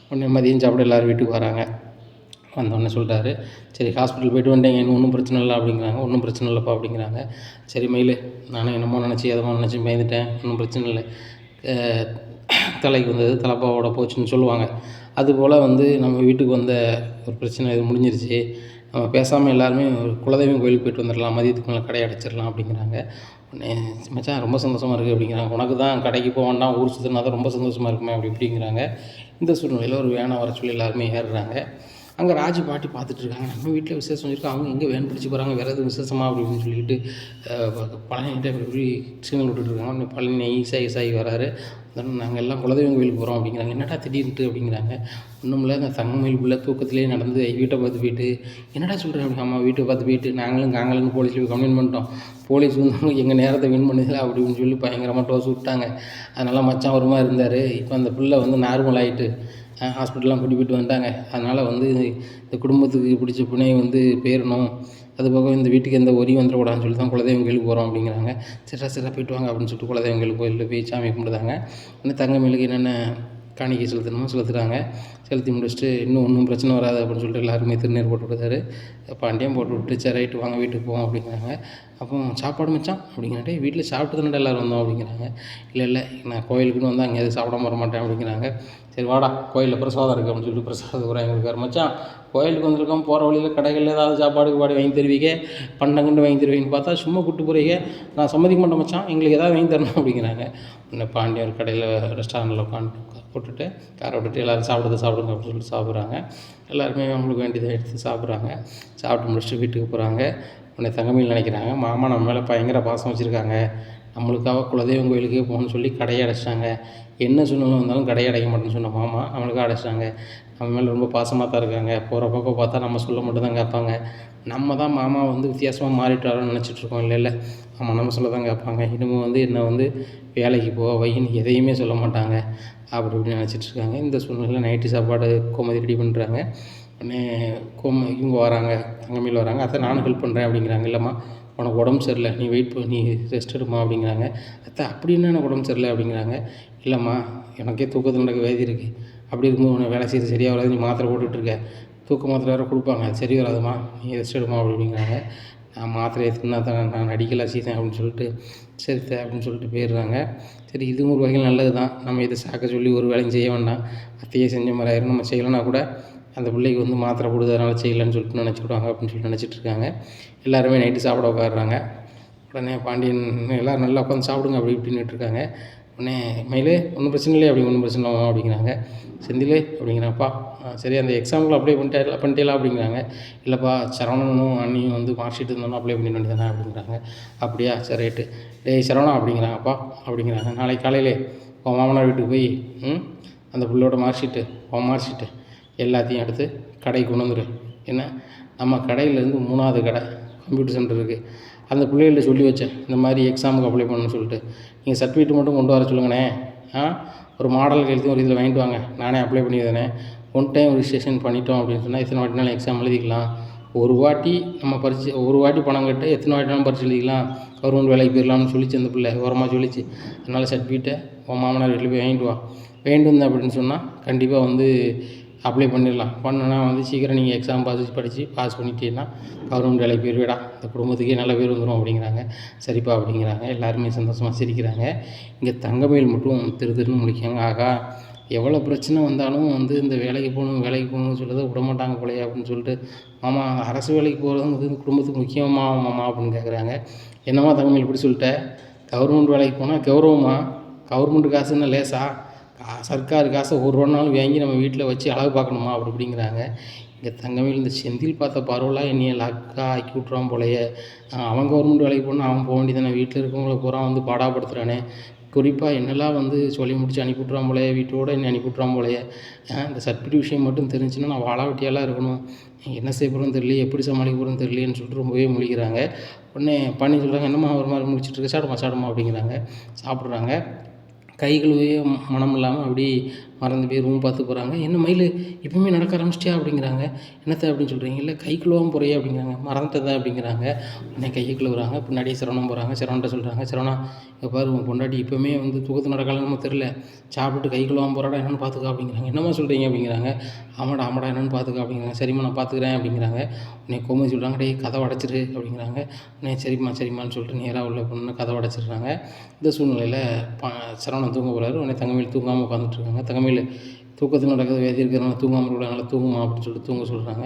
உடனே மதியம் சாப்பிட எல்லோரும் வீட்டுக்கு வராங்க. வந்தோடனே சொல்லிட்டாரு, சரி ஹாஸ்பிட்டல் போய்ட்டு வந்துட்டேங்க இன்னும் ஒன்றும் பிரச்சனை இல்லை அப்படிங்கிறாங்க. ஒன்றும் பிரச்சனை இல்லைப்பா அப்படிங்கிறாங்க. சரி மயில் நானும் என்னமோ நினச்சி எதமோ நினச்சி பயந்துட்டேன், ஒன்றும் பிரச்சனை இல்லை, தலைக்கு வந்தது தலைப்பாவோட போச்சுன்னு சொல்லுவாங்க. அதுபோல் வந்து நம்ம வீட்டுக்கு வந்த ஒரு பிரச்சனை இது முடிஞ்சிருச்சு, நம்ம பேசாமல் எல்லாருமே ஒரு குலதெய்வம் கோயிலுக்கு போய்ட்டு வந்துடலாம், மதியத்துக்கு மேலே கடையை அடைச்சிடலாம் அப்படிங்கிறாங்க. உடனே மச்சான் ரொம்ப சந்தோஷமாக இருக்குது அப்படிங்கிறாங்க. உனக்கு தான் கடைக்கு போக வேண்டாம் ஊர் சுற்றினா தான் ரொம்ப சந்தோஷமாக இருக்குமே அப்படி இப்படிங்கிறாங்க. இந்த சூழ்நிலையில் ஒரு வேனை வர சொல்லி எல்லாருமே ஏறுறாங்க. அங்கே ராஜு பாட்டி பார்த்துட்ருக்காங்க. நம்ம வீட்டில் விசேஷம் வச்சுருக்கோம், அவங்க எங்கே வேன் பிடிச்சி போகிறாங்க, வேறு எதுவும் விசேஷமாக அப்படின்னு சொல்லிட்டு பழனிகிட்ட இப்படி சிக்னல் விட்டுட்ருக்காங்க. உடனே பழனி ஈசாகி வராரு. நாங்கள் எல்லாம் குலதெய்வம் கோயிலுக்கு போகிறோம் அப்படிங்கிறாங்க. என்னடா திடீர்னுட்டு அப்படிங்கிறாங்க. ஒன்றும் இல்லை, அந்த தங்கமயில் பிள்ளை தூக்கத்திலே நடந்து வீட்டை பார்த்து போயிட்டு என்னடா சொல்கிறேன் அப்படி அம்மா வீட்டை பார்த்து போயிட்டு நாங்களும் போலீஸில் போய் கம்ப்ளைண்ட் பண்ணிட்டோம், போலீஸ் வந்து எங்கள் நேரத்தை வின் பண்ணுதில்ல அப்படின்னு சொல்லி பயங்கரமாக டோஸ் விட்டாங்க. அதனால் மச்சான் ஒரு மாதிரி இருந்தார். இப்போ அந்த பிள்ளை வந்து நார்மல் ஆகிட்டு ஹாஸ்பிட்டல்லாம் கூட்டி போய்ட்டு வந்துட்டாங்க. அதனால் வந்து இந்த குடும்பத்துக்கு பிடிச்ச பிணை வந்து பேரணும், அதுபோக இந்த வீட்டுக்கு எந்த ஒரியும் வந்துடக்கூடாதுன்னு சொல்லி தான் குலதெய்வம் கோயிலுக்கு போகிறோம் அப்படிங்கிறாங்க. சரிடா போய்ட்டு வாங்க அப்படின்னு சொல்லிட்டு குலதெய்வம் கோயிலில் போய் சாமி கும்பிடுதாங்க. இன்னும் தங்கமயிலுக்கு என்னென்ன காணிக்கை செலுத்தணுமோ செலுத்துகிறாங்க. செலுத்தி முடிச்சுட்டு இன்னும் ஒன்றும் பிரச்சனை வராது அப்படின்னு சொல்லிட்டு எல்லாருமே திருநீர் போட்டு விடுறாரு. பாண்டியம் போட்டு விட்டு சரி ரைட்டு வாங்க வீட்டுக்கு போவோம் அப்படிங்கிறாங்க. அப்போ சாப்பாடு மச்சான் அப்படிங்கிறாட்டே வீட்டில் சாப்பிட்டு தானே எல்லோரும் வந்தோம் அப்படிங்கிறாங்க. இல்லை நான் கோயிலுக்குன்னு வந்தால் அங்கே எதுவும் சாப்பிடாம வர மாட்டேன் அப்படிங்கிறாங்க. சரி வாடா கோயிலில் பிரசாதம் இருக்குது அப்படின்னு சொல்லிட்டு பிரசாதம் கூட எங்களுக்கு மச்சான் கோயிலுக்கு வந்திருக்கோம், போகிற வழியில் கடைகளில் ஏதாவது சாப்பாடு வாங்கி தருவீங்க, பண்டங்கண்டு வாங்கி தருவீங்கன்னு பார்த்தா சும்மா கூப்பிட்டு போகிறீங்க, நான் சம்மதிக்க மாட்டேன் மச்சான், எங்களுக்கு ஏதாவது வாங்கி தரணும் அப்படிங்கிறாங்க. உடனே பாண்டியர் கடையில் ரெஸ்டாரண்ட்டில் உட்காந்து போட்டுட்டு காரை விட்டுட்டு எல்லோரும் சாப்பிடுங்க அப்படின்னு சொல்லிட்டு சாப்பிட்றாங்க. எல்லாருமே அவங்களுக்கு வேண்டியதை எடுத்து சாப்பிட்றாங்க. சாப்பிட்டு முடிச்சுட்டு வீட்டுக்கு போகிறாங்க. உடனே தங்கமயில் நினைக்கிறாங்க, மாமா நம்ம மேலே பயங்கர பாசம் வச்சுருக்காங்க, நம்மளுக்காக குலதெய்வம் கோயிலுக்கே போகணும்னு சொல்லி கடையை அடைச்சிட்டாங்க, என்ன சூழ்நிலை வந்தாலும் கடையை அடைக்க மாட்டேன்னு சொன்ன மாமா நம்மளுக்காக அடைச்சிட்டாங்க, நம்ம மேலே ரொம்ப பாசமாக தான் இருக்காங்க, போகிற பக்கம் பார்த்தா நம்ம சொல்ல மட்டும் தான் கேட்பாங்க, நம்ம தான் மாமா வந்து வித்தியாசமாக மாறிட்டாரோன்னு நினச்சிட்ருக்கோம். இல்லை ஆமாம் நம்ம சொல்ல தான் கேட்பாங்க, இனிமேல் வந்து என்னை வந்து வேலைக்கு போக வைன்னு எதையுமே சொல்ல மாட்டாங்க அப்படி இப்படின்னு நினச்சிட்ருக்காங்க. இந்த சூழ்நிலையில் நைட்டு சாப்பாடு கோமதி ரெடி பண்ணுறாங்க. உடனே இவங்க வராங்க, தங்கமயில் வராங்க. அத்தை நானும் ஹெல்ப் பண்ணுறேன் அப்படிங்கிறாங்க. இல்லைம்மா உனக்கு உடம்பு சரியில்லை, நீ ரெஸ்ட் எடுமா அப்படிங்கிறாங்க. அத்தை அப்படின்னா எனக்கு உடம்பு சரியில்லை அப்படிங்கிறாங்க. இல்லைம்மா எனக்கே தூக்கத்தில் நடக்க வேதி இருக்குது, அப்படி இருக்கும்போது உனக்கு வேலை செய்யறது சரியாக வராது, நீ மாத்திரை போட்டுட்ருக்க, தூக்க மாத்திரை வேறு கொடுப்பாங்க, அது சரி வராதுமா, நீ ரெஸ்ட் எடுமா அப்படிங்கிறாங்க. நான் மாத்திரை எடுத்துன்னா தான் நான் நடிக்கலாம் செய்தேன் அப்படின்னு சொல்லிட்டு சரித்த அப்படின்னு சொல்லிட்டு போயிடுறாங்க. சரி இதுவும் ஒரு வகையில் நல்லது தான், நம்ம இதை சாக்க சொல்லி ஒரு வேலையும் செய்ய வேண்டாம், அத்தையே செஞ்ச மாதிரி ஆயிரும், நம்ம செய்யலைன்னா கூட அந்த பிள்ளைக்கு வந்து மாத்திரை கொடுத்ததுனால செய்யலைன்னு சொல்லிட்டு நினச்சிக்கிடுவாங்க அப்படின்னு சொல்லி நினச்சிட்ருக்காங்க. எல்லாருமே நைட்டு சாப்பிட உட்காடுறாங்க. உடனே பாண்டியன் எல்லோரும் நல்லா உட்காந்து சாப்பிடுங்க அப்படி இப்படின்னுட்டு இருக்காங்க. உடனே மயிலே ஒன்றும் பிரச்சனை இல்லையே ஒன்றும் பிரச்சனை இல்லை அப்படிங்கிறாங்க. செந்திலே அப்படிங்கிறாப்பா சரி அந்த எக்ஸாம்பிள் அப்ளை பண்ணிட்டேலாம் அப்படிங்கிறாங்க. இல்லைப்பா சரவணனும் அண்ணியும் வந்து மார்க் ஷீட் இருந்தாலும் அப்ளை பண்ணி வேண்டியதானே அப்படிங்கிறாங்க. அப்படியா சரி ரைட்டு, டேய் சரவணா அப்படிங்கிறாங்கப்பா அப்படிங்கிறாங்க. நாளைக்கு காலையிலே உன் மாமனார் வீட்டுக்கு போய் அந்த பிள்ளையோட மார்க் ஷீட்டு எல்லாத்தையும் எடுத்து கடைக்கு கொண்டு வந்துடு. என்ன நம்ம கடையிலேருந்து 3வது கடை கம்ப்யூட்டர் சென்டர் இருக்குது, அந்த பிள்ளைகள்ட்ட சொல்லி வச்சேன் இந்த மாதிரி எக்ஸாமுக்கு அப்ளை பண்ணணும்னு சொல்லிட்டு, நீங்கள் சர்டிஃபிகேட் மட்டும் கொண்டு வர சொல்லுங்கண்ணே, ஒரு மாடல் கையெழுத்து ஒரு இதில் வாங்கிட்டு வாங்க, நானே அப்ளை பண்ணிடுறேனே, ஒன் டைம் ரிஜிஸ்ட்ரேஷன் பண்ணிட்டோம் அப்படின்னு சொன்னால் எத்தனை வாட்டினாலும் எக்ஸாம் எழுதிக்கலாம், ஒரு வாட்டி பணம் கட்ட எத்தனை வாட்டினாலும் பரிட்சை எழுதிக்கலாம், கவர்மெண்ட் வேலைக்கு போயிடலாம்னு சொல்லிச்சு அந்த பிள்ளை ஓரமாக சொல்லிச்சு. அதனால் சர்டிஃபிகேட்டை உன் மாமனார் வீட்டில் போய் வாங்கிட்டு வந்தேன் அப்படின்னு சொன்னால் கண்டிப்பாக வந்து அப்ளை பண்ணிடலாம். பண்ணனா வந்து சீக்கிரம் நீங்கள் எக்ஸாம் படித்து பாஸ் பண்ணிட்டீங்கன்னா கவர்மெண்ட் வேலைக்கு போயிடுவேடா, இந்த குடும்பத்துக்கே நல்ல பேர் வந்துடும் அப்படிங்கிறாங்க. சரிப்பா அப்படிங்கிறாங்க. எல்லாருமே சந்தோஷமாக சிரிக்கிறாங்க. இங்கே தங்கமயில் மட்டும் திருன்னு முடிக்காங்க. ஆகா எவ்வளோ பிரச்சனை வந்தாலும் வந்து இந்த வேலைக்கு போகணும்னு சொல்கிறத விடமாட்டாங்க போலயே அப்படின்னு சொல்லிட்டு, மாமா அரசு வேலைக்கு போகிறது குடும்பத்துக்கு முக்கியமா மாமா அப்படின்னு கேட்குறாங்க. என்னம்மா தங்கமயில் இப்படி சொல்லிட்ட? கவர்மெண்ட் வேலைக்கு போனால் கௌரவமா? கவர்மெண்ட் காசுன்னா லேசா? சர்க்கார் காசை ஒரு ரூபானாலும் வாங்கி நம்ம வீட்டில் வச்சு அழகு பார்க்கணுமா அப்படி இப்படிங்கிறாங்க. இங்கே தங்கமயில் இந்த செந்தில் பார்த்த பரவலாக என்னைய லாக்காக ஆக்கி விட்ருவான் போலயே. அவன் கவர்மெண்ட் வேலைக்கு போனால் அவன் போக வேண்டியதானே, வீட்டில் இருக்கவங்கள பூரா வந்து பாடாப்படுத்துகிறானே, குறிப்பாக என்னெல்லாம் வந்து சொல்லி முடிச்சு அனுப்பி விட்ருவான் போலயே, வீட்டோடு என்னை அனுப்பி விட்ருவான் போலயே. இந்த சர்டிஃபிகேட் விஷயம் மட்டும் தெரிஞ்சுன்னா நான் வாழ வெட்டியாலாம் இருக்கணும், என்ன செய்ய போகிறோன்னு தெரியலையே, எப்படி சமாளிக்க போகிறோன்னு தெரியலையேன்னு சொல்லிட்டு ரொம்பவே முழிக்கிறாங்க. உடனே பண்ணி சொல்கிறாங்க, என்னம்மா ஒரு மாதிரி முடிச்சுட்டு இருக்க, சாப்பிடுமா அப்படிங்கிறாங்க. சாப்பிட்றாங்க. கை கழுவியே மனம் இல்லாமல் அப்படி மறந்து போய் ரூம் பார்த்து போகிறாங்க. என்ன மயில் இப்போவுமே நடக்க ஆரம்பிச்சிட்டியா அப்படிங்கிறாங்க. என்னத்தை அப்படின்னு சொல்கிறீங்க? இல்லை கை கழுவாமல் போறியா அப்படிங்கிறாங்க. மறந்துட்டதா அப்படிங்கிறாங்க. உடனே கையை கழுவுறாங்க. பின்னாடியே சரவணம் போகிறாங்க. சரவணன்ட்ட சொல்கிறாங்க, சரவணா இங்கே பாரு உன் பொண்டாட்டி இப்போவுமே வந்து தூக்கத்தில் நடக்கலாம் நம்ம தெரில, சாப்பிட்டுட்டு கை கழுவாமல் போகிறாடா என்னென்னு பார்த்துக்கா அப்படிங்கிறாங்க. என்னம்மா சொல்கிறீங்க அப்படிங்கிறாங்க. ஆமாடா என்னென்னு பார்த்துக்கா அப்படிங்கிறாங்க. சரிம்மா நான் பார்த்துக்கிறேன் அப்படிங்கிறாங்க. உடனே கோமதி சொல்கிறாங்க, டேய் கதவை அடைச்சிரு அப்படிங்கிறாங்க. உடனே சரிம்மான்னு சொல்லிட்டு நேராக உள்ள பொண்ணு கதவை அடைச்சிடுறாங்க. இந்த சூழ்நிலையில் சரவணன் தூங்க போகிறாரு. உடனே தங்கமயில் தூங்காமல் உட்காந்துட்ருக்காங்க. தங்கமயில் தூக்கத்தில் நடக்கிறது வேதி இருக்கிறதுனால தூங்காமல் கூட நல்லா தூங்குமா அப்படின்னு சொல்லிட்டு தூங்க சொல்கிறாங்க.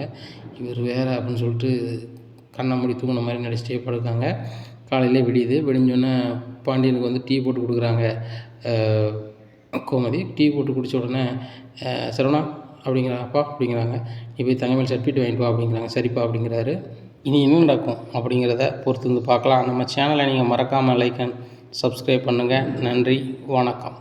இவர் வேறு அப்படின்னு சொல்லிட்டு கண்ணை மூடி தூங்கின மாதிரி நடிச்சிட்டே படுக்காங்க. காலையிலே விடிஞ்சோடனே பாண்டியனுக்கு வந்து டீ போட்டு கொடுக்குறாங்க கோமதி. டீ போட்டு குடித்த உடனே சரவணா அப்படிங்கிறாங்க, அப்பா அப்படிங்கிறாங்க, நீ போய் தங்கமயில் சர்டிஃபிகேட் வாங்கிட்டு வா அப்படிங்கிறாங்க. சரிப்பா அப்படிங்கிறாரு. இனி என்ன நடக்கும் அப்படிங்கிறத பொறுத்து வந்து பார்க்கலாம். நம்ம சேனலை நீங்கள் மறக்காமல் லைக் அண்ட் சப்ஸ்கிரைப் பண்ணுங்கள். நன்றி, வணக்கம்.